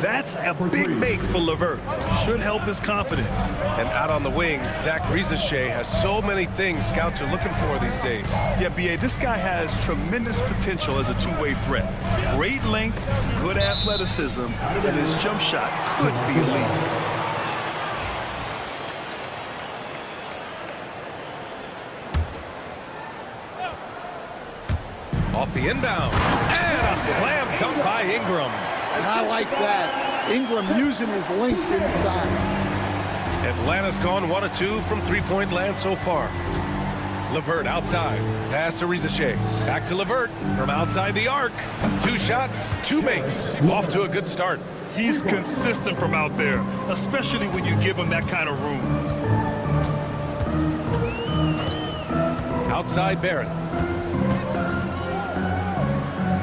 [SPEAKER 2] That's a big make for LeVert. Should help his confidence.
[SPEAKER 1] And out on the wing, Zach Risache has so many things scouts are looking for these days.
[SPEAKER 2] Yeah, B.A., this guy has tremendous potential as a two-way threat. Great length, good athleticism, and his jump shot could be elite.
[SPEAKER 1] Off the inbound. And a slam dunk by Ingram.
[SPEAKER 3] And I like that. Ingram using his length inside.
[SPEAKER 1] Atlanta's gone 1 of 2 from three-point land so far. LeVert outside. Pass to Risache. Back to LeVert from outside the arc. 2 shots, 2 makes. Off to a good start.
[SPEAKER 2] He's consistent from out there, especially when you give him that kind of room.
[SPEAKER 1] Outside Barrett.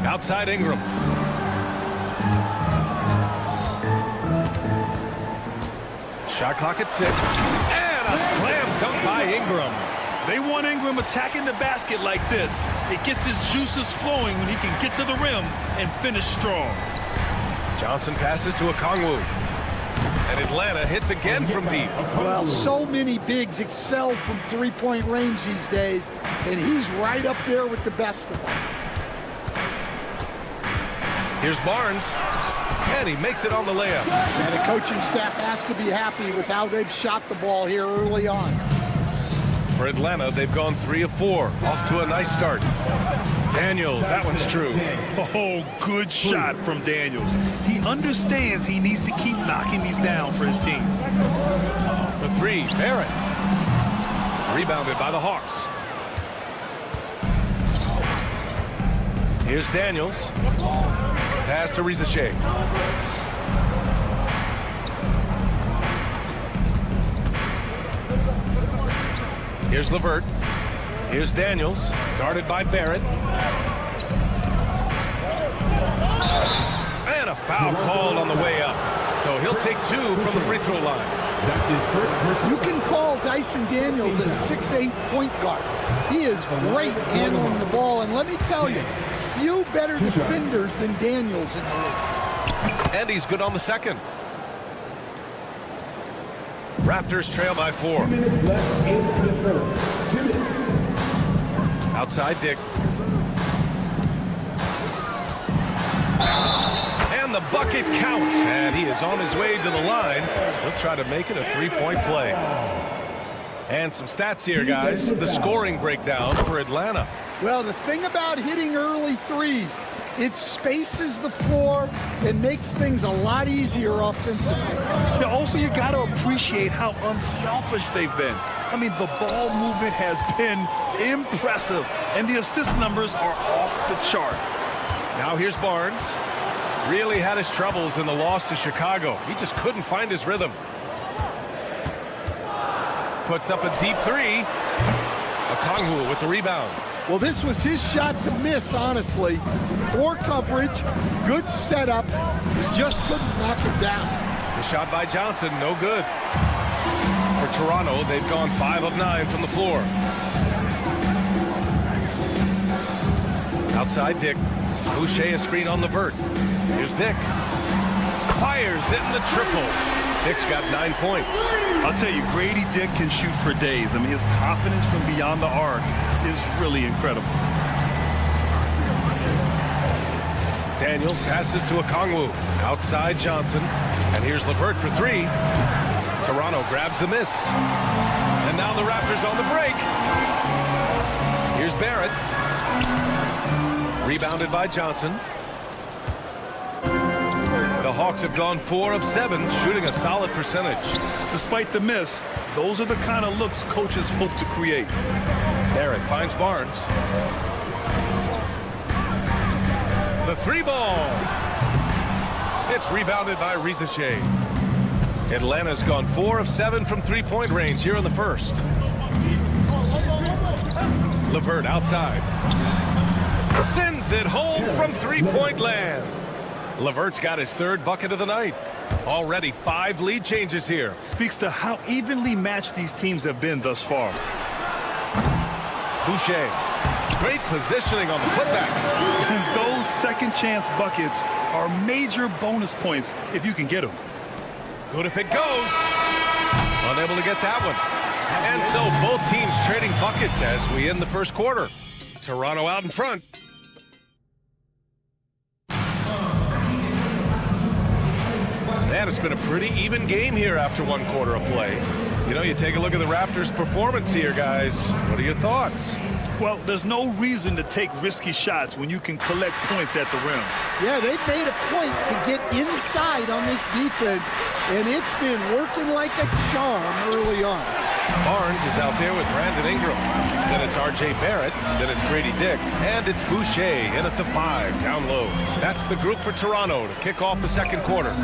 [SPEAKER 1] Outside Ingram. Shot clock at 6. And a slam dunk by Ingram.
[SPEAKER 2] They want Ingram attacking the basket like this. It gets his juices flowing when he can get to the rim and finish strong.
[SPEAKER 1] Johnson passes to Okongwu. And Atlanta hits again from deep.
[SPEAKER 3] Well, so many bigs excel from three-point range these days, and he's right up there with the best of them.
[SPEAKER 1] Here's Barnes, and he makes it on the layup.
[SPEAKER 3] And the coaching staff has to be happy with how they've shot the ball here early on.
[SPEAKER 1] For Atlanta, they've gone 3 of 4, off to a nice start. Daniels, that one's true.
[SPEAKER 2] Oh, good shot from Daniels. He understands he needs to keep knocking these down for his team.
[SPEAKER 1] The 3, Barrett. Rebounded by the Hawks. Here's Daniels. Pass to Risache. Here's LeVert. Here's Daniels. Guarded by Barrett. And a foul called on the way up. So he'll take 2 from the free throw line.
[SPEAKER 3] You can call Dyson Daniels a 6'8" point guard. He is great handling the ball, and let me tell you, few better defenders than Daniels in the league.
[SPEAKER 1] And he's good on the second. Raptors trail by 4.
[SPEAKER 14] 2 minutes left in the first. 2 minutes.
[SPEAKER 1] Outside Dick. And the bucket counts. And he is on his way to the line. He'll try to make it a 3-point play. And some stats here, guys. The scoring breakdown for Atlanta.
[SPEAKER 3] Well, the thing about hitting early threes, it spaces the floor and makes things a lot easier offensively.
[SPEAKER 2] Now, also, you got to appreciate how unselfish they've been. I mean, the ball movement has been impressive, and the assist numbers are off the chart.
[SPEAKER 1] Now here's Barnes. Really had his troubles in the loss to Chicago. He just couldn't find his rhythm. Puts up a deep 3. Okongwu with the rebound.
[SPEAKER 3] Well, this was his shot to miss, honestly. Poor coverage, good setup. He just couldn't knock it down.
[SPEAKER 1] The shot by Johnson, no good. For Toronto, they've gone 5 of 9 from the floor. Outside Dick. Boucher a screen on LeVert. Here's Dick. Fires in the triple. Dick's got 9 points.
[SPEAKER 2] I'll tell you, Grady Dick can shoot for days. I mean, his confidence from beyond the arc is really incredible.
[SPEAKER 1] Daniels passes to Okongwu. Outside Johnson. And here's LeVert for 3. Toronto grabs the miss. And now the Raptors on the break. Here's Barrett. Rebounded by Johnson. The Hawks have gone 4 of 7, shooting a solid percentage.
[SPEAKER 2] Despite the miss, those are the kind of looks coaches hope to create.
[SPEAKER 1] Barrett finds Barnes. The 3-ball. It's rebounded by Rizachet. Atlanta's gone 4 of 7 from three-point range here in the first. LeVert outside. Sends it home from three-point land. LeVert's got his 3rd bucket of the night. Already 5 lead changes here.
[SPEAKER 2] Speaks to how evenly matched these teams have been thus far.
[SPEAKER 1] Boucher. Great positioning on the putback.
[SPEAKER 2] And those second chance buckets are major bonus points if you can get them.
[SPEAKER 1] Good if it goes. Unable to get that one. And so both teams trading buckets as we end the first quarter. Toronto out in front. Man, it's been a pretty even game here after 1 quarter of play. You know, you take a look at the Raptors' performance here, guys. What are your thoughts?
[SPEAKER 2] Well, there's no reason to take risky shots when you can collect points at the rim.
[SPEAKER 3] Yeah, they've made a point to get inside on this defense, and it's been working like a charm early on.
[SPEAKER 1] Barnes is out there with Brandon Ingram. Then it's R.J. Barrett. Then it's Grady Dick. And it's Boucher in at the 5, down low. That's the group for Toronto to kick off the second quarter.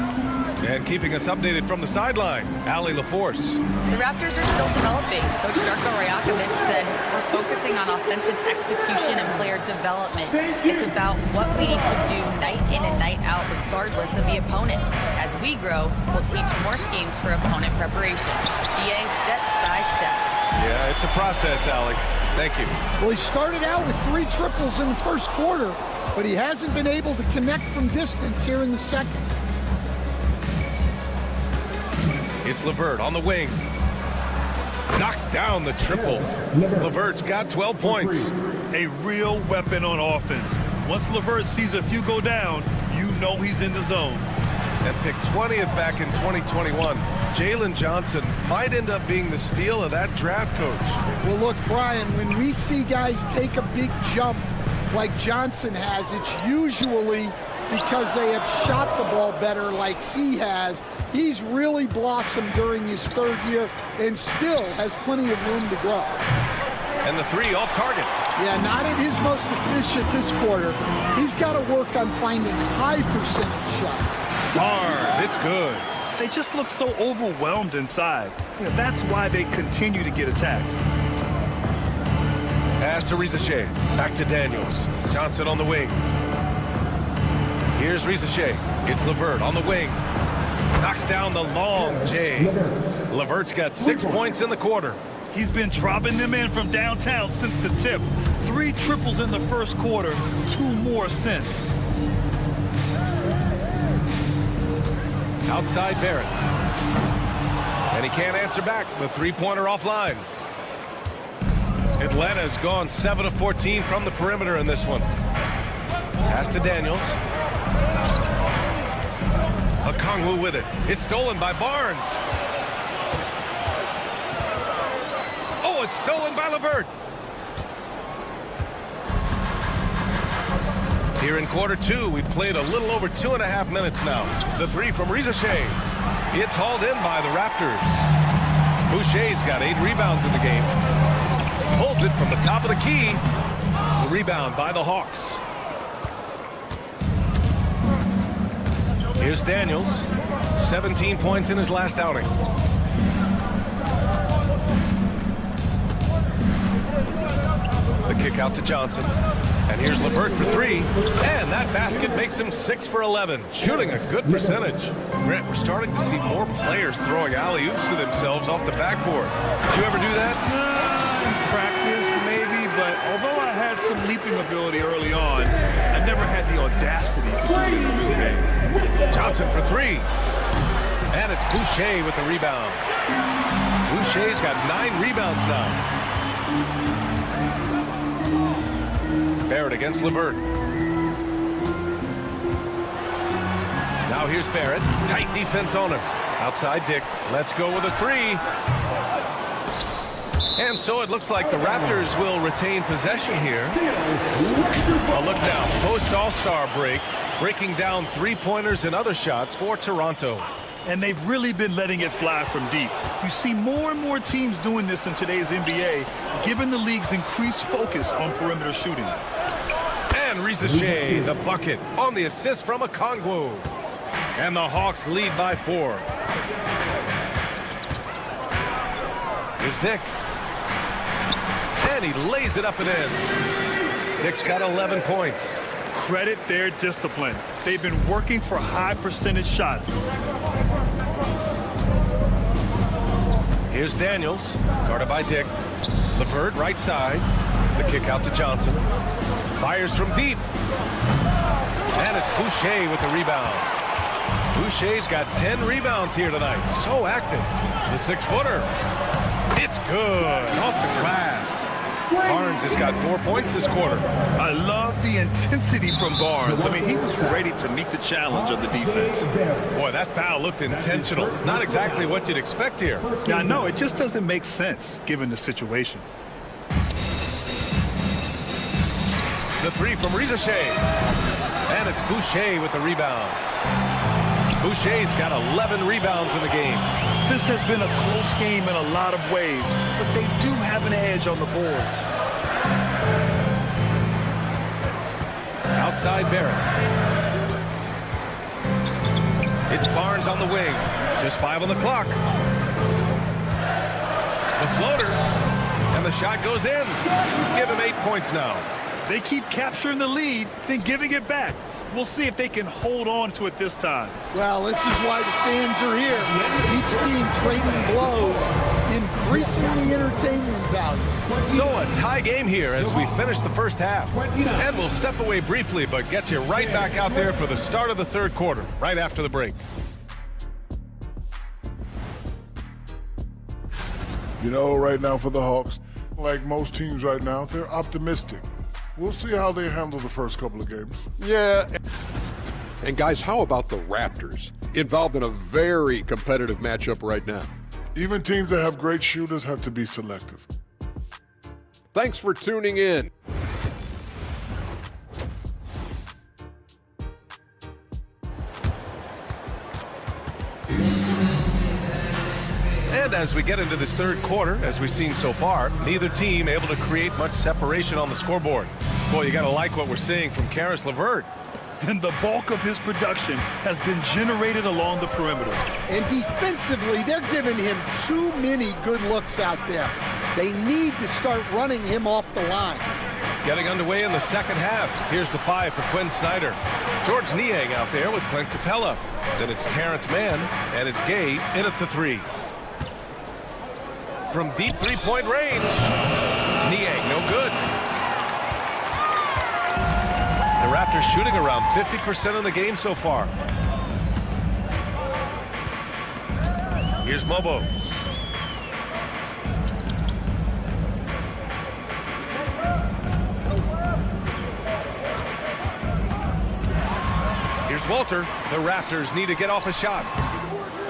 [SPEAKER 1] And keeping us updated from the sideline, Allie LaForce.
[SPEAKER 4] The Raptors are still developing. Coach Darko Rajakovic said, we're focusing on offensive execution and player development. It's about what we need to do night in and night out regardless of the opponent. As we grow, we'll teach more schemes for opponent preparation. BA step by step.
[SPEAKER 1] Yeah, it's a process, Allie. Thank you.
[SPEAKER 3] Well, he started out with 3 triples in the first quarter, but he hasn't been able to connect from distance here in the second.
[SPEAKER 1] It's LeVert on the wing. Knocks down the triple. LeVert's got 12 points.
[SPEAKER 2] A real weapon on offense. Once LeVert sees a few go down, you know he's in the zone.
[SPEAKER 1] And picked 20th back in 2021. Jalen Johnson might end up being the steal of that draft, Coach.
[SPEAKER 3] Well, look, Brian, when we see guys take a big jump like Johnson has, it's usually because they have shot the ball better like he has. He's really blossomed during his 3rd year and still has plenty of room to grow.
[SPEAKER 1] And the 3 off target.
[SPEAKER 3] Yeah, not at his most efficient this quarter. He's got to work on finding high percentage shots.
[SPEAKER 1] Barnes, it's good.
[SPEAKER 2] They just look so overwhelmed inside. That's why they continue to get attacked.
[SPEAKER 1] Pass to Rizachet. Back to Daniels. Johnson on the wing. Here's Rizachet. It's LeVert on the wing. Knocks down the long J. LeVert's got 6 points in the quarter.
[SPEAKER 2] He's been dropping them in from downtown since the tip. 3 triples in the first quarter, 2 more since.
[SPEAKER 1] Outside Barrett. And he can't answer back. The 3-pointer offline. Atlanta's gone 7 of 14 from the perimeter in this one. Pass to Daniels. Okongwu with it. It's stolen by Barnes. Oh, it's stolen by LeVert. Here in quarter 2, we've played a little over 2.5 minutes now. The 3 from Rizachet. It's hauled in by the Raptors. Boucher's got 8 rebounds in the game. Pulls it from the top of the key. The rebound by the Hawks. Here's Daniels. 17 points in his last outing. The kick out to Johnson. And here's LeVert for 3. And that basket makes him 6 for 11. Shooting a good percentage. Brent, we're starting to see more players throwing alley-oops to themselves off the backboard. Did you ever do that?
[SPEAKER 2] In practice, maybe, but although I had some leaping ability early on, I never had the audacity to do it in the real game.
[SPEAKER 1] Johnson for 3. And it's Boucher with the rebound. Boucher's got 9 rebounds now. Barrett against LeVert. Now here's Barrett. Tight defense on him. Outside Dick. Let's go with a three. And so it looks like the Raptors will retain possession here. A look now. Post All-Star break. Breaking down three-pointers and other shots for Toronto.
[SPEAKER 2] And they've really been letting it fly from deep. You see more and more teams doing this in today's NBA, given the league's increased focus on perimeter shooting.
[SPEAKER 1] And Reza Shea, the bucket, on the assist from Okongwu. And the Hawks lead by 4. Here's Dick. And he lays it up and in. Dick's got 11 points.
[SPEAKER 2] Credit their discipline. They've been working for high percentage shots.
[SPEAKER 1] Here's Daniels, guarded by Dick. LeVert right side. The kick out to Johnson. Fires from deep. And it's Boucher with the rebound. Boucher's got 10 rebounds here tonight. So active. The 6-footer. It's good. Off the glass. Barnes has got 4 points this quarter.
[SPEAKER 2] I love the intensity from Barnes. I mean, he was ready to meet the challenge of the defense.
[SPEAKER 1] Boy, that foul looked intentional. Not exactly what you'd expect here.
[SPEAKER 2] Yeah, I know. It just doesn't make sense given the situation.
[SPEAKER 1] The three from Reza Shea. And it's Boucher with the rebound. Boucher's got 11 rebounds in the game.
[SPEAKER 2] This has been a close game in a lot of ways, but they do have an edge on the boards.
[SPEAKER 1] Outside Barrett. It's Barnes on the wing. Just 5 on the clock. The floater. And the shot goes in. Give him 8 points now.
[SPEAKER 2] They keep capturing the lead, then giving it back. We'll see if they can hold on to it this time.
[SPEAKER 3] Well, this is why the fans are here. Each team trading blows, increasing the entertainment value.
[SPEAKER 1] So a tie game here as we finish the first half. And we'll step away briefly, but get you right back out there for the start of the third quarter, right after the break.
[SPEAKER 5] You know, right now for the Hawks, like most teams right now, they're optimistic. We'll see how they handle the first couple of games.
[SPEAKER 6] Yeah. And guys, how about the Raptors? Involved in a very competitive matchup right now.
[SPEAKER 5] Even teams that have great shooters have to be selective.
[SPEAKER 6] Thanks for tuning in.
[SPEAKER 1] And as we get into this third quarter, as we've seen so far, neither team able to create much separation on the scoreboard. Boy, you got to like what we're seeing from Karis LeVert.
[SPEAKER 2] And the bulk of his production has been generated along the perimeter.
[SPEAKER 3] And defensively, they're giving him too many good looks out there. They need to start running him off the line.
[SPEAKER 1] Getting underway in the second half. Here's the 5 for Quinn Snyder. George Niang out there with Clint Capella. Then it's Terrence Mann, and it's Gay in at the 3. From deep three-point range. Niang, no good. The Raptors shooting around 50% of the game so far. Here's Mobo. Here's Walter. The Raptors need to get off a shot.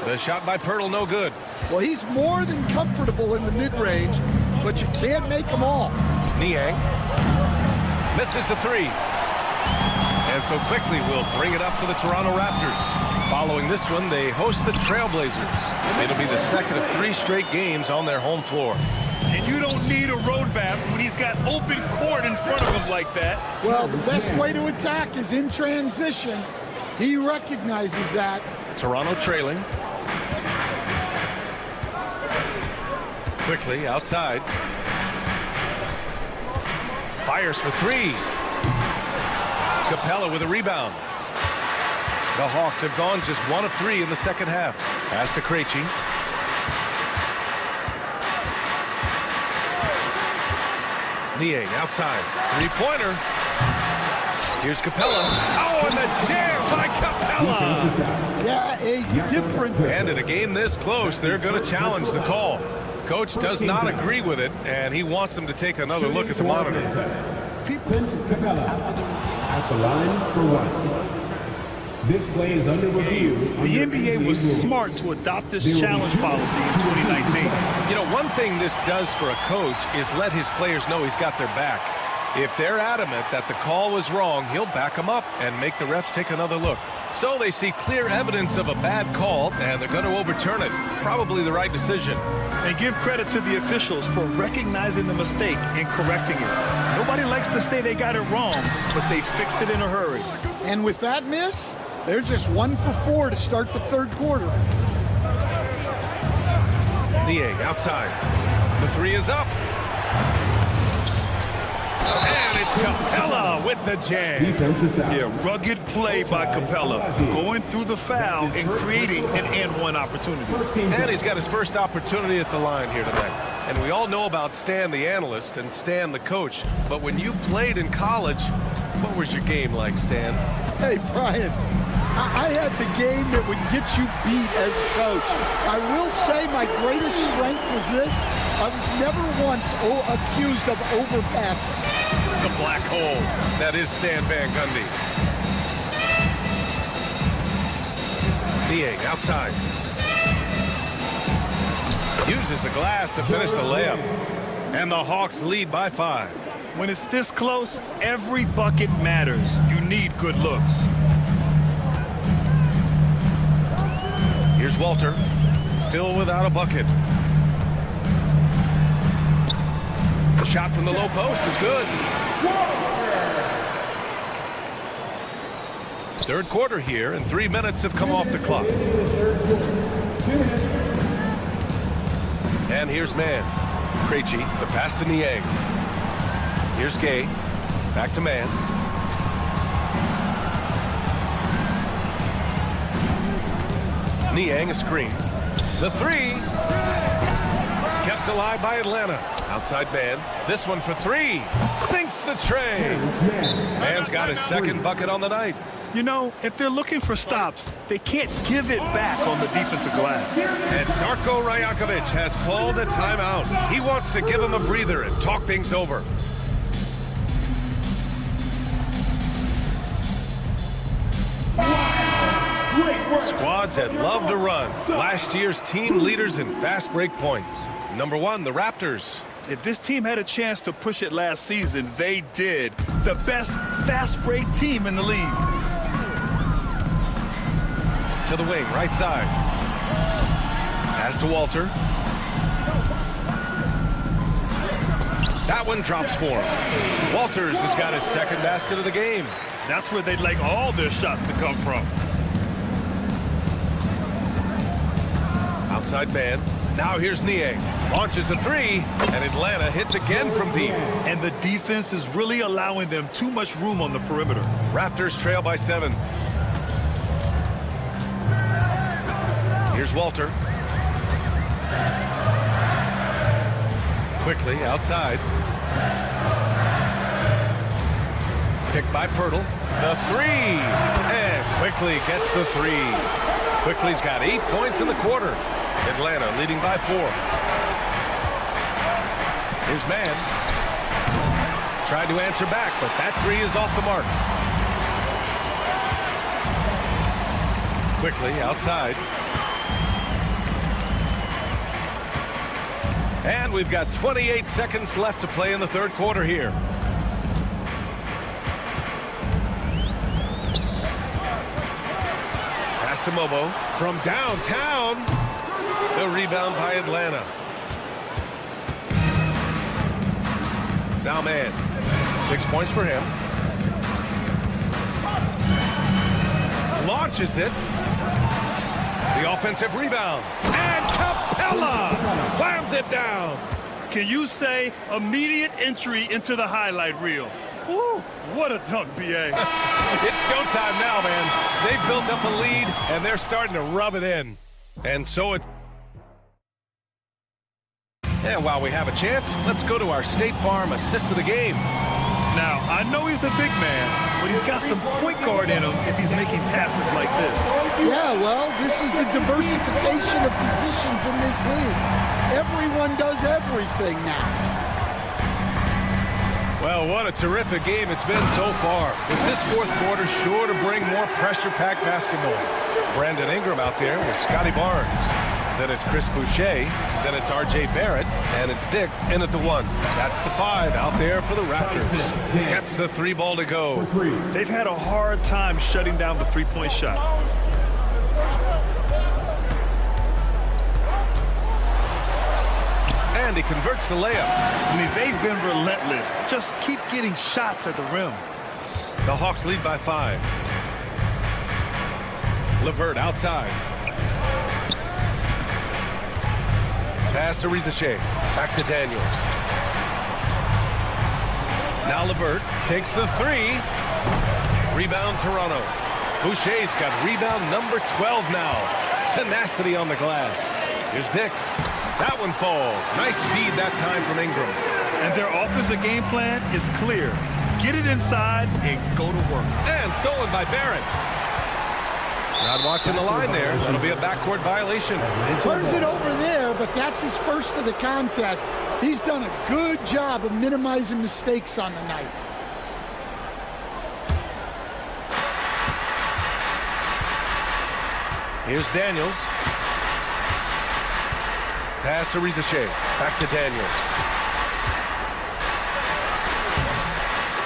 [SPEAKER 1] The shot by Pirtle, no good.
[SPEAKER 3] Well, he's more than comfortable in the mid-range, but you can't make them all.
[SPEAKER 1] Niang misses the 3. And so quickly we'll bring it up for the Toronto Raptors. Following this one, they host the Trailblazers. It'll be the second of 3 straight games on their home floor.
[SPEAKER 2] And you don't need a roadmap when he's got open court in front of him like that.
[SPEAKER 3] Well, the best way to attack is in transition. He recognizes that.
[SPEAKER 1] Toronto trailing. Quickly outside. Fires for 3. Capella with a rebound. The Hawks have gone just 1 of 3 in the second half. Pass to Krejci. Niang outside. 3-pointer. Here's Capella. Oh, and the jam by Capella.
[SPEAKER 3] Yeah, a different.
[SPEAKER 1] And in a game this close, they're going to challenge the call. Coach does not agree with it, and he wants them to take another look at the monitor.
[SPEAKER 14] Capella at the line for 1. This play is under review.
[SPEAKER 2] The NBA was smart to adopt this challenge policy in 2019.
[SPEAKER 1] You know, one thing this does for a coach is let his players know he's got their back. If they're adamant that the call was wrong, he'll back them up and make the refs take another look. So they see clear evidence of a bad call, and they're going to overturn it. Probably the right decision.
[SPEAKER 2] And give credit to the officials for recognizing the mistake and correcting it. Nobody likes to say they got it wrong, but they fixed it in a hurry.
[SPEAKER 3] And with that miss, they're just 1 for 4 to start the third quarter.
[SPEAKER 1] Niang outside. The three is up. And it's Capella with the jam.
[SPEAKER 2] Yeah, rugged play by Capella. Going through the foul and creating an and-one opportunity.
[SPEAKER 1] And he's got his first opportunity at the line here tonight. And we all know about Stan the analyst and Stan the coach. But when you played in college, what was your game like, Stan?
[SPEAKER 3] Hey, Brian, I had the game that would get you beat as a coach. I will say my greatest strength was this. I was never once accused of overpassing.
[SPEAKER 1] The black hole. That is Stan Van Gundy. Niang outside. Uses the glass to finish the layup. And the Hawks lead by 5.
[SPEAKER 2] When it's this close, every bucket matters. You need good looks.
[SPEAKER 1] Here's Walter, still without a bucket. The shot from the low post is good. Third quarter here, and 3 minutes have come off the clock. And here's man. Krejci, the pass to Niang. Here's Gay, back to man. Niang a screen. The three. Kept alive by Atlanta. Outside man. This one for 3. Sinks the tray. Man's got his second bucket on the night.
[SPEAKER 2] You know, if they're looking for stops, they can't give it back on the defensive glass.
[SPEAKER 1] And Darko Rajakovic has called a timeout. He wants to give him a breather and talk things over. Squads that love to run. Last year's team leaders in fast break points. Number 1, the Raptors.
[SPEAKER 2] If this team had a chance to push it last season, they did. The best fast break team in the league.
[SPEAKER 1] To the wing, right side. Pass to Walter. That one drops for him. Walters has got his second basket of the game.
[SPEAKER 2] That's where they'd like all their shots to come from.
[SPEAKER 1] Outside man. Now here's Niang. Launches a 3, and Atlanta hits again from deep.
[SPEAKER 2] And the defense is really allowing them too much room on the perimeter.
[SPEAKER 1] Raptors trail by 7. Here's Walter. Quickly outside. Picked by Pirtle. The 3. And Quickly gets the 3. Quickly's got 8 points in the quarter. Atlanta leading by 4. Here's man. Tried to answer back, but that 3 is off the mark. Quickly outside. And we've got 28 seconds left to play in the third quarter here. Pass to Mobo from downtown. The rebound by Atlanta. Now man. 6 points for him. Launches it. The offensive rebound. And Capella slams it down.
[SPEAKER 2] Can you say immediate entry into the highlight reel? Woo, what a dunk, B.A.
[SPEAKER 1] It's showtime now, man. They've built up a lead, and they're starting to rub it in. And so it... And while we have a chance, let's go to our State Farm assist of the game.
[SPEAKER 2] Now, I know he's a big man, but he's got some point guard in him if he's making passes like this.
[SPEAKER 3] Yeah, well, this is the diversification of positions in this league. Everyone does everything now.
[SPEAKER 1] Well, what a terrific game it's been so far. With this fourth quarter sure to bring more pressure-packed basketball. Brandon Ingram out there with Scotty Barnes. Then it's Chris Boucher. Then it's R.J. Barrett. And it's Dick in at the 1. That's the 5 out there for the Raptors. Gets the 3 ball to go.
[SPEAKER 2] They've had a hard time shutting down the three-point shot.
[SPEAKER 1] And he converts the layup.
[SPEAKER 2] I mean, they've been relentless. Just keep getting shots at the rim.
[SPEAKER 1] The Hawks lead by 5. LeVert outside. Pass to Rizachet. Back to Daniels. Now LeVert takes the 3. Rebound Toronto. Boucher's got rebound number 12 now. Tenacity on the glass. Here's Dick. That one falls. Nice feed that time from Ingram.
[SPEAKER 2] And their offensive game plan is clear. Get it inside and go to work.
[SPEAKER 1] And stolen by Barrett. Not watching the line there. That'll be a backcourt violation.
[SPEAKER 3] Turns it over there, but that's his first of the contest. He's done a good job of minimizing mistakes on the night.
[SPEAKER 1] Here's Daniels. Pass to Rizachet. Back to Daniels.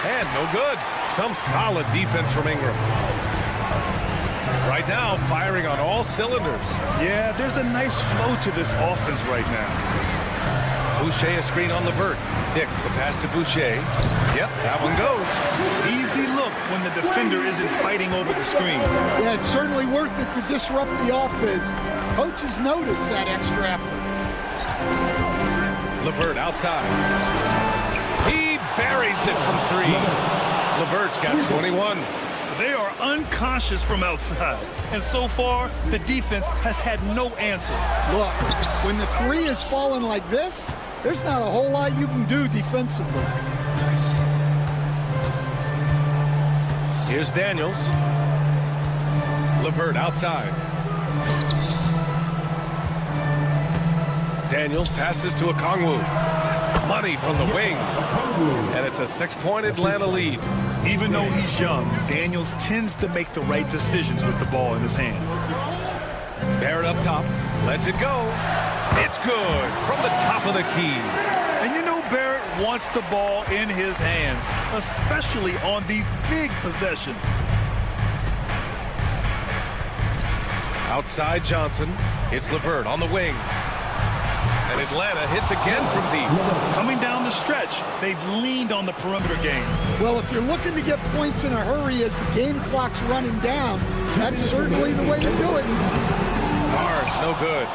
[SPEAKER 1] And no good. Some solid defense from Ingram. Right now, firing on all cylinders.
[SPEAKER 2] Yeah, there's a nice flow to this offense right now.
[SPEAKER 1] Boucher a screen on LeVert. Dick, the pass to Boucher. Yep, that one goes.
[SPEAKER 2] Easy look when the defender isn't fighting over the screen.
[SPEAKER 3] Yeah, it's certainly worth it to disrupt the offense. Coaches notice that extra effort.
[SPEAKER 1] LeVert outside. He buries it from 3. LeVert's got 21.
[SPEAKER 2] They are unconscious from outside. And so far, the defense has had no answer.
[SPEAKER 3] Look, when the 3 is falling like this, there's not a whole lot you can do defensively.
[SPEAKER 1] Here's Daniels. LeVert outside. Daniels passes to Okongwu. Money from the wing. And it's a 6-point Atlanta lead.
[SPEAKER 2] Even though he's young, Daniels tends to make the right decisions with the ball in his hands.
[SPEAKER 1] Barrett up top. Lets it go. It's good from the top of the key.
[SPEAKER 2] And you know Barrett wants the ball in his hands, especially on these big possessions.
[SPEAKER 1] Outside Johnson. It's LeVert on the wing. And Atlanta hits again from deep.
[SPEAKER 2] Coming down the stretch, they've leaned on the perimeter game.
[SPEAKER 3] Well, if you're looking to get points in a hurry as the game clock's running down, that's certainly the way to do it.
[SPEAKER 1] Barnes, no good.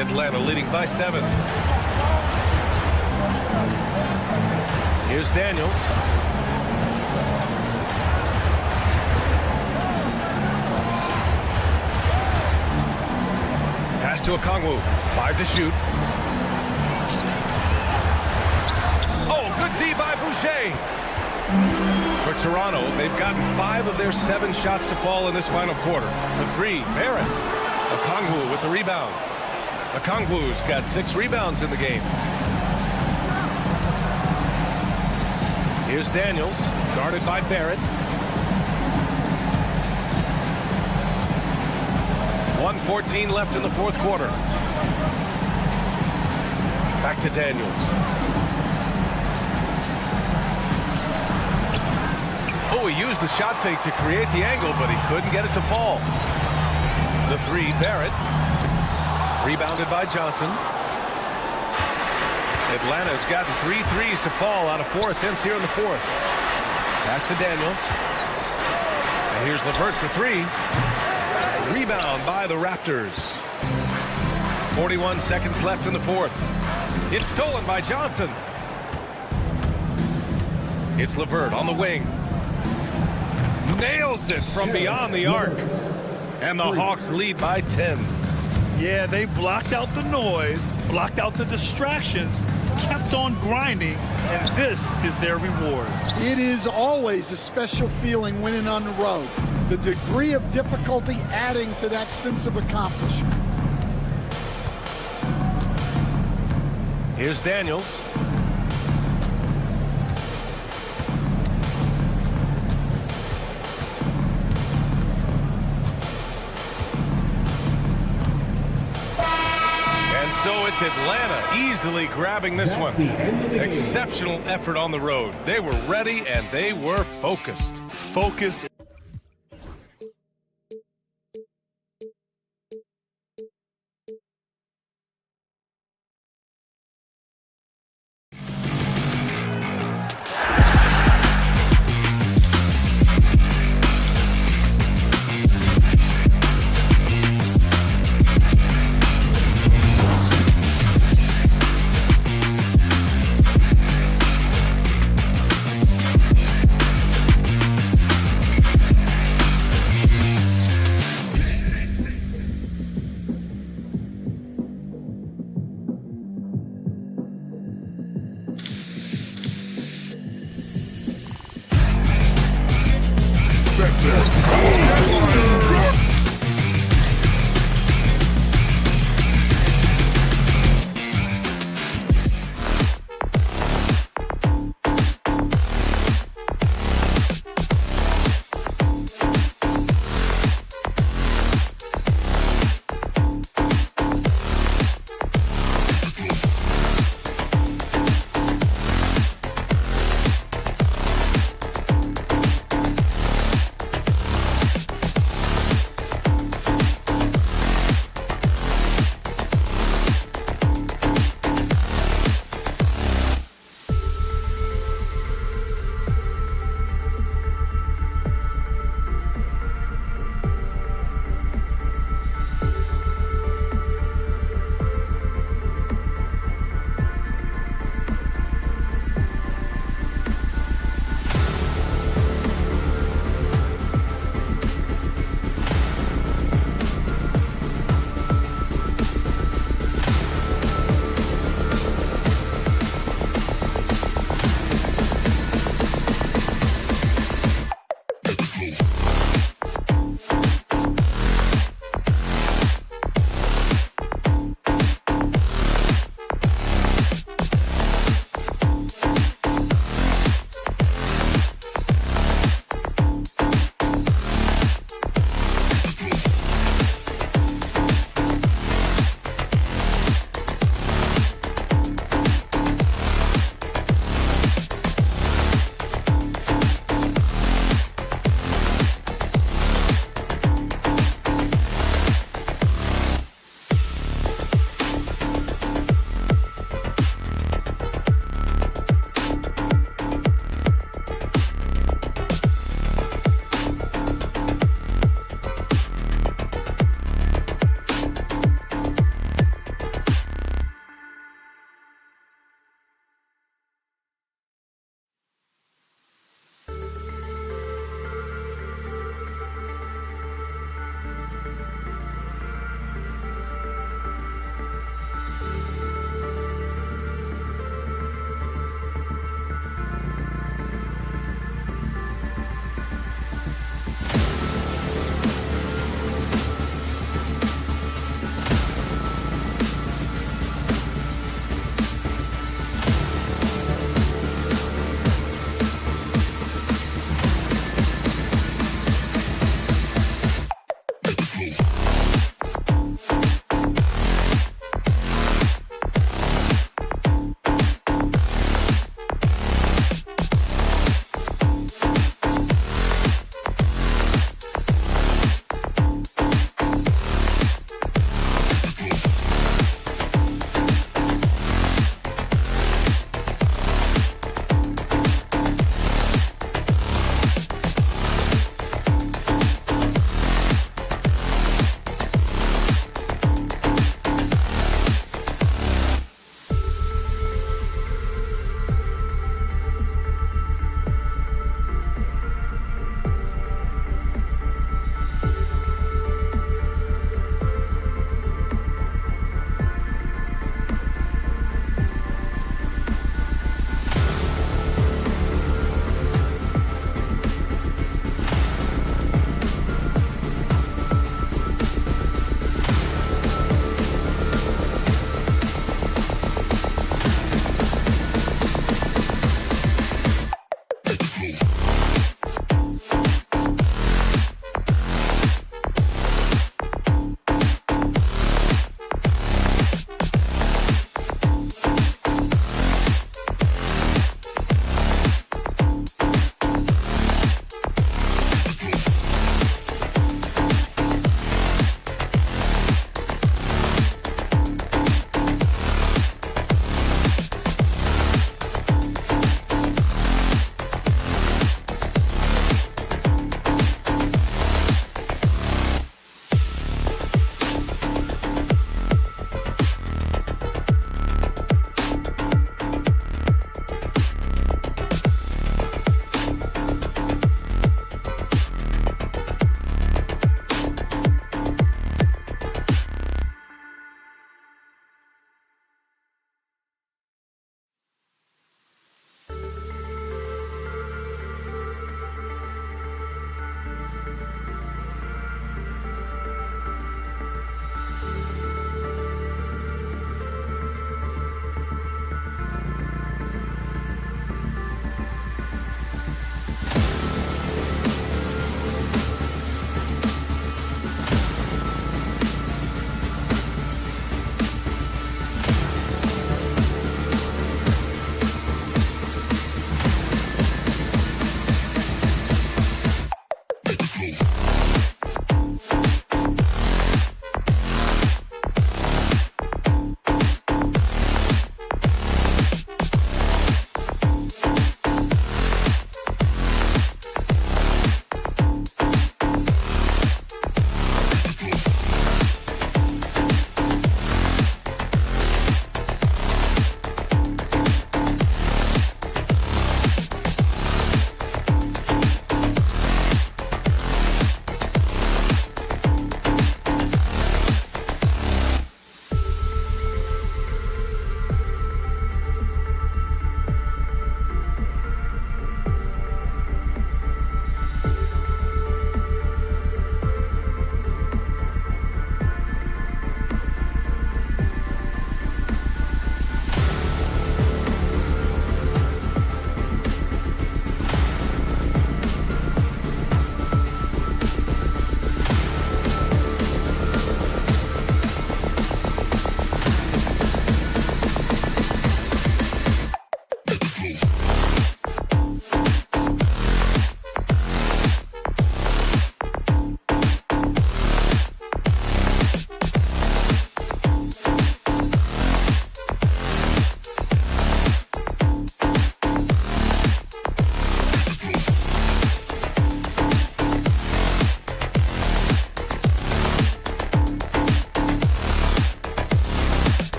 [SPEAKER 1] Atlanta leading by 7. Here's Daniels. Pass to Okongwu. 5 to shoot. Oh, good D by Boucher. For Toronto, they've gotten 5 of their 7 shots to fall in this final quarter. For 3, Barrett. Okongwu with the rebound. Okongwu's got 6 rebounds in the game. Here's Daniels, guarded by Barrett. 1:14 left in the fourth quarter. Back to Daniels. Oh, he used the shot fake to create the angle, but he couldn't get it to fall. The 3, Barrett. Rebounded by Johnson. Atlanta's gotten 3 threes to fall out of 4 attempts here in the fourth. Pass to Daniels. And here's LeVert for 3. Rebound by the Raptors. 41 seconds left in the fourth. It's stolen by Johnson. It's LeVert on the wing. Nails it from beyond the arc. And the Hawks lead by 10.
[SPEAKER 2] Yeah, they blocked out the noise, blocked out the distractions, kept on grinding, and this is their reward.
[SPEAKER 3] It is always a special feeling winning on the road. The degree of difficulty adding to that sense of accomplishment.
[SPEAKER 1] Here's Daniels. It's Atlanta easily grabbing this one. Exceptional effort on the road. They were ready and they were focused.
[SPEAKER 2] Focused.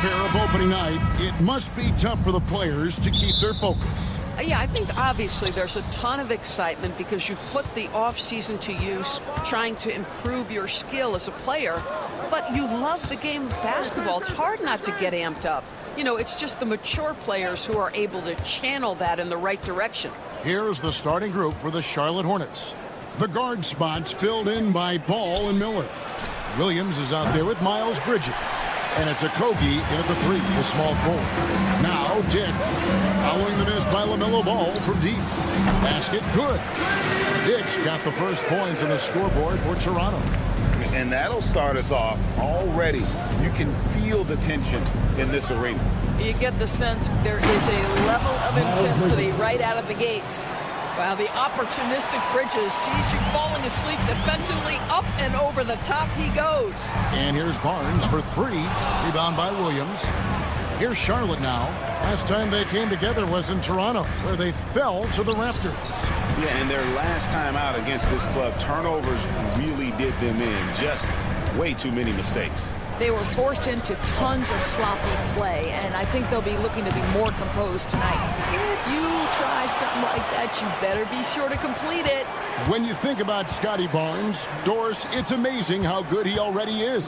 [SPEAKER 8] affair of opening night, it must be tough for the players to keep their focus.
[SPEAKER 11] Yeah, I think obviously there's a ton of excitement because you've put the offseason to use trying to improve your skill as a player, but you love the game of basketball. It's hard not to get amped up. You know, it's just the mature players who are able to channel that in the right direction.
[SPEAKER 8] Here's the starting group for the Charlotte Hornets. The guard spots filled in by Ball and Miller. Williams is out there with Miles Bridges. And it's Okogie in at the 3, the small forward. Now Dick, following the miss by LaMelo Ball from deep. Basket good. Dick's got the first points on the scoreboard for Toronto.
[SPEAKER 9] And that'll start us off already. You can feel the tension in this arena.
[SPEAKER 11] You get the sense there is a level of intensity right out of the gates. While the opportunistic Bridges sees you falling asleep defensively, up and over the top he goes.
[SPEAKER 8] And here's Barnes for 3. Rebound by Williams. Here's Charlotte now. Last time they came together was in Toronto, where they fell to the Raptors.
[SPEAKER 9] Yeah, and their last time out against this club, turnovers really did them in. Just way too many mistakes.
[SPEAKER 4] They were forced into tons of sloppy play, and I think they'll be looking to be more composed tonight.
[SPEAKER 11] If you try something like that, you better be sure to complete it.
[SPEAKER 8] When you think about Scotty Barnes, Doris, it's amazing how good he already is.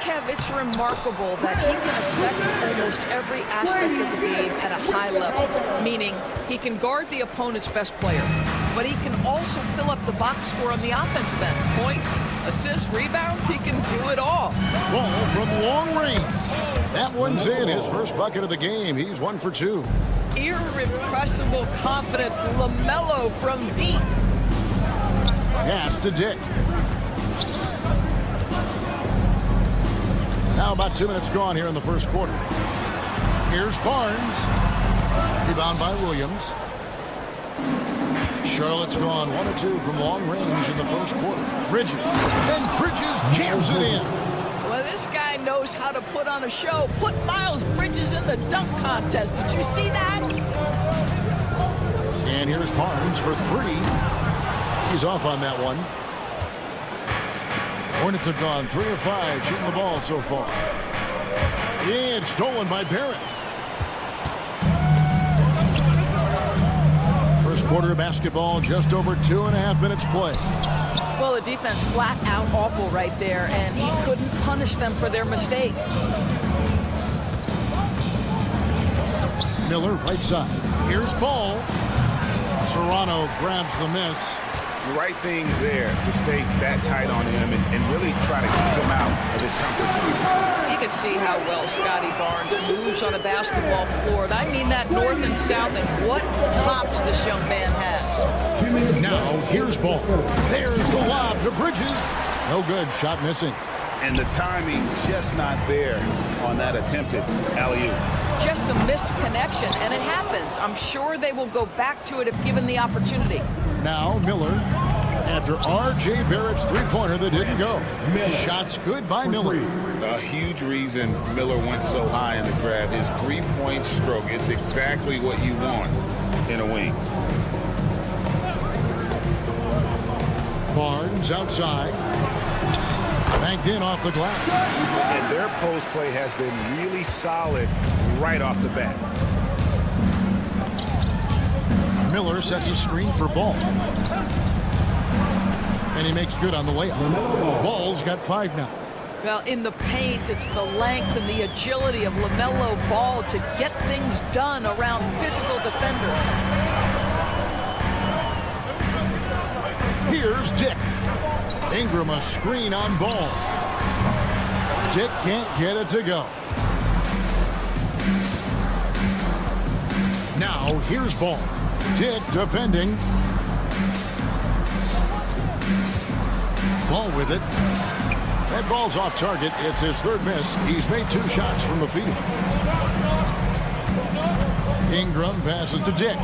[SPEAKER 11] Kev, it's remarkable that he can affect almost every aspect of the game at a high level, meaning he can guard the opponent's best player, but he can also fill up the box score on the offensive end. Points, assists, rebounds, he can do it all.
[SPEAKER 8] Ball from long range. That one's in, his first bucket of the game. He's 1 for 2.
[SPEAKER 11] Irrepressible confidence, LaMelo from deep.
[SPEAKER 8] Pass to Dick. Now about 2 minutes gone here in the first quarter. Here's Barnes. Rebound by Williams. Charlotte's gone 1 or 2 from long range in the first quarter. Bridges. And Bridges jams it in.
[SPEAKER 11] Well, this guy knows how to put on a show. Put Miles Bridges in the dunk contest. Did you see that?
[SPEAKER 8] And here's Barnes for 3. He's off on that one. Hornets have gone 3 of 5 shooting the ball so far. And stolen by Barrett. First quarter of basketball, just over 2.5 minutes play.
[SPEAKER 11] Well, the defense flat out awful right there, and he couldn't punish them for their mistake.
[SPEAKER 8] Miller, right side. Here's Ball. Toronto grabs the miss.
[SPEAKER 9] The right thing there to stay that tight on him and really try to keep him out of his comfort zone.
[SPEAKER 11] You can see how well Scotty Barnes moves on a basketball floor. I mean that north and south, and what hops this young man has.
[SPEAKER 8] Now, here's Ball. There's the lob to Bridges. No good, shot missing.
[SPEAKER 9] And the timing just not there on that attempted alley-oop.
[SPEAKER 11] Just a missed connection, and it happens. I'm sure they will go back to it if given the opportunity.
[SPEAKER 8] Now Miller, after R.J. Barrett's three-pointer that didn't go. Shots good by Miller.
[SPEAKER 9] A huge reason Miller went so high in the grab. His three-point stroke. It's exactly what you want in a wing.
[SPEAKER 8] Barnes outside. Banked in off the glass.
[SPEAKER 9] And their post play has been really solid right off the bat.
[SPEAKER 8] Miller sets a screen for Ball. And he makes good on the layup. Ball's got 5 now.
[SPEAKER 11] Well, in the paint, it's the length and the agility of LaMelo Ball to get things done around physical defenders.
[SPEAKER 8] Here's Dick. Ingram a screen on Ball. Dick can't get it to go. Now here's Ball. Dick defending. Ball with it. That ball's off target. It's his 3rd miss. He's made 2 shots from the field. Ingram passes to Dick.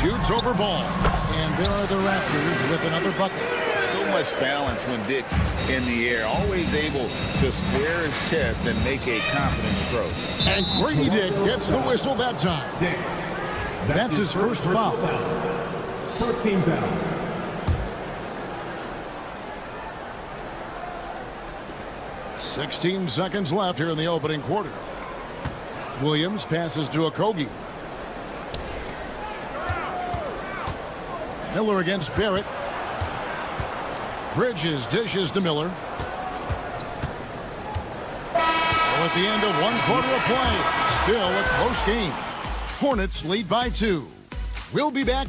[SPEAKER 8] Shoots over Ball. And there are the Raptors with another bucket.
[SPEAKER 9] So much balance when Dick's in the air. Always able to square his chest and make a confident stroke.
[SPEAKER 8] And Grady Dick gets the whistle that time. That's his first foul.
[SPEAKER 14] First team foul.
[SPEAKER 8] 16 seconds left here in the opening quarter. Williams passes to Okogie. Miller against Barrett. Bridges dishes to Miller. So at the end of one quarter of play, still a close game. Hornets lead by 2. We'll be back.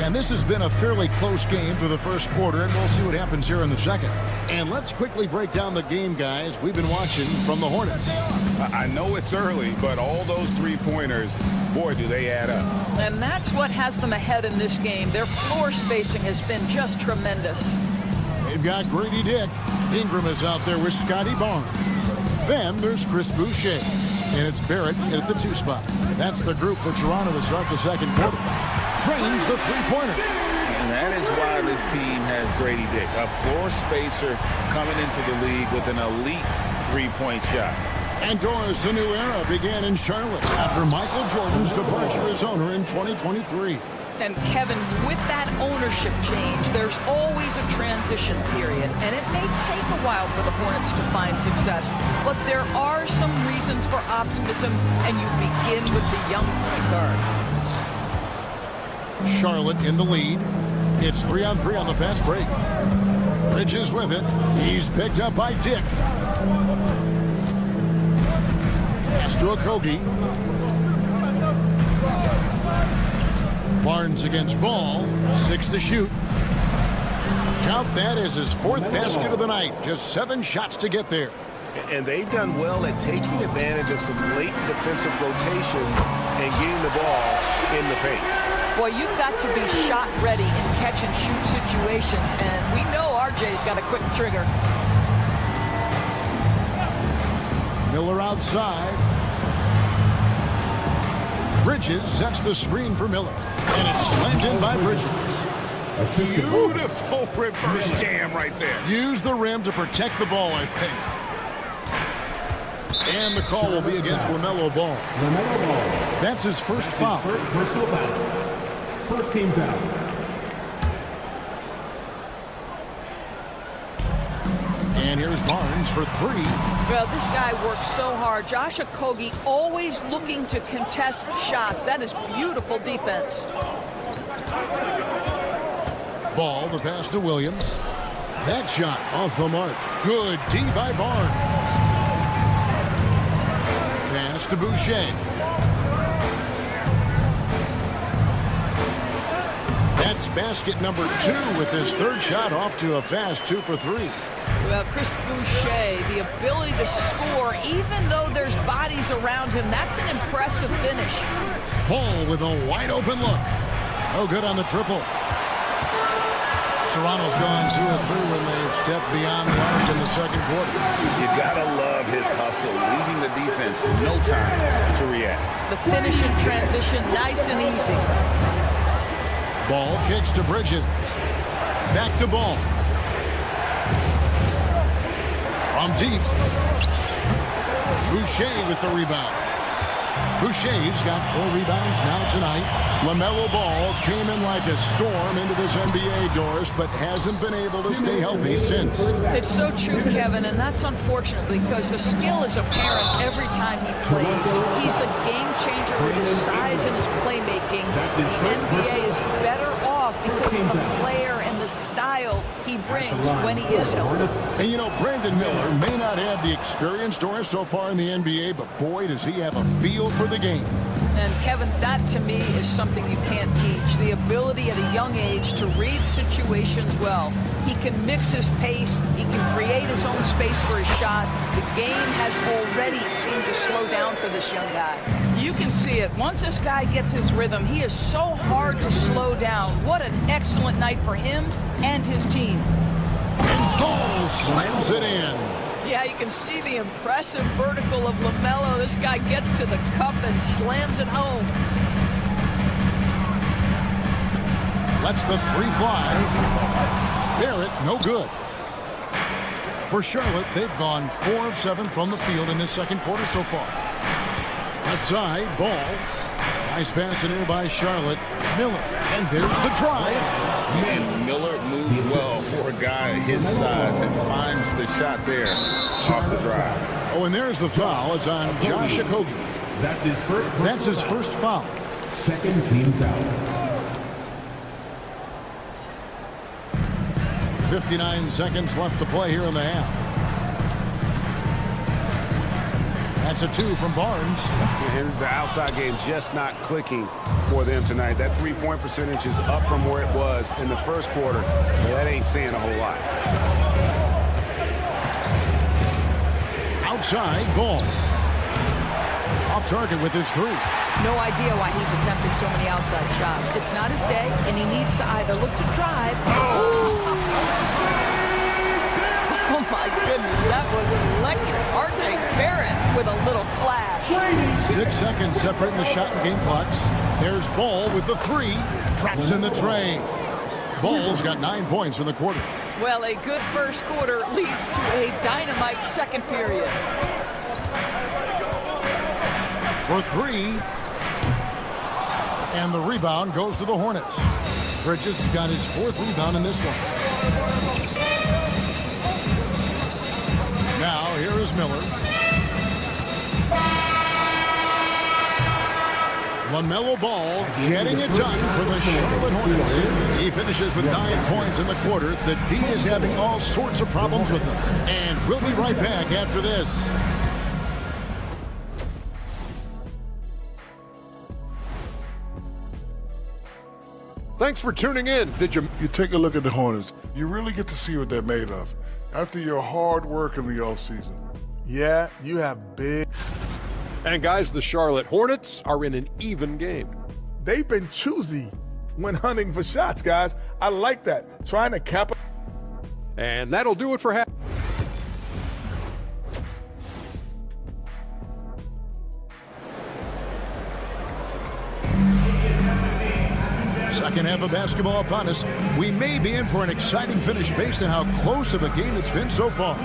[SPEAKER 8] And this has been a fairly close game through the first quarter, and we'll see what happens here in the second. And let's quickly break down the game, guys, we've been watching from the Hornets.
[SPEAKER 9] I know it's early, but all those three-pointers, boy, do they add up.
[SPEAKER 11] And that's what has them ahead in this game. Their floor spacing has been just tremendous.
[SPEAKER 8] They've got Grady Dick. Ingram is out there with Scotty Barnes. Then there's Chris Boucher. And it's Barrett at the 2 spot. That's the group for Toronto to start the second quarter. Trains the three-pointer.
[SPEAKER 10] And that is why this team has Grady Dick, a floor spacer coming into the league with an elite three-point shot.
[SPEAKER 8] And doors, a new era began in Charlotte after Michael Jordan's departure as owner in 2023.
[SPEAKER 11] And Kevin, with that ownership change, there's always a transition period, and it may take a while for the Hornets to find success. But there are some reasons for optimism, and you begin with the young point guard.
[SPEAKER 8] Charlotte in the lead. It's 3-on-3 on the fast break. Bridges with it. He's picked up by Dick. Pass to Okogie. Barnes against Ball. 6 to shoot. Count that as his 4th basket of the night. Just 7 shots to get there.
[SPEAKER 9] And they've done well at taking advantage of some late defensive rotations and getting the ball in the paint.
[SPEAKER 11] Boy, you've got to be shot ready in catch-and-shoot situations, and we know RJ's got a quick trigger.
[SPEAKER 8] Miller outside. Bridges sets the screen for Miller, and it's slammed in by Bridges.
[SPEAKER 9] Beautiful reverse jam right there.
[SPEAKER 8] Use the rim to protect the ball, I think. And the call will be against LaMelo Ball.
[SPEAKER 14] LaMelo Ball.
[SPEAKER 8] That's his first foul.
[SPEAKER 14] First personal foul. First team foul.
[SPEAKER 8] And here's Barnes for 3.
[SPEAKER 11] Well, this guy works so hard. Josh Okogie always looking to contest shots. That is beautiful defense.
[SPEAKER 8] Ball, the pass to Williams. That shot off the mark. Good D by Barnes. Pass to Boucher. That's basket number 2 with his 3rd shot off to a fast 2 for 3.
[SPEAKER 11] Well, Chris Boucher, the ability to score even though there's bodies around him, that's an impressive finish.
[SPEAKER 8] Ball with a wide open look. Oh, good on the triple. Toronto's gone 2 of 3 when they've stepped beyond the arc in the second quarter.
[SPEAKER 10] You gotta love his hustle, leaving the defense no time to react.
[SPEAKER 11] The finish in transition, nice and easy.
[SPEAKER 8] Ball kicks to Bridges. Back to Ball. From deep. Boucher with the rebound. Boucher's got 4 rebounds now tonight. LaMelo Ball came in like a storm into this NBA, Doris, but hasn't been able to stay healthy since.
[SPEAKER 11] It's so true, Kevin, and that's unfortunate because the skill is apparent every time he plays. He's a game changer with his size and his playmaking. The NBA is better off because of the flair and the style he brings when he is healthy.
[SPEAKER 8] And you know, Brandon Miller may not have the experience, Doris, so far in the NBA, but boy, does he have a feel for the game.
[SPEAKER 11] And Kevin, that to me is something you can't teach. The ability at a young age to read situations well. He can mix his pace. He can create his own space for his shot. The game has already seemed to slow down for this young guy. You can see it. Once this guy gets his rhythm, he is so hard to slow down. What an excellent night for him and his team.
[SPEAKER 8] And Ball slams it in.
[SPEAKER 11] Yeah, you can see the impressive vertical of LaMelo. This guy gets to the cup and slams it home.
[SPEAKER 8] Lets the 3 fly. Barrett, no good. For Charlotte, they've gone 4 of 7 from the field in this second quarter so far. Left side, Ball. Nice pass in here by Charlotte. Miller. And there's the drive.
[SPEAKER 10] And Miller moves well for a guy his size and finds the shot there off the drive.
[SPEAKER 8] Oh, and there's the foul. It's on Josh Okogie.
[SPEAKER 14] That's his first
[SPEAKER 8] foul.
[SPEAKER 14] Second team foul.
[SPEAKER 8] 59 seconds left to play here in the half. That's a 2 from Barnes.
[SPEAKER 9] And the outside game just not clicking for them tonight. That three-point percentage is up from where it was in the first quarter. But that ain't saying a whole lot.
[SPEAKER 8] Outside, Ball. Off target with his 3.
[SPEAKER 11] No idea why he's attempting so many outside shots. It's not his day, and he needs to either look to drive. Oh my goodness, that was electric. R.J. Barrett with a little flash.
[SPEAKER 8] 6 seconds separating the shot and game clocks. There's Ball with the 3. Traps in the tray. Ball's got 9 points in the quarter.
[SPEAKER 11] Well, a good first quarter leads to a dynamite second period.
[SPEAKER 8] For 3. And the rebound goes to the Hornets. Bridges got his 4th rebound in this one. Now, here is Miller. LaMelo Ball getting it done for the Charlotte Hornets. He finishes with 9 points in the quarter. The D is having all sorts of problems with them. And we'll be right back after this.
[SPEAKER 6] Thanks for tuning in. Did you
[SPEAKER 5] take a look at the Hornets? You really get to see what they're made of after your hard work in the offseason.
[SPEAKER 15] Yeah, you have big.
[SPEAKER 6] And guys, the Charlotte Hornets are in an even game.
[SPEAKER 15] They've been choosy when hunting for shots, guys. I like that. Trying to cap.
[SPEAKER 6] And that'll do it for half.
[SPEAKER 8] Second half of basketball upon us. We may be in for an exciting finish based on how close of a game it's been so far.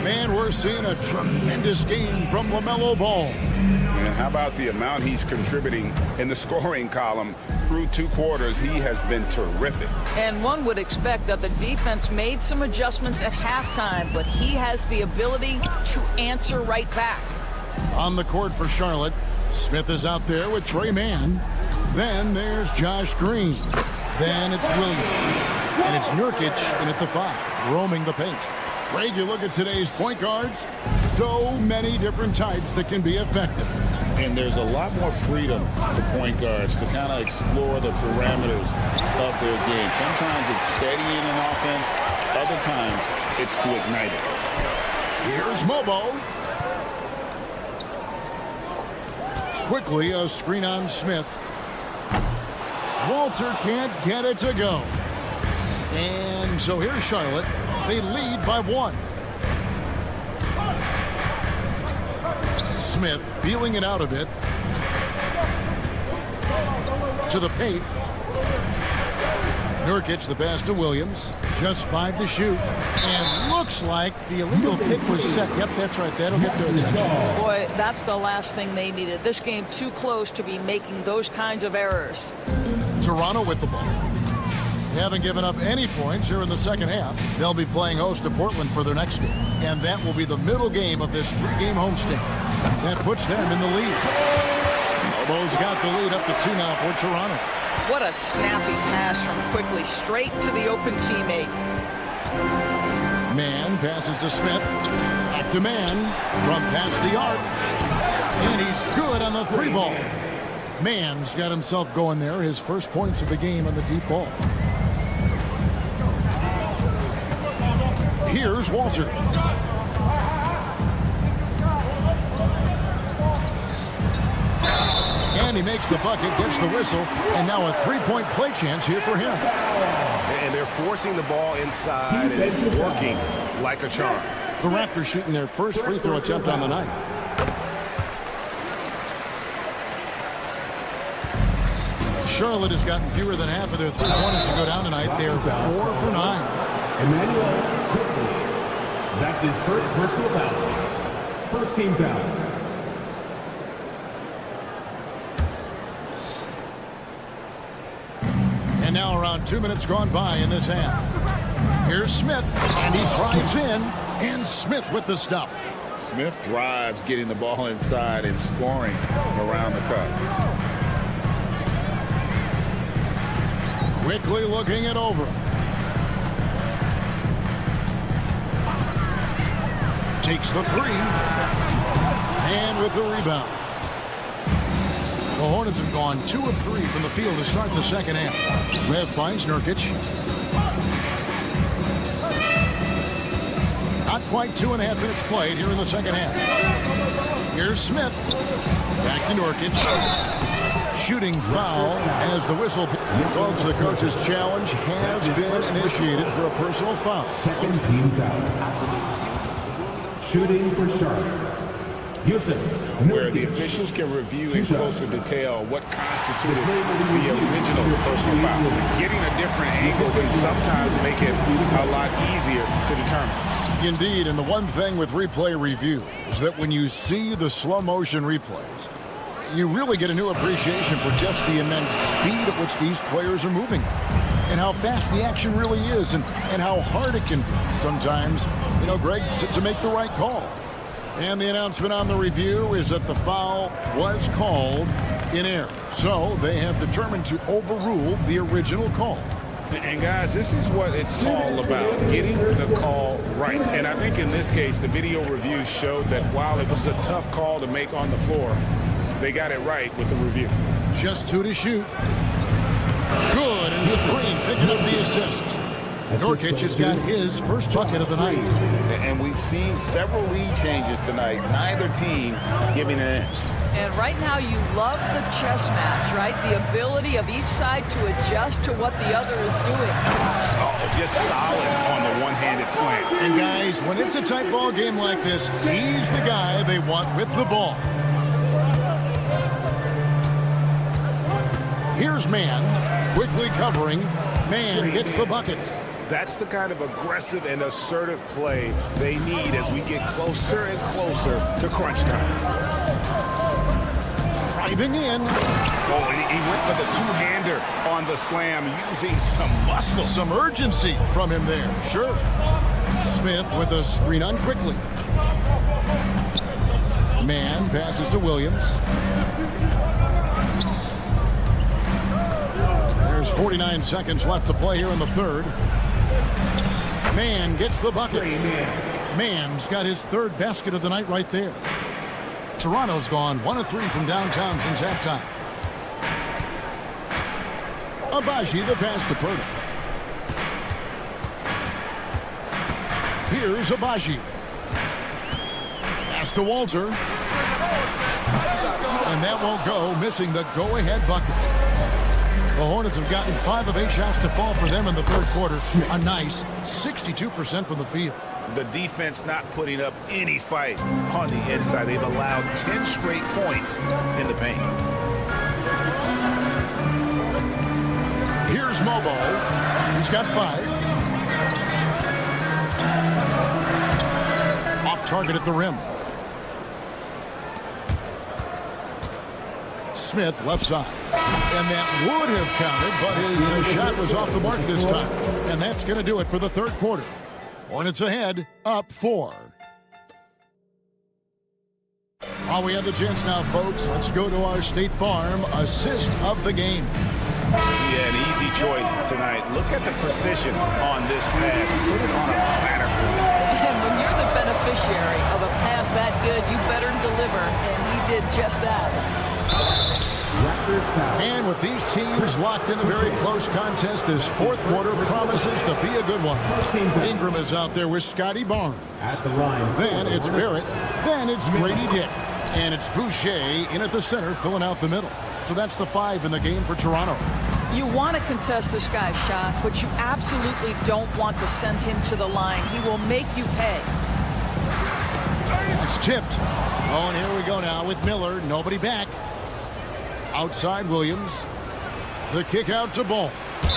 [SPEAKER 8] Man, we're seeing a tremendous game from LaMelo Ball.
[SPEAKER 9] And how about the amount he's contributing in the scoring column through 2 quarters? He has been terrific.
[SPEAKER 11] And one would expect that the defense made some adjustments at halftime, but he has the ability to answer right back.
[SPEAKER 8] On the court for Charlotte, Smith is out there with Trey Mann. Then there's Josh Green. Then it's Williams. And it's Nurkic in at the 5, roaming the paint. Greg, you look at today's point guards, so many different types that can be effective.
[SPEAKER 10] And there's a lot more freedom to point guards to kind of explore the parameters of their game. Sometimes it's steadying an offense. Other times it's to ignite it.
[SPEAKER 8] Here's Mobo. Quickly, a screen on Smith. Walter can't get it to go. And so here's Charlotte. They lead by 1. Smith feeling it out a bit. To the paint. Nurkic, the pass to Williams. Just 5 to shoot. And looks like the illegal pick was set. Yep, that's right. That'll get their attention.
[SPEAKER 11] Boy, that's the last thing they needed. This game too close to be making those kinds of errors.
[SPEAKER 8] Toronto with the ball. They haven't given up any points here in the second half. They'll be playing host to Portland for their next game. And that will be the middle game of this 3-game homestand. That puts them in the lead. Mobo's got the lead up to 2 now for Toronto.
[SPEAKER 11] What a snappy pass from Quickly straight to the open teammate.
[SPEAKER 8] Mann passes to Smith. Back to Mann from past the arc. And he's good on the 3 ball. Mann's got himself going there. His first points of the game on the deep ball. Here's Walter. And he makes the bucket, gets the whistle, and now a 3-point play chance here for him.
[SPEAKER 9] And they're forcing the ball inside, and it's working like a charm.
[SPEAKER 8] The Raptors shooting their first free throw attempt on the night. Charlotte has gotten fewer than half of their 3-pointers to go down tonight. They're 4 for 9.
[SPEAKER 14] Emmanuel Quickly. That's his first personal foul. First team foul.
[SPEAKER 8] And now around 2 minutes gone by in this half. Here's Smith, and he drives in, and Smith with the stuff.
[SPEAKER 10] Smith drives, getting the ball inside and scoring around the cup.
[SPEAKER 8] Quickly looking it over. Takes the three. And with the rebound. The Hornets have gone 2 of 3 from the field to start the second half. Smith finds Nurkic. Not quite 2.5 minutes played here in the second half. Here's Smith. Back to Nurkic. Shooting foul as the whistle. Folks, the coach's challenge has been initiated for a personal foul.
[SPEAKER 14] Second team foul. Shooting for Charlotte. Yusuf.
[SPEAKER 10] Where the officials can review in closer detail what constituted the original personal foul. Getting a different angle can sometimes make it a lot easier to determine.
[SPEAKER 8] Indeed, and the one thing with replay review is that when you see the slow motion replays, you really get a new appreciation for just the immense speed at which these players are moving and how fast the action really is and how hard it can be sometimes, you know, Greg, to make the right call. And the announcement on the review is that the foul was called in error. So they have determined to overrule the original call.
[SPEAKER 10] And guys, this is what it's all about, getting the call right. And I think in this case, the video review showed that while it was a tough call to make on the floor, they got it right with the review.
[SPEAKER 8] Just 2 to shoot. Good, and Green picking up the assist. Nurkic has got his first bucket of the night.
[SPEAKER 10] And we've seen several lead changes tonight, neither team giving an inch.
[SPEAKER 11] And right now you love the chess match, right? The ability of each side to adjust to what the other is doing.
[SPEAKER 10] Oh, just solid on the one-handed slam.
[SPEAKER 8] And guys, when it's a tight ball game like this, he's the guy they want with the ball. Here's Mann, quickly covering. Mann gets the bucket.
[SPEAKER 10] That's the kind of aggressive and assertive play they need as we get closer and closer to crunch time.
[SPEAKER 8] Driving in.
[SPEAKER 10] Oh, and he went for the two-hander on the slam, using some muscle.
[SPEAKER 8] Some urgency from him there, sure. Smith with a screen on quickly. Mann passes to Williams. There's 49 seconds left to play here in the third. Mann gets the bucket. Mann's got his third basket of the night right there. Toronto's gone 1 of 3 from downtown since halftime. Abaji the pass to Purdy. Here's Abaji. Pass to Walter. And that won't go, missing the go-ahead bucket. The Hornets have gotten 5 of 8 shots to fall for them in the third quarter. A nice 62% from the field.
[SPEAKER 10] The defense not putting up any fight on the inside. They've allowed 10 straight points in the paint.
[SPEAKER 8] Here's Mobo. He's got 5. Off target at the rim. Smith left side. And that would have counted, but his shot was off the mark this time. And that's going to do it for the third quarter. Hornets ahead, up 4. While we have the chance now, folks, let's go to our State Farm assist of the game.
[SPEAKER 10] Yeah, an easy choice tonight. Look at the precision on this pass. Put it on a platter for me.
[SPEAKER 11] And when you're the beneficiary of a pass that good, you better deliver, and he did just that.
[SPEAKER 8] And with these teams locked in a very close contest, this fourth quarter promises to be a good one. Ingram is out there with Scotty Barnes.
[SPEAKER 14] At the line.
[SPEAKER 8] Then it's Barrett. Then it's Grady Dick. And it's Boucher in at the center, filling out the middle. So that's the 5 in the game for Toronto.
[SPEAKER 11] You want to contest this guy's shot, but you absolutely don't want to send him to the line. He will make you pay.
[SPEAKER 8] It's tipped. Oh, and here we go now with Miller. Nobody back. Outside Williams. The kick out to Ball.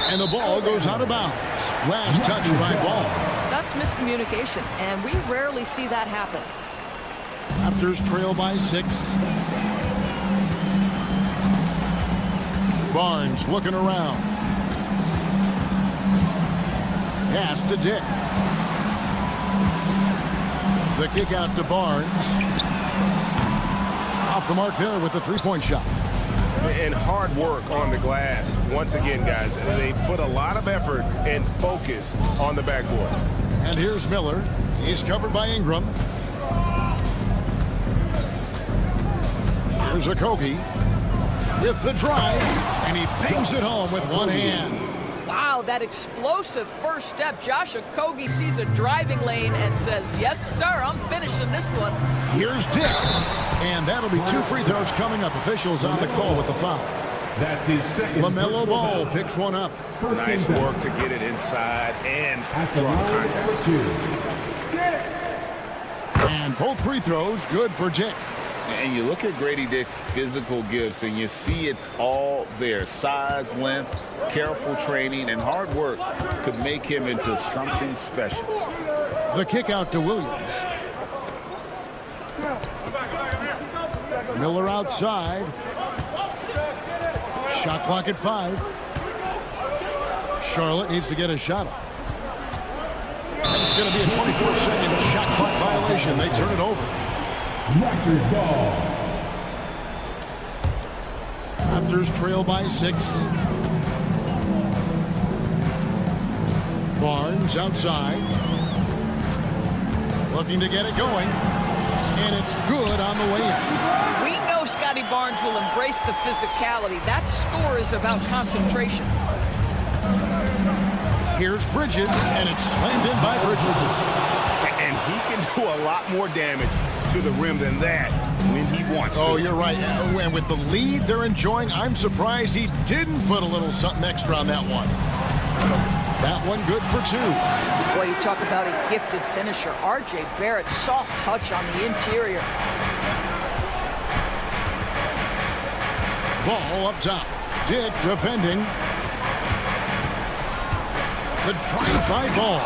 [SPEAKER 8] And the ball goes out of bounds. Last touch by Ball.
[SPEAKER 11] That's miscommunication, and we rarely see that happen.
[SPEAKER 8] Raptors trail by 6. Barnes looking around. Pass to Dick. The kick out to Barnes. Off the mark there with the three-point shot.
[SPEAKER 9] And hard work on the glass. Once again, guys, they put a lot of effort and focus on the backboard.
[SPEAKER 8] And here's Miller. He's covered by Ingram. Here's Okogie with the drive, and he bangs it home with one hand.
[SPEAKER 11] Wow, that explosive first step. Josh Okogie sees a driving lane and says, yes, sir, I'm finishing this one.
[SPEAKER 8] Here's Dick, and that'll be 2 free throws coming up. Officials on the call with the foul.
[SPEAKER 14] That's his second.
[SPEAKER 8] LaMelo Ball picks one up.
[SPEAKER 9] Nice work to get it inside and draw contact.
[SPEAKER 8] And both free throws good for Dick.
[SPEAKER 10] And you look at Grady Dick's physical gifts, and you see it's all there. Size, length, careful training, and hard work could make him into something special.
[SPEAKER 8] The kick out to Williams. Miller outside. Shot clock at 5. Charlotte needs to get a shot off. It's going to be a 24-second shot clock violation. They turn it over.
[SPEAKER 14] Raptors ball.
[SPEAKER 8] Raptors trail by 6. Barnes outside. Looking to get it going. And it's good on the way in.
[SPEAKER 11] We know Scotty Barnes will embrace the physicality. That score is about concentration.
[SPEAKER 8] Here's Bridges, and it's slammed in by Bridges.
[SPEAKER 9] And he can do a lot more damage to the rim than that when he wants to.
[SPEAKER 8] Oh, you're right. And with the lead they're enjoying, I'm surprised he didn't put a little something extra on that one. That one good for 2.
[SPEAKER 11] Boy, you talk about a gifted finisher. R.J. Barrett, soft touch on the interior.
[SPEAKER 8] Ball up top. Dick defending. The drive-by ball.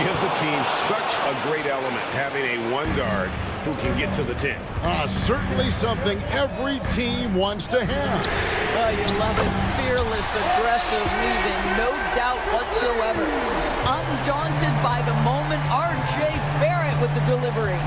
[SPEAKER 9] Gives the team such a great element having a one guard who can get to the 10.
[SPEAKER 8] Certainly something every team wants to have.
[SPEAKER 11] Oh, you love it. Fearless, aggressive, leaving no doubt whatsoever. Undaunted by the moment, R.J. Barrett with the delivery.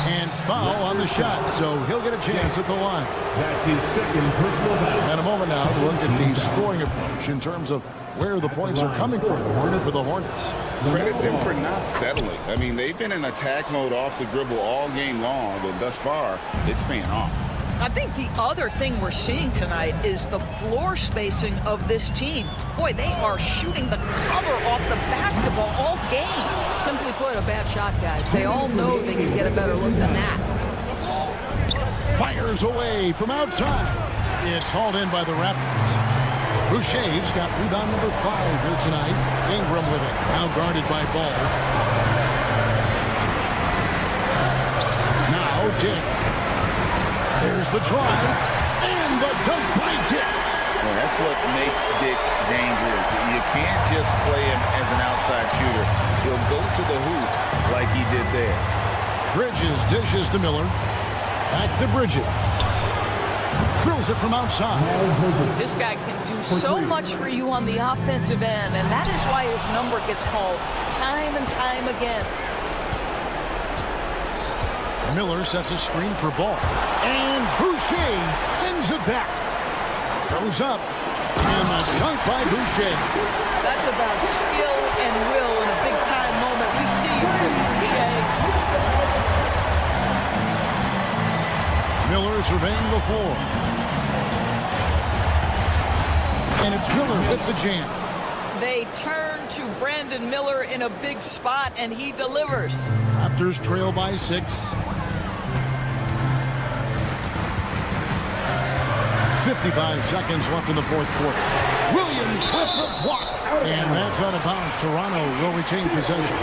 [SPEAKER 8] And foul on the shot, so he'll get a chance at the line.
[SPEAKER 14] That's his second personal foul.
[SPEAKER 8] And a moment now to look at the scoring approach in terms of where the points are coming from for the Hornets.
[SPEAKER 10] Credit them for not settling. I mean, they've been in attack mode off the dribble all game long, and thus far, it's paying off.
[SPEAKER 11] I think the other thing we're seeing tonight is the floor spacing of this team. Boy, they are shooting the cover off the basketball all game. Simply put, a bad shot, guys. They all know they can get a better look than that.
[SPEAKER 8] Fires away from outside. It's hauled in by the Raptors. Boucher's got rebound number 5 here tonight. Ingram with it. Now guarded by Ball. Now Dick. There's the drive. And the dunk by Dick.
[SPEAKER 10] Well, that's what makes Dick dangerous. You can't just play him as an outside shooter. He'll go to the hoop like he did there.
[SPEAKER 8] Bridges dishes to Miller. Back to Bridges. Drills it from outside.
[SPEAKER 11] This guy can do so much for you on the offensive end, and that is why his number gets called time and time again.
[SPEAKER 8] Miller sets a screen for Ball. And Boucher sends it back. Goes up. And a dunk by Boucher.
[SPEAKER 11] That's about skill and will in a big-time moment. We see you with Boucher.
[SPEAKER 8] Miller surveying the floor. And it's Miller with the jam.
[SPEAKER 11] They turn to Brandon Miller in a big spot, and he delivers.
[SPEAKER 8] Raptors trail by 6. 55 seconds left in the fourth quarter. Williams with the block. And that's out of bounds. Toronto will retain possession.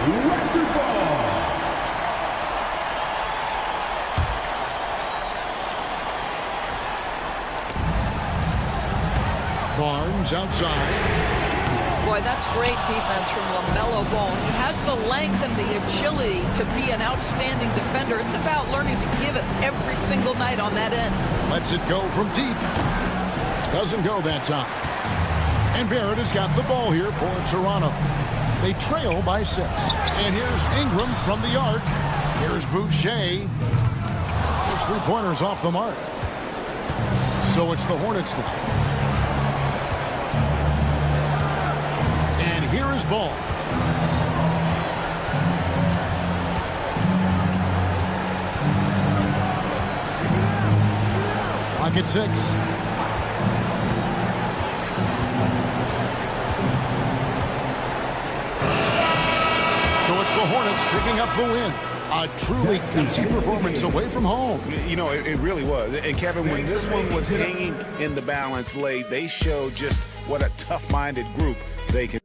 [SPEAKER 8] Barnes outside.
[SPEAKER 11] Boy, that's great defense from LaMelo Ball. He has the length and the agility to be an outstanding defender. It's about learning to give it every single night on that end.
[SPEAKER 8] Lets it go from deep. Doesn't go that time. And Barrett has got the ball here for Toronto. They trail by 6. And here's Ingram from the arc. Here's Boucher. There's 3-pointers off the mark. So it's the Hornets now. And here is Ball. Clock at 6. So it's the Hornets picking up the win. A truly gutsy performance away from home.
[SPEAKER 9] You know, it really was. And Kevin, when this one was hanging in the balance late, they showed just what a tough-minded group they can